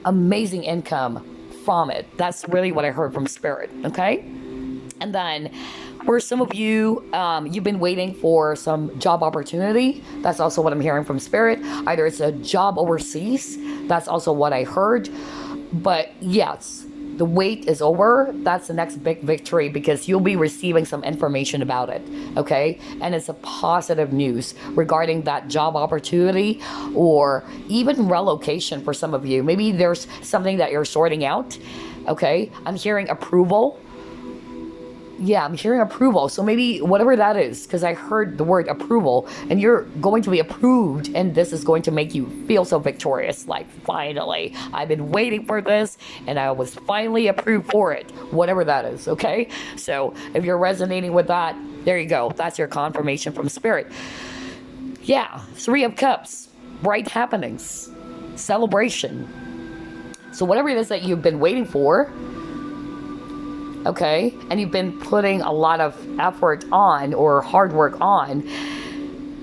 amazing income from it. That's really what I heard from Spirit. Okay? And then for some of you, you've been waiting for some job opportunity. That's also what I'm hearing from Spirit. Either it's a job overseas. That's also what I heard. But yes, the wait is over. That's the next big victory, because you'll be receiving some information about it. Okay? And it's a positive news regarding that job opportunity, or even relocation for some of you. Maybe there's something that you're sorting out. Okay? I'm hearing approval. Yeah, I'm hearing approval. So maybe whatever that is, because I heard the word approval, and you're going to be approved, and this is going to make you feel so victorious. Like, finally, I've been waiting for this, and I was finally approved for it. Whatever that is, okay? So if you're resonating with that, there you go. That's your confirmation from Spirit. Yeah, 3 of Cups. bright happenings, celebration. So whatever it is that you've been waiting for, okay, and you've been putting a lot of effort on or hard work on,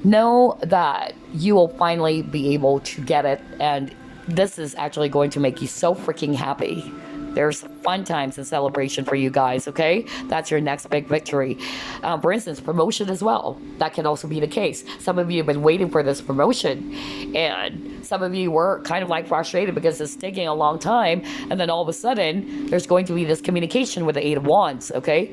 know that you will finally be able to get it, and this is actually going to make you so freaking happy. There's fun times and celebration for you guys, okay? That's your next big victory. For instance, promotion as well. That can also be the case. Some of you have been waiting for this promotion, and some of you were kind of like frustrated because it's taking a long time, and then all of a sudden, there's going to be this communication with the Eight of Wands, okay?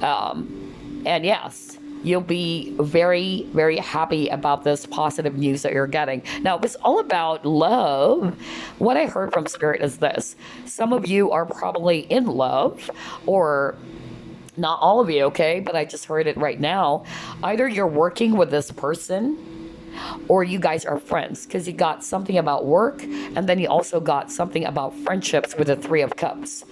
And yes, you'll be very, very happy about this positive news that you're getting. Now, if it's all about love, what I heard from Spirit is this. Some of you are probably in love, or not all of you, okay? But I just heard it right now. Either you're working with this person, or you guys are friends, because you got something about work, and then you also got something about friendships with the Three of Cups.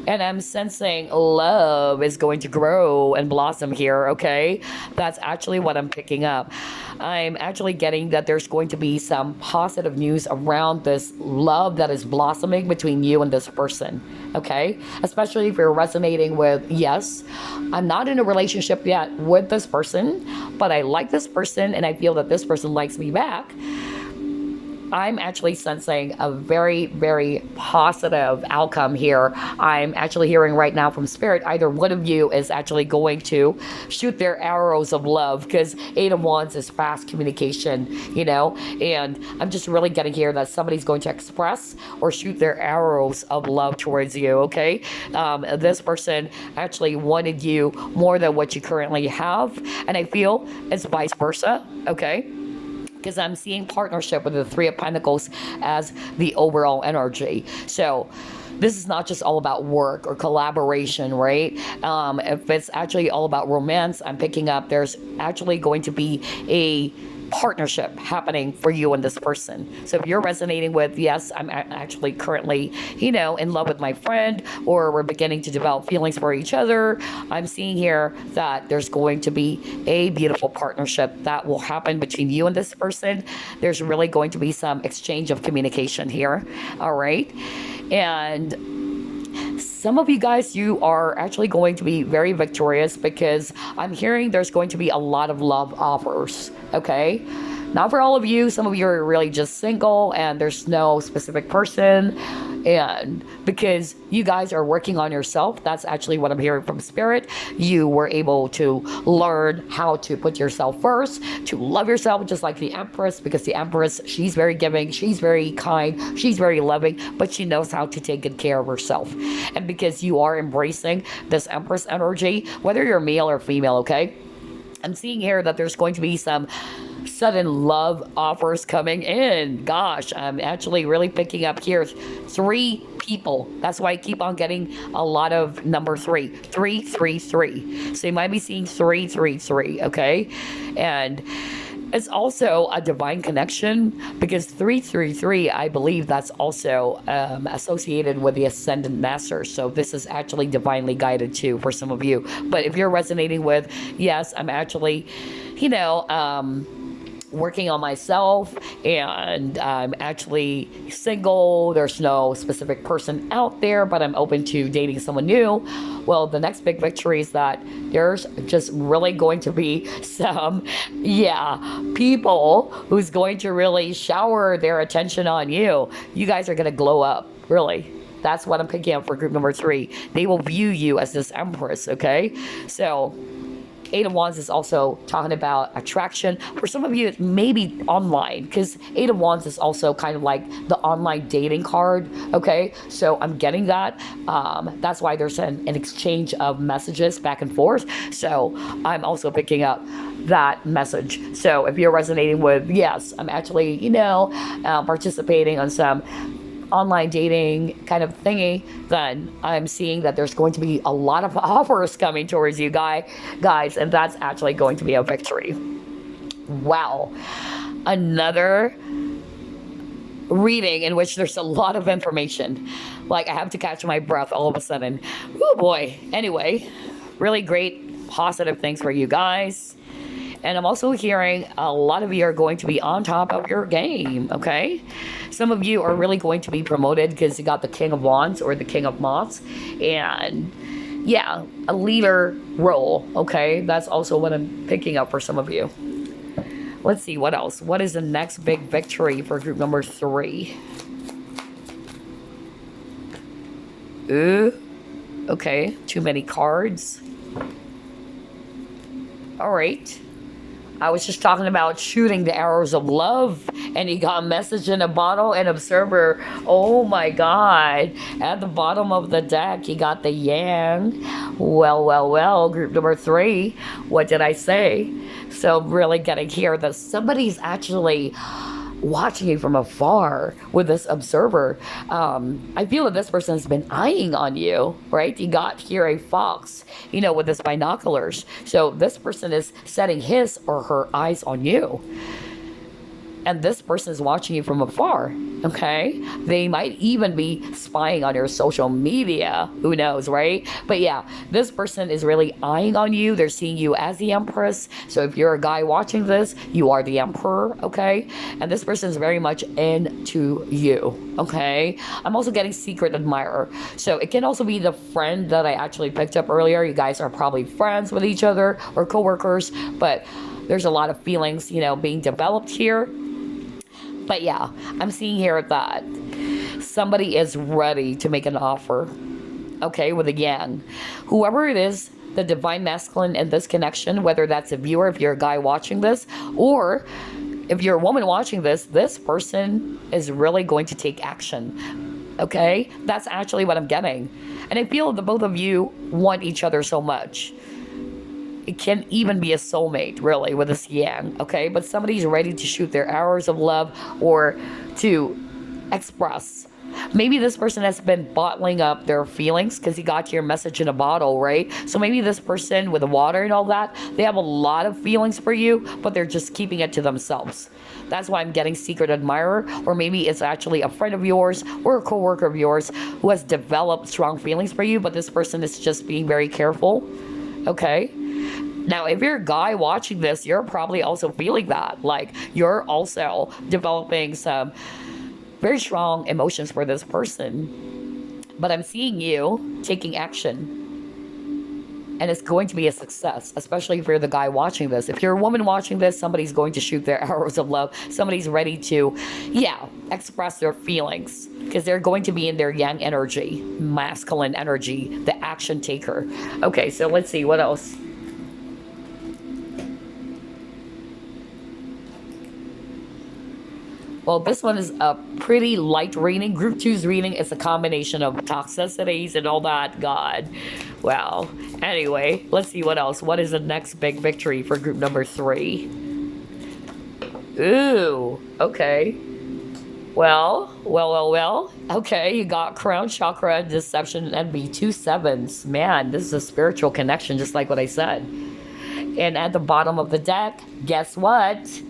And I'm sensing love is going to grow and blossom here, okay? That's actually what I'm picking up. I'm actually getting that there's going to be some positive news around this love that is blossoming between you and this person, okay? Especially if you're resonating with, yes, I'm not in a relationship yet with this person, but I like this person and I feel that this person likes me back. I'm actually sensing a very, very positive outcome here. I'm actually hearing right now from Spirit, either one of you is actually going to shoot their arrows of love, because Eight of Wands is fast communication, you know, and I'm just really getting here that somebody's going to express or shoot their arrows of love towards you, okay? This person actually wanted you more than what you currently have, and I feel it's vice versa, okay? Because I'm seeing partnership with the Three of Pentacles as the overall energy. So this is not just all about work or collaboration, right? If it's actually all about romance, I'm picking up there's actually going to be a partnership happening for you and this person. So if you're resonating with, yes, I'm actually currently, you know, in love with my friend, or we're beginning to develop feelings for each other, I'm seeing here that there's going to be a beautiful partnership that will happen between you and this person. There's really going to be some exchange of communication here, all right? And some of you guys, you are actually going to be very victorious, because I'm hearing there's going to be a lot of love offers, okay? Not for all of you. Some of you are really just single and there's no specific person. And because you guys are working on yourself, that's actually what I'm hearing from Spirit. You were able to learn how to put yourself first, to love yourself, just like the Empress, because the Empress, she's very giving, she's very kind, she's very loving, but she knows how to take good care of herself. And because you are embracing this Empress energy, whether you're male or female, okay? I'm seeing here that there's going to be some sudden love offers coming in. Gosh, I'm actually really picking up here 3 people. That's why I keep on getting a lot of number 3. 333. So you might be seeing 333, okay? And it's also a divine connection, because 333, I believe that's also associated with the Ascendant Master. So this is actually divinely guided too for some of you. But if you're resonating with, yes, I'm actually, you know, working on myself, and I'm actually single, there's no specific person out there, but I'm open to dating someone new. Well, the next big victory is that there's just really going to be some, people who's going to really shower their attention on you. You guys are going to glow up, really. That's what I'm picking up for group number 3. They will view you as this Empress, okay? So Eight of Wands is also talking about attraction. For some of you, it may be online, because Eight of Wands is also kind of like the online dating card, okay? So I'm getting that. That's why there's an exchange of messages back and forth. So I'm also picking up that message. So if you're resonating with, yes, I'm actually, you know, participating on some online dating kind of thingy, then I'm seeing that there's going to be a lot of offers coming towards you guys, and that's actually going to be a victory. Wow. Another reading in which there's a lot of information. Like, I have to catch my breath all of a sudden. Oh boy. Anyway, really great positive things for you guys. And I'm also hearing a lot of you are going to be on top of your game, okay? Some of you are really going to be promoted because you got the King of Wands or the King of Moths. And yeah, a leader role, okay? That's also what I'm picking up for some of you. Let's see, what else? What is the next big victory for group number 3? Ooh, okay, too many cards. All right. I was just talking about shooting the arrows of love, and you got a message in a bottle and observer. Oh my God. At the bottom of the deck, you got the yang. Well, group number 3. What did I say? So really getting here that somebody's actually watching you from afar with this observer. I feel that this person has been eyeing on you, right? You got here a fox, you know, with this binoculars. So this person is setting his or her eyes on you. And this person is watching you from afar, okay? They might even be spying on your social media. Who knows, right? But yeah, this person is really eyeing on you. They're seeing you as the Empress. So if you're a guy watching this, you are the Emperor, okay? And this person is very much into you, okay? I'm also getting secret admirer. So it can also be the friend that I actually picked up earlier. You guys are probably friends with each other or coworkers, but there's a lot of feelings, you know, being developed here. But yeah, I'm seeing here that somebody is ready to make an offer, okay, with a yang. Whoever it is, the divine masculine in this connection, whether that's a viewer, if you're a guy watching this, or if you're a woman watching this, this person is really going to take action, okay? That's actually what I'm getting. And I feel that both of you want each other so much. It can even be a soulmate, really, with this yang, okay? But somebody's ready to shoot their arrows of love or to express. Maybe this person has been bottling up their feelings because he got your message in a bottle, right? So maybe this person with the water and all that, they have a lot of feelings for you, but they're just keeping it to themselves. That's why I'm getting secret admirer, or maybe it's actually a friend of yours or a coworker of yours who has developed strong feelings for you, but this person is just being very careful, okay? Now, if you're a guy watching this, you're probably also feeling that. Like, you're also developing some very strong emotions for this person. But I'm seeing you taking action. And it's going to be a success, especially if you're the guy watching this. If you're a woman watching this, somebody's going to shoot their arrows of love. Somebody's ready to, yeah, express their feelings. Because they're going to be in their yang energy, masculine energy, the action taker. Okay, so let's see, what else? Well, this one is a pretty light reading. Group 2's reading is a combination of toxicities and all that. God. Well, anyway, let's see what else. What is the next big victory for group number 3? Ooh, okay. Well. Okay, you got crown chakra, deception, and envy. 2 sevens. Man, this is a spiritual connection, just like what I said. And at the bottom of the deck, guess what?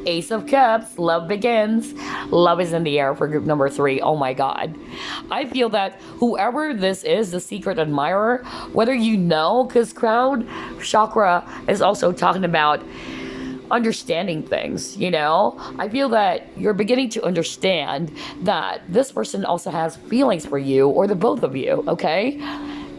Ace of Cups, love begins. Love is in the air for group number 3. Oh my God. I feel that whoever this is, the secret admirer, whether you know, because crown chakra is also talking about understanding things, you know? I feel that you're beginning to understand that this person also has feelings for you, or the both of you, okay?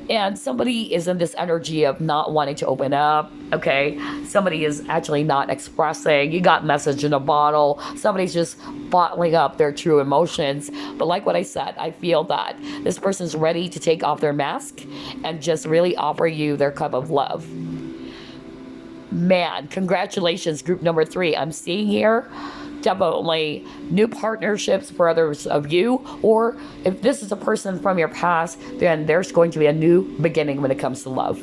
And somebody is in this energy of not wanting to open up, okay? Somebody is actually not expressing. You got message in a bottle. Somebody's just bottling up their true emotions. But like what I said, I feel that this person's ready to take off their mask and just really offer you their cup of love. Man, congratulations, group number 3. I'm seeing here definitely new partnerships for others of you, or if this is a person from your past, then there's going to be a new beginning when it comes to love.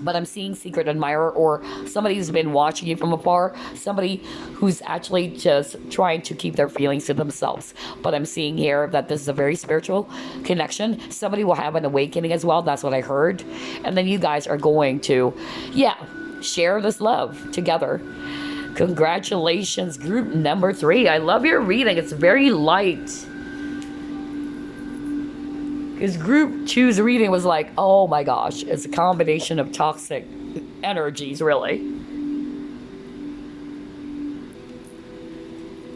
But I'm seeing secret admirer, or somebody who's been watching you from afar, somebody who's actually just trying to keep their feelings to themselves. But I'm seeing here that this is a very spiritual connection. Somebody will have an awakening as well. That's what I heard. And then you guys are going to, yeah, share this love together. Congratulations, group number 3. I love your reading. It's very light. Because group 2's reading was like, oh my gosh, it's a combination of toxic energies, really.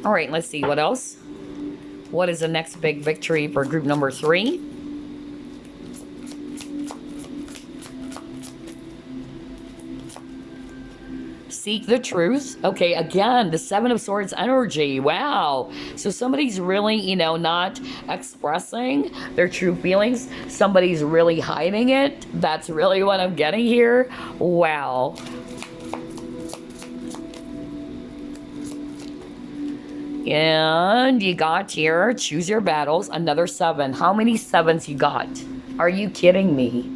All right, let's see what else. What is the next big victory for group number 3? Seek the truth. Okay, again, the Seven of Swords energy. Wow. So somebody's really, not expressing their true feelings. Somebody's really hiding it. That's really what I'm getting here. Wow. And you got here, choose your battles, another 7. How many 7s you got? Are you kidding me?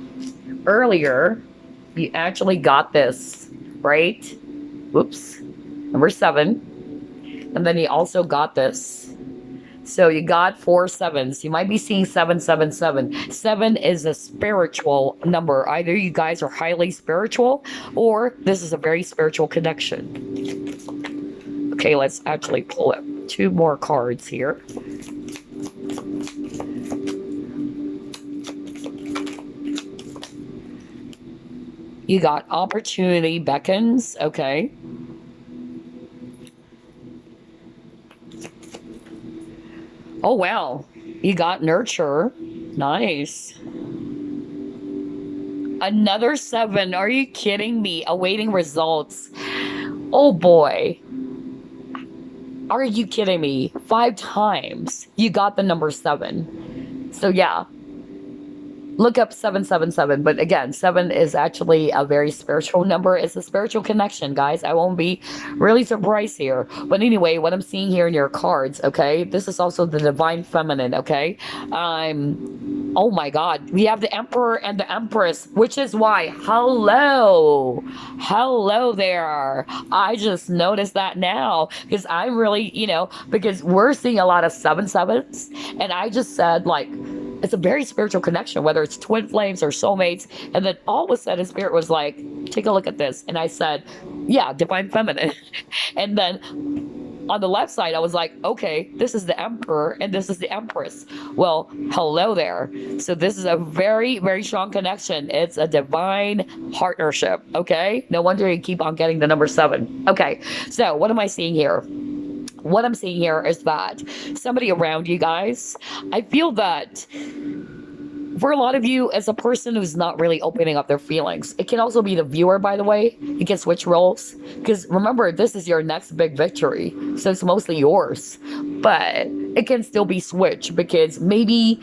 Earlier, you actually got this, right? Whoops. Number 7. And then you also got this. So you got 4 7s. You might be seeing 7, 7, 7. 7 is a spiritual number. Either you guys are highly spiritual or this is a very spiritual connection. Okay, let's actually pull it. 2 more cards here. You got opportunity beckons. Okay. Oh, wow. You got nurture. Nice. Another 7. Are you kidding me? Awaiting results. Oh, boy. Are you kidding me? 5 times you got the number 7. So yeah, look up 777. But again, 7 is actually a very spiritual number. It's a spiritual connection, guys. I won't be really surprised here. But anyway, what I'm seeing here in your cards, okay, this is also the divine feminine, okay? Oh my God, we have the Emperor and the Empress, which is why, hello there. I just noticed that now because I'm really, because we're seeing a lot of 7 7s, and I just said, like, it's a very spiritual connection, whether it's twin flames or soulmates. And then all of a sudden, Spirit was like, take a look at this. And I said, yeah, divine feminine. And then on the left side, I was like, okay, this is the Emperor and this is the Empress. Well, hello there. So this is a very, very strong connection. It's a divine partnership, okay? No wonder you keep on getting the number 7. Okay, so what am I seeing here? What I'm seeing here is that somebody around you guys, I feel that for a lot of you, as a person who's not really opening up their feelings, it can also be the viewer, by the way. You can switch roles. Because remember, this is your next big victory. So it's mostly yours. But it can still be switched because maybe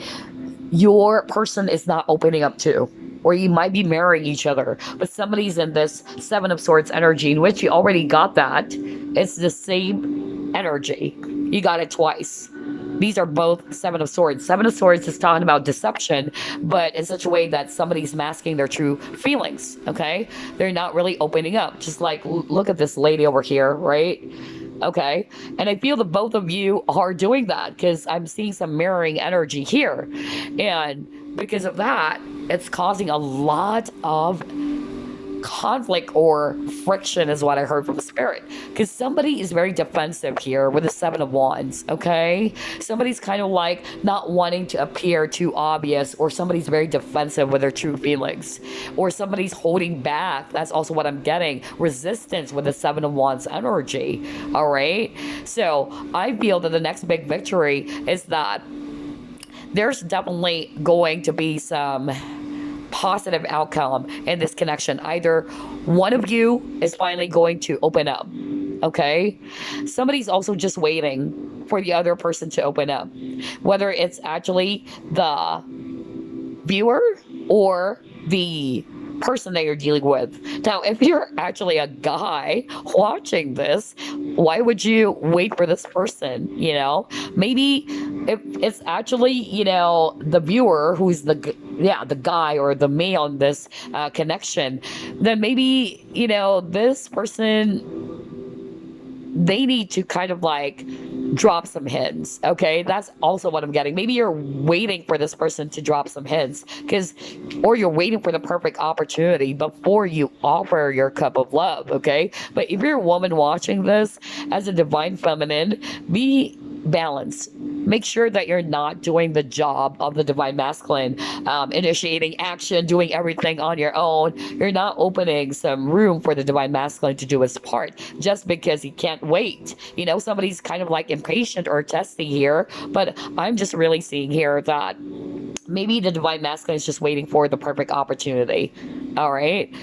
your person is not opening up too. Or you might be marrying each other. But somebody's in this 7 of Swords energy, in which you already got that. It's the same energy. You got it twice. These are both 7 of Swords. 7 of Swords is talking about deception, but in such a way that somebody's masking their true feelings, okay? They're not really opening up. Just like, look at this lady over here, right? Okay. And I feel that both of you are doing that because I'm seeing some mirroring energy here. And because of that, it's causing a lot of conflict or friction is what I heard from Spirit. Because somebody is very defensive here with the 7 of Wands, okay? Somebody's kind of like not wanting to appear too obvious, or somebody's very defensive with their true feelings. Or somebody's holding back. That's also what I'm getting. Resistance with the 7 of Wands energy, all right? So I feel that the next big victory is that there's definitely going to be some positive outcome in this connection. Either one of you is finally going to open up, okay? Somebody's also just waiting for the other person to open up, whether it's actually the viewer or the person that you're dealing with. Now, if you're actually a guy watching this, why would you wait for this person? Maybe if it's actually the viewer who's the guy or the male in this connection, then maybe this person, they need to kind of like drop some hints, okay? That's also what I'm getting. Maybe you're waiting for this person to drop some hints, or you're waiting for the perfect opportunity before you offer your cup of love, okay? But if you're a woman watching this as a divine feminine, be balanced. make sure that you're not doing the job of the divine masculine, initiating action, doing everything on your own. You're not opening some room for the divine masculine to do his part just because he can't wait. You know, somebody's kind of like impatient or testy here, but I'm just really seeing here that maybe the divine masculine is just waiting for the perfect opportunity. All right.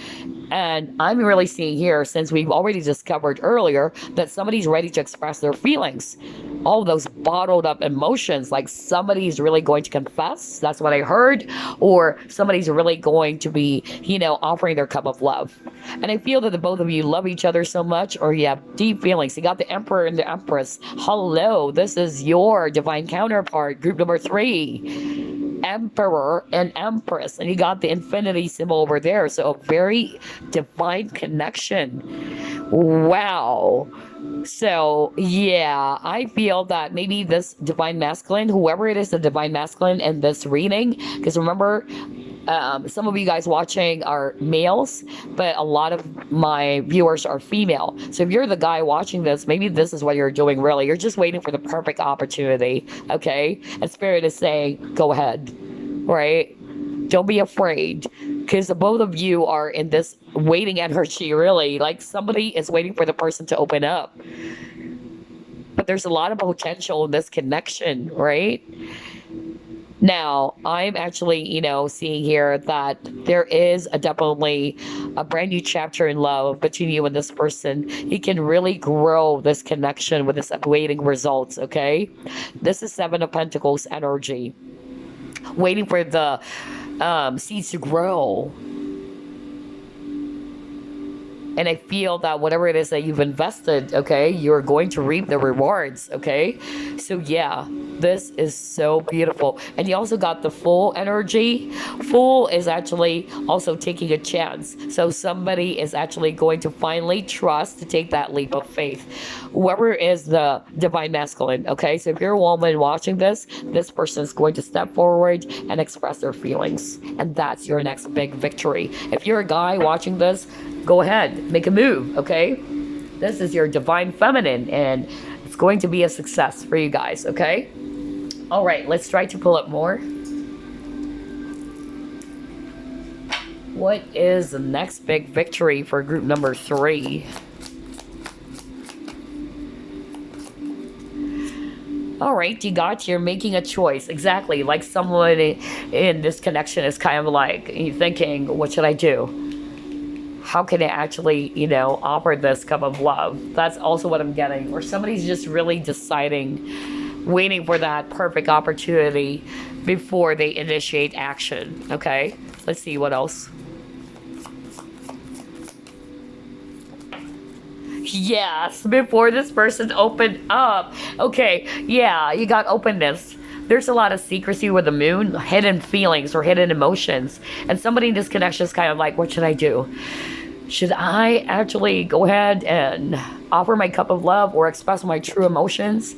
And I'm really seeing here, since we've already discovered earlier, that somebody's ready to express their feelings. All those bottled up emotions, like somebody's really going to confess. That's what I heard. Or somebody's really going to be, you know, offering their cup of love. And I feel that the both of you love each other so much, or you have deep feelings. You got the Emperor and the Empress. Hello, this is your divine counterpart, group number 3. Emperor and Empress, and you got the infinity symbol over there, so a very divine connection. Wow. So yeah, I feel that maybe this divine masculine, whoever it is, the divine masculine in this reading, because remember, some of you guys watching are males, but a lot of my viewers are female. So if you're the guy watching this, maybe this is what you're doing really. You're just waiting for the perfect opportunity, okay? And Spirit is saying, go ahead, right? Don't be afraid, because the both of you are in this waiting energy, really. Like somebody is waiting for the person to open up. But there's a lot of potential in this connection, right? Now, I'm actually, you know, seeing here that there is definitely a brand new chapter in love between you and this person. You can really grow this connection with this awaiting results, okay? This is 7 of Pentacles energy. Waiting for the seeds to grow. And I feel that whatever it is that you've invested, okay, you're going to reap the rewards, okay? So yeah, this is so beautiful. And you also got the Fool energy. Fool is actually also taking a chance. So somebody is actually going to finally trust to take that leap of faith. Whoever is the divine masculine, okay? So if you're a woman watching this person is going to step forward and express their feelings. And that's your next big victory. If you're a guy watching this, go ahead, make a move, okay? This is your divine feminine, and it's going to be a success for you guys, okay? All right, let's try to pull up more. What is the next big victory for group number 3? All right, you got, you're making a choice. Exactly, like someone in this connection is kind of like thinking, what should I do? How can I actually, you know, offer this cup of love? That's also what I'm getting. Or somebody's just really deciding, waiting for that perfect opportunity before they initiate action. Okay, let's see what else. Yes, before this person opened up. Okay, yeah, you got openness. There's a lot of secrecy with the moon, hidden feelings or hidden emotions. And somebody in this connection is kind of like, what should I do? Should I actually go ahead and offer my cup of love or express my true emotions?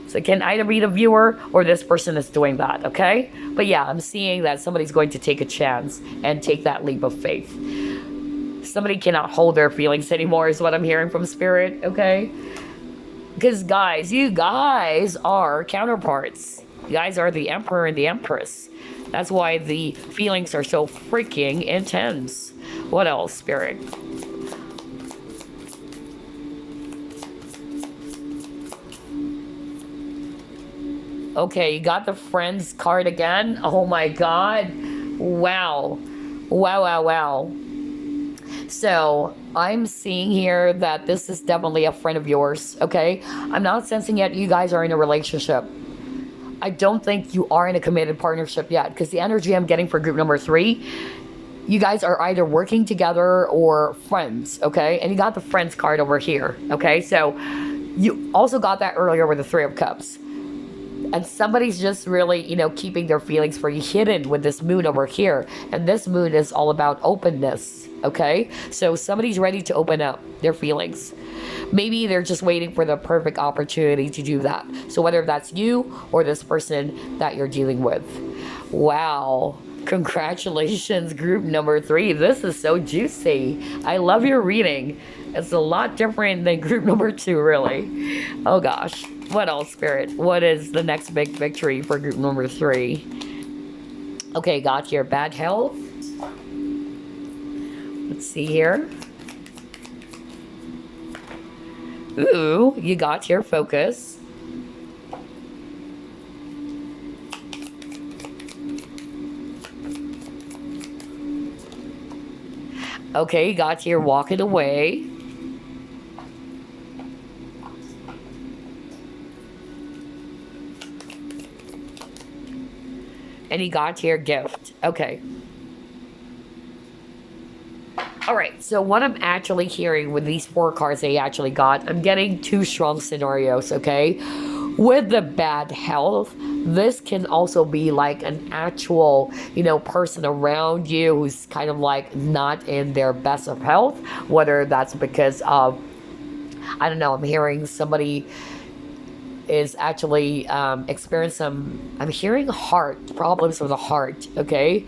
So it can either be the viewer or this person is doing that, okay? But yeah, I'm seeing that somebody's going to take a chance and take that leap of faith. Somebody cannot hold their feelings anymore is what I'm hearing from Spirit, okay? Because guys, you guys are counterparts. You guys are the Emperor and the Empress. That's why the feelings are so freaking intense. What else, Spirit? Okay, you got the Friends card again. Oh my God. Wow. Wow, wow, wow. So I'm seeing here that this is definitely a friend of yours, okay? I'm not sensing yet you guys are in a relationship. I don't think you are in a committed partnership yet, because the energy I'm getting for group number 3, you guys are either working together or friends, okay? And you got the Friends card over here, okay? So you also got that earlier with the 3 of Cups. And somebody's just really, you know, keeping their feelings for you hidden with this moon over here. And this moon is all about openness, okay? So somebody's ready to open up their feelings. Maybe they're just waiting for the perfect opportunity to do that. So whether that's you or this person that you're dealing with. Wow. Congratulations, group number 3. This is so juicy. I love your reading. It's a lot different than group number 2, really. Oh gosh. What else, Spirit? What is the next big victory for group number 3? Okay, got your bad health. Let's see here. Ooh, you got your focus. Okay, you got your walking away. And you got your gift. Okay. Alright, so what I'm actually hearing with these 4 cards they actually got, I'm getting 2 strong scenarios, okay? With the bad health, this can also be like an actual, you know, person around you who's kind of like not in their best of health, whether that's because of, I don't know, I'm hearing somebody is actually experiencing some, I'm hearing heart problems with the heart, okay?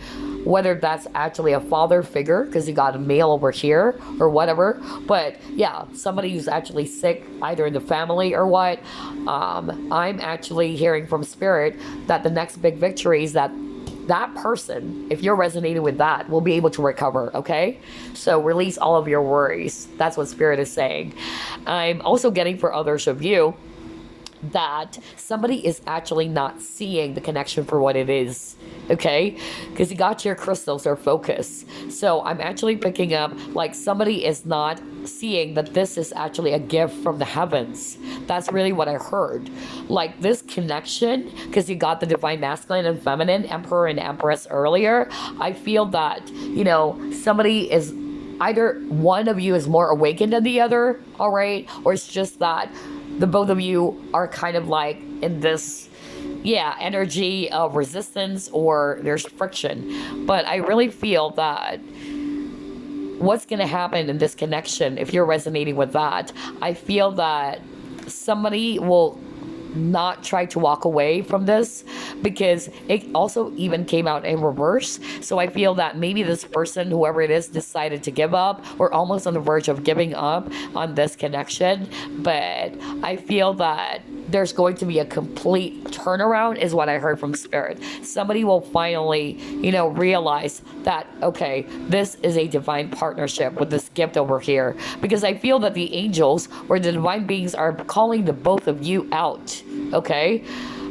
Whether that's actually a father figure, because you got a male over here, or whatever. But yeah, somebody who's actually sick, either in the family or what. I'm actually hearing from Spirit that the next big victory is that that person, if you're resonating with that, will be able to recover, okay? So release all of your worries. That's what Spirit is saying. I'm also getting for others of you that somebody is actually not seeing the connection for what it is, okay? Because you got your crystals or focus. So I'm actually picking up like somebody is not seeing that this is actually a gift from the heavens. That's really what I heard. Like this connection, because you got the divine masculine and feminine, emperor and empress earlier. I feel that, you know, somebody is either one of you is more awakened than the other, all right? Or it's just that the both of you are kind of like in this, yeah, energy of resistance, or there's friction. But I really feel that what's going to happen in this connection, if you're resonating with that, I feel that somebody will not try to walk away from this, because it also even came out in reverse. So I feel that maybe this person, whoever it is, decided to give up, or almost on the verge of giving up on this connection. But I feel that there's going to be a complete turnaround, is what I heard from Spirit. Somebody will finally, you know, realize that, okay, this is a divine partnership with this gift over here. Because I feel that the angels or the divine beings are calling the both of you out, okay?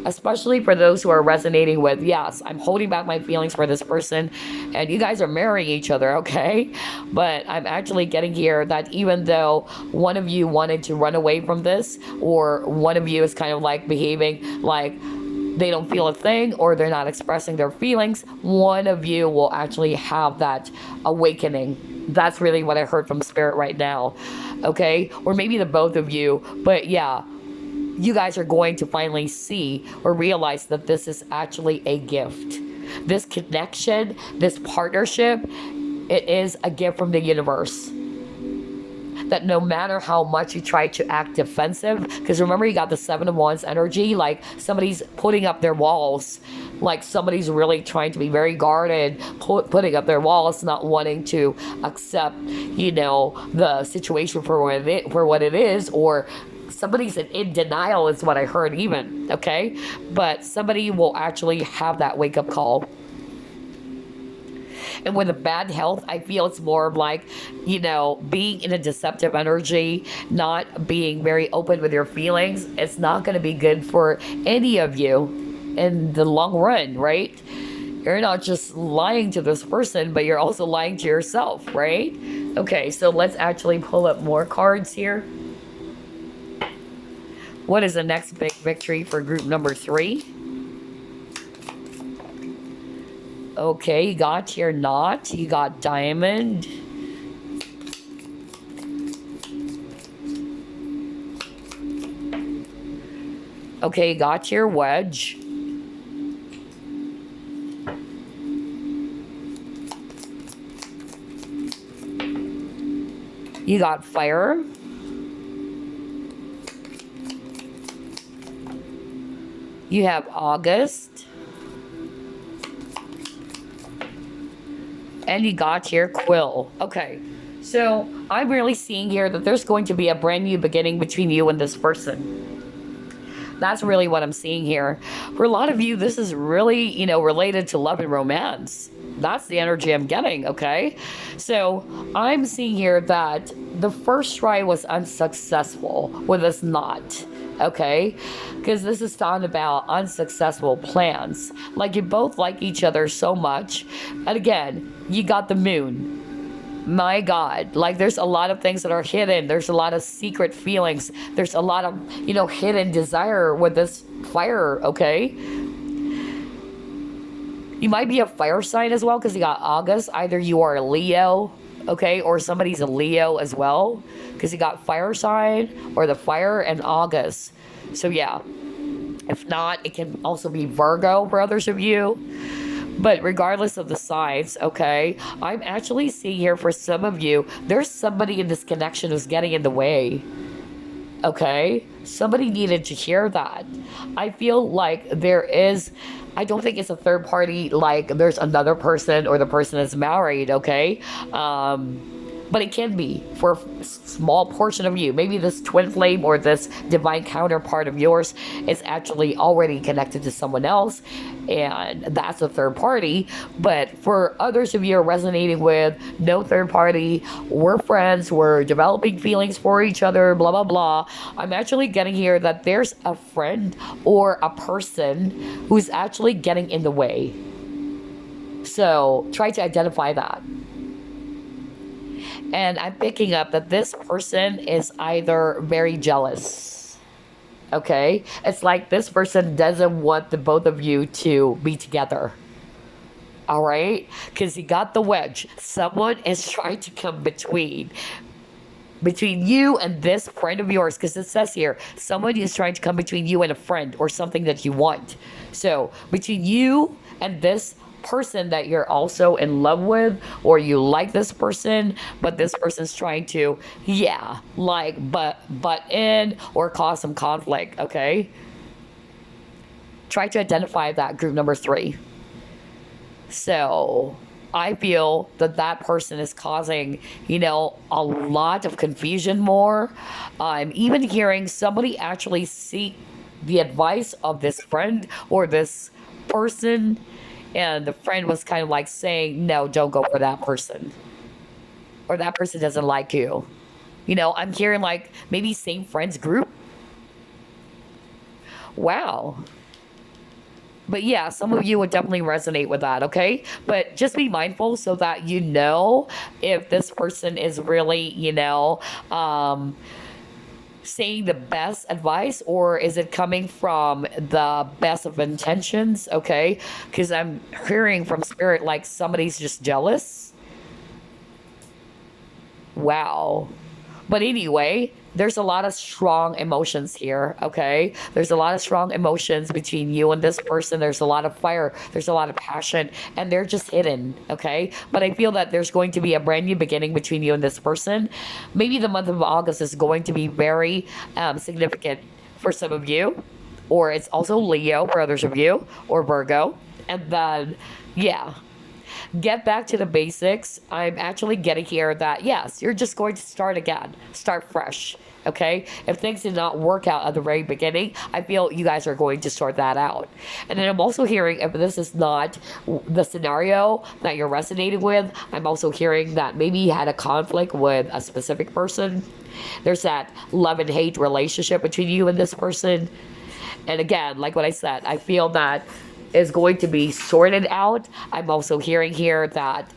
Especially for those who are resonating with, yes, I'm holding back my feelings for this person, and you guys are marrying each other, okay? But I'm actually getting here that even though one of you wanted to run away from this, or one of you is kind of like behaving like they don't feel a thing, or they're not expressing their feelings, one of you will actually have that awakening. That's really what I heard from Spirit right now, okay? Or maybe the both of you, but yeah, you guys are going to finally see or realize that this is actually a gift. This connection, this partnership, it is a gift from the universe. That no matter how much you try to act defensive, because remember you got the 7 of Wands energy, like somebody's putting up their walls, like somebody's really trying to be very guarded, putting up their walls, not wanting to accept, you know, the situation for what it is, or somebody's in denial is what I heard even, okay? But somebody will actually have that wake-up call. And with the bad health, I feel it's more of like, you know, being in a deceptive energy, not being very open with your feelings. It's not going to be good for any of you in the long run, right? You're not just lying to this person, but you're also lying to yourself, right? Okay, so let's actually pull up more cards here. What is the next big victory for group number 3? Okay, you got your knot. You got diamond. Okay, you got your wedge. You got fire. You have August. And you got your quill. Okay, so I'm really seeing here that there's going to be a brand new beginning between you and this person. That's really what I'm seeing here. For a lot of you, this is really, related to love and romance. That's the energy I'm getting, okay? So I'm seeing here that the first try was unsuccessful with this knot, okay? Because this is talking about unsuccessful plans. Like you both like each other so much. And again, you got the moon. My God, like there's a lot of things that are hidden. There's a lot of secret feelings. There's a lot of, hidden desire with this fire, okay? You might be a fire sign as well because you got August. Either you are a Leo, okay, or somebody's a Leo as well because you got fire sign or the fire and August. So yeah, if not, it can also be Virgo for others of you. But regardless of the signs, okay, I'm actually seeing here for some of you, there's somebody in this connection who's getting in the way. Okay? Somebody needed to hear that. I feel like there is, I don't think it's a third party, like there's another person or the person is married, okay? But it can be for a small portion of you. Maybe this twin flame or this divine counterpart of yours is actually already connected to someone else, and that's a third party. But for others of you are resonating with no third party, we're friends, we're developing feelings for each other, blah, blah, blah. I'm actually getting here that there's a friend or a person who's actually getting in the way. So try to identify that. And I'm picking up that this person is either very jealous. Okay? It's like this person doesn't want the both of you to be together. All right? Because you got the wedge. Someone is trying to come between you and this friend of yours, because it says here, someone is trying to come between you and a friend or something that you want. So between you and this person that you're also in love with, or you like this person, but this person's trying to, butt in or cause some conflict, okay? Try to identify that, group number 3. So I feel that that person is causing, a lot of confusion more. I'm even hearing somebody actually seek the advice of this friend or this person, and the friend was kind of like saying, no, don't go for that person. Or that person doesn't like you. I'm hearing like maybe same friends group. Wow. But yeah, some of you would definitely resonate with that, okay? But just be mindful so that you know if this person is really, saying the best advice, or is it coming from the best of intentions, okay? Because I'm hearing from spirit like somebody's just jealous. Wow. But anyway, there's a lot of strong emotions here, okay? There's a lot of strong emotions between you and this person. There's a lot of fire. There's a lot of passion. And they're just hidden, okay? But I feel that there's going to be a brand new beginning between you and this person. Maybe the month of August is going to be very significant for some of you. Or it's also Leo for others of you. Or Virgo. And then, yeah. Get back to the basics. I'm actually getting here that, yes, you're just going to start again. Start fresh, okay? If things did not work out at the very beginning, I feel you guys are going to sort that out. And then I'm also hearing, if this is not the scenario that you're resonating with, I'm also hearing that maybe you had a conflict with a specific person. There's that love and hate relationship between you and this person. And again, like what I said, I feel that is going to be sorted out. I'm also hearing here that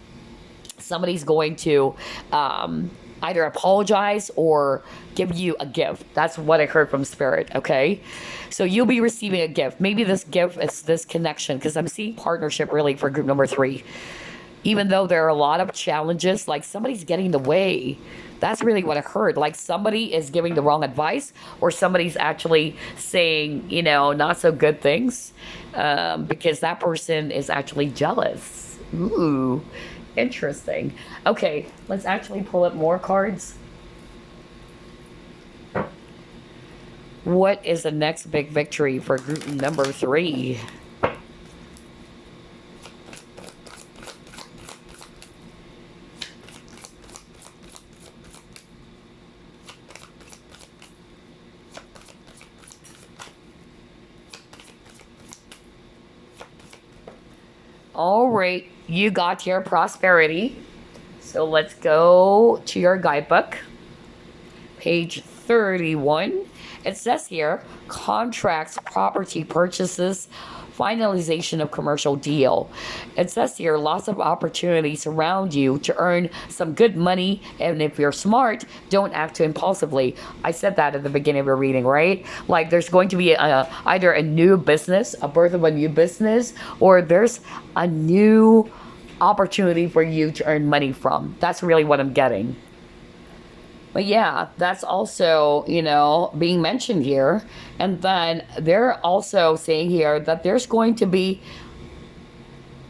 somebody's going to either apologize or give you a gift. That's what I heard from spirit, okay? So you'll be receiving a gift. Maybe this gift is this connection, because I'm seeing partnership really for group number 3. Even though there are a lot of challenges, like somebody's getting in the way. That's really what I heard. Like somebody is giving the wrong advice, or somebody's actually saying, not so good things, because that person is actually jealous. Ooh, interesting. Okay, let's actually pull up more cards. What is the next big victory for group number 3? All right, you got your prosperity. So let's go to your guidebook, page 31. It says here, contracts, property purchases, finalization of commercial deal. It says here, lots of opportunities around you to earn some good money. And if you're smart, don't act too impulsively. I said that at the beginning of your reading, right? Like there's going to be either a new business, a birth of a new business, or there's a new opportunity for you to earn money from. That's really what I'm getting. But yeah, that's also, being mentioned here. And then they're also saying here that there's going to be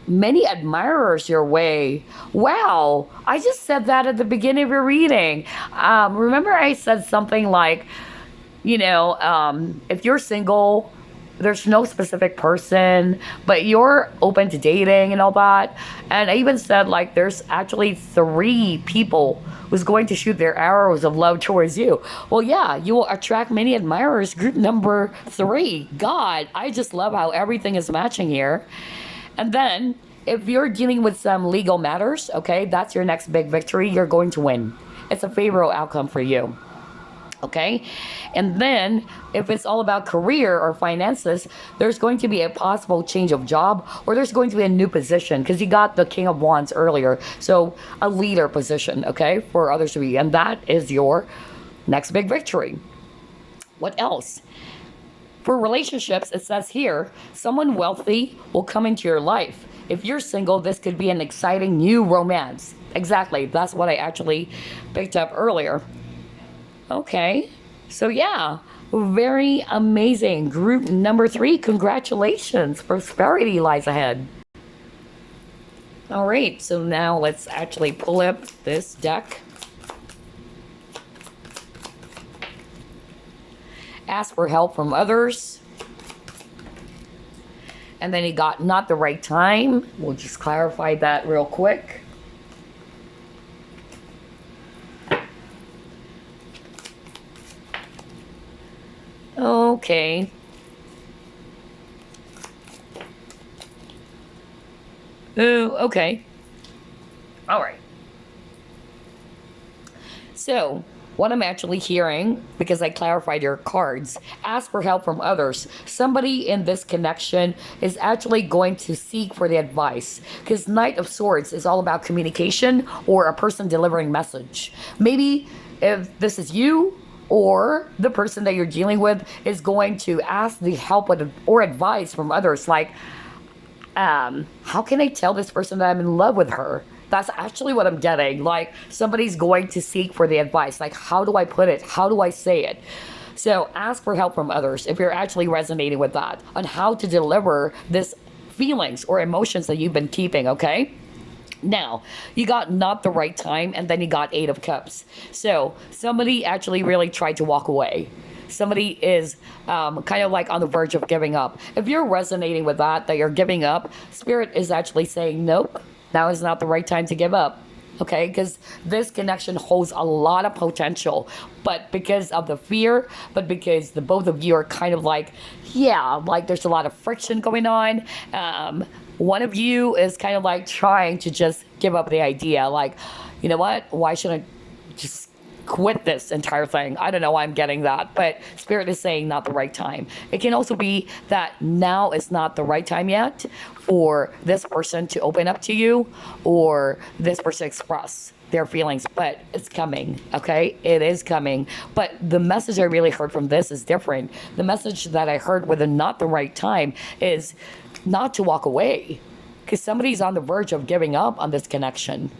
many admirers your way. Wow, I just said that at the beginning of your reading. Remember I said something like, if you're single, there's no specific person, but you're open to dating and all that. And I even said like there's actually 3 people who's going to shoot their arrows of love towards you. Well, yeah, you will attract many admirers. Group number 3. God, I just love how everything is matching here. And then if you're dealing with some legal matters, okay, that's your next big victory. You're going to win. It's a favorable outcome for you. Okay, and then if it's all about career or finances, there's going to be a possible change of job, or there's going to be a new position, because you got the King of Wands earlier, so a leader position, okay, for others to be, and that is your next big victory. What else? For relationships, it says here, someone wealthy will come into your life. If you're single, this could be an exciting new romance. Exactly, that's what I actually picked up earlier. Okay, so yeah, very amazing. Group number 3, congratulations. Prosperity lies ahead. All right, so now let's actually pull up this deck. Ask for help from others. And then he got not the right time. We'll just clarify that real quick. Okay. Oh, okay. All right. So, what I'm actually hearing, because I clarified your cards, ask for help from others. Somebody in this connection is actually going to seek for the advice, because Knight of Swords is all about communication or a person delivering message. Maybe if this is you, or the person that you're dealing with is going to ask the help or advice from others, like, how can I tell this person that I'm in love with her? That's actually what I'm getting. Like, somebody's going to seek for the advice, like, how do I put it? How do I say it? So ask for help from others if you're actually resonating with that, on how to deliver this feelings or emotions that you've been keeping, okay? Now, you got not the right time, and then you got 8 of Cups. So somebody actually really tried to walk away. Somebody is kind of like on the verge of giving up. If you're resonating with that you're giving up, Spirit is actually saying, nope, now is not the right time to give up. Okay, because this connection holds a lot of potential, but because of the fear, but because the both of you are kind of like, yeah, like there's a lot of friction going on. One of you is kind of like trying to just give up the idea, like, you know what, why should I just quit this entire thing? I don't know why I'm getting that, but Spirit is saying not the right time. It can also be that now is not the right time yet for this person to open up to you, or this person express their feelings, but it's coming, okay? It is coming. But the message I really heard from this is different. The message that I heard with a not the right time is not to walk away, because somebody's on the verge of giving up on this connection,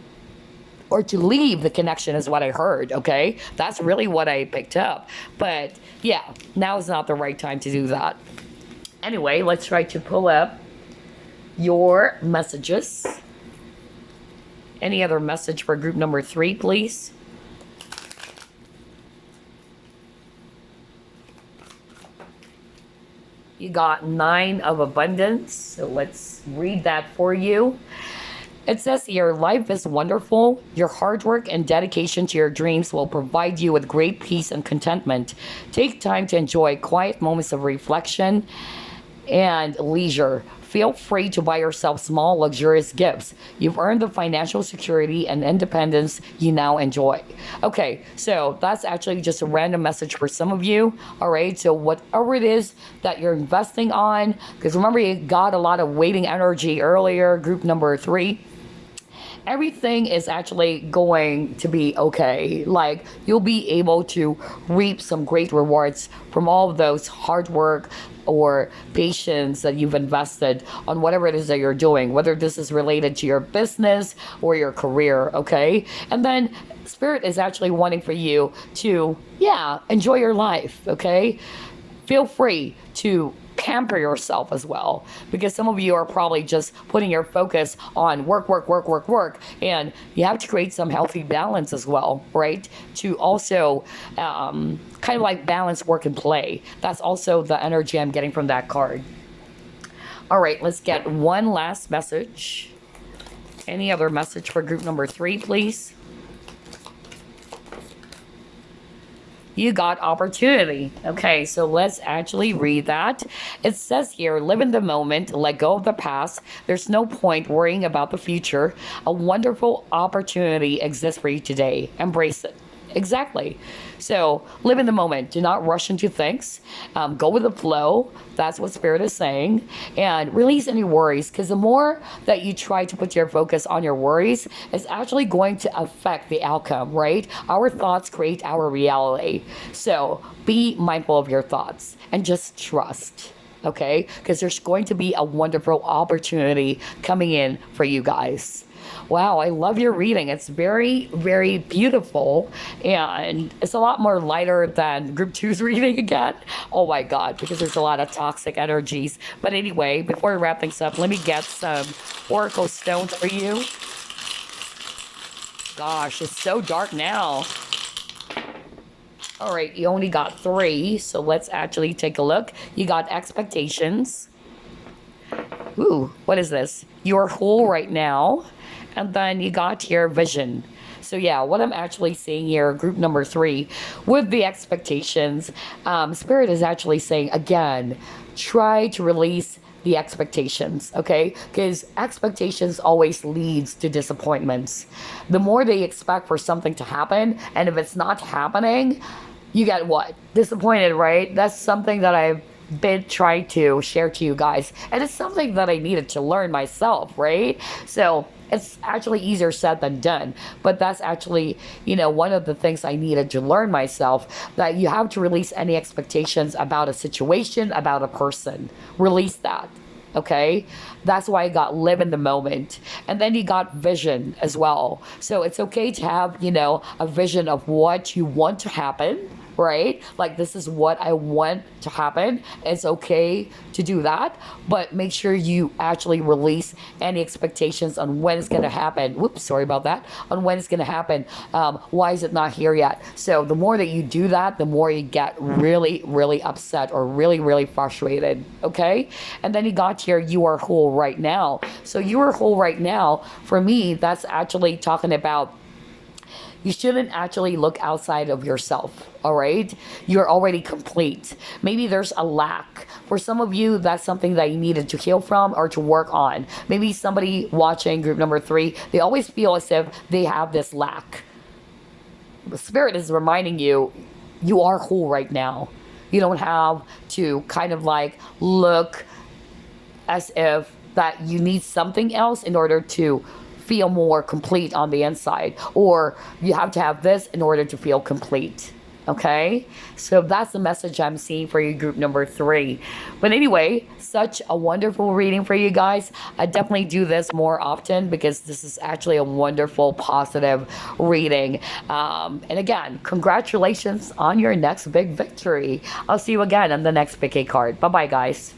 or to leave the connection is what I heard, okay? That's really what I picked up. But yeah, now is not the right time to do that. Anyway, let's try to pull up your messages. Any other message for group number 3, please? You got 9 of abundance, so let's read that for you. It says here, life is wonderful. Your hard work and dedication to your dreams will provide you with great peace and contentment. Take time to enjoy quiet moments of reflection and leisure. Feel free to buy yourself small, luxurious gifts. You've earned the financial security and independence you now enjoy. Okay, so that's actually just a random message for some of you. All right, so whatever it is that you're investing on, because remember, you got a lot of waiting energy earlier, group number 3. Everything is actually going to be okay. Like, you'll be able to reap some great rewards from all of those hard work or patience that you've invested on whatever it is that you're doing, whether this is related to your business or your career, okay? And then Spirit is actually wanting for you to, enjoy your life, okay? Feel free to pamper yourself as well, because some of you are probably just putting your focus on work, and you have to create some healthy balance as well, right? To also kind of like balance work and play. That's also the energy I'm getting from that card. All right, let's get one last message. Any other message for group number 3, please? You got opportunity. Okay, so let's actually read that. It says here, live in the moment, let go of the past. There's no point worrying about the future. A wonderful opportunity exists for you today. Embrace it. Exactly. So live in the moment. Do not rush into things. Go with the flow. That's what Spirit is saying. And release any worries, because the more that you try to put your focus on your worries, it's actually going to affect the outcome, right? Our thoughts create our reality. So be mindful of your thoughts and just trust. Okay? Because there's going to be a wonderful opportunity coming in for you guys. Wow, I love your reading. It's very, very beautiful. And it's a lot more lighter than group 2's reading again. Oh my God, because there's a lot of toxic energies. But anyway, before we wrap things up, let me get some Oracle stones for you. Gosh, it's so dark now. All right, you only got 3. So let's actually take a look. You got expectations. Ooh, what is this? You're whole right now. And then you got your vision. So yeah, what I'm actually seeing here, group number 3, with the expectations, Spirit is actually saying, again, try to release the expectations, okay? Because expectations always leads to disappointments. The more they expect for something to happen, and if it's not happening, you get what? Disappointed, right? That's something that I've been trying to share to you guys. And it's something that I needed to learn myself, right? So it's actually easier said than done. But that's actually, one of the things I needed to learn myself, that you have to release any expectations about a situation, about a person. Release that. Okay, that's why I got live in the moment. And then you got vision as well. So it's okay to have, a vision of what you want to happen, right? Like, this is what I want to happen. It's okay to do that, but make sure you actually release any expectations on when it's going to happen. Whoops, sorry about that. On when it's going to happen. Why is it not here yet? So the more that you do that, the more you get really, really upset or really, really frustrated. Okay. And then you got here, you are whole right now. So you are whole right now. For me, that's actually talking about, you shouldn't actually look outside of yourself, all right? You're already complete. Maybe there's a lack. For some of you, that's something that you needed to heal from or to work on. Maybe somebody watching group number 3, they always feel as if they have this lack. The Spirit is reminding you, you are whole right now. You don't have to kind of like look as if that you need something else in order to feel more complete on the inside, or you have to have this in order to feel complete. Okay, so that's the message I'm seeing for you, group number 3. But anyway, such a wonderful reading for you guys. I definitely do this more often because this is actually a wonderful, positive reading. And again, congratulations on your next big victory. I'll see you again on the next Pick a card. Bye bye, guys.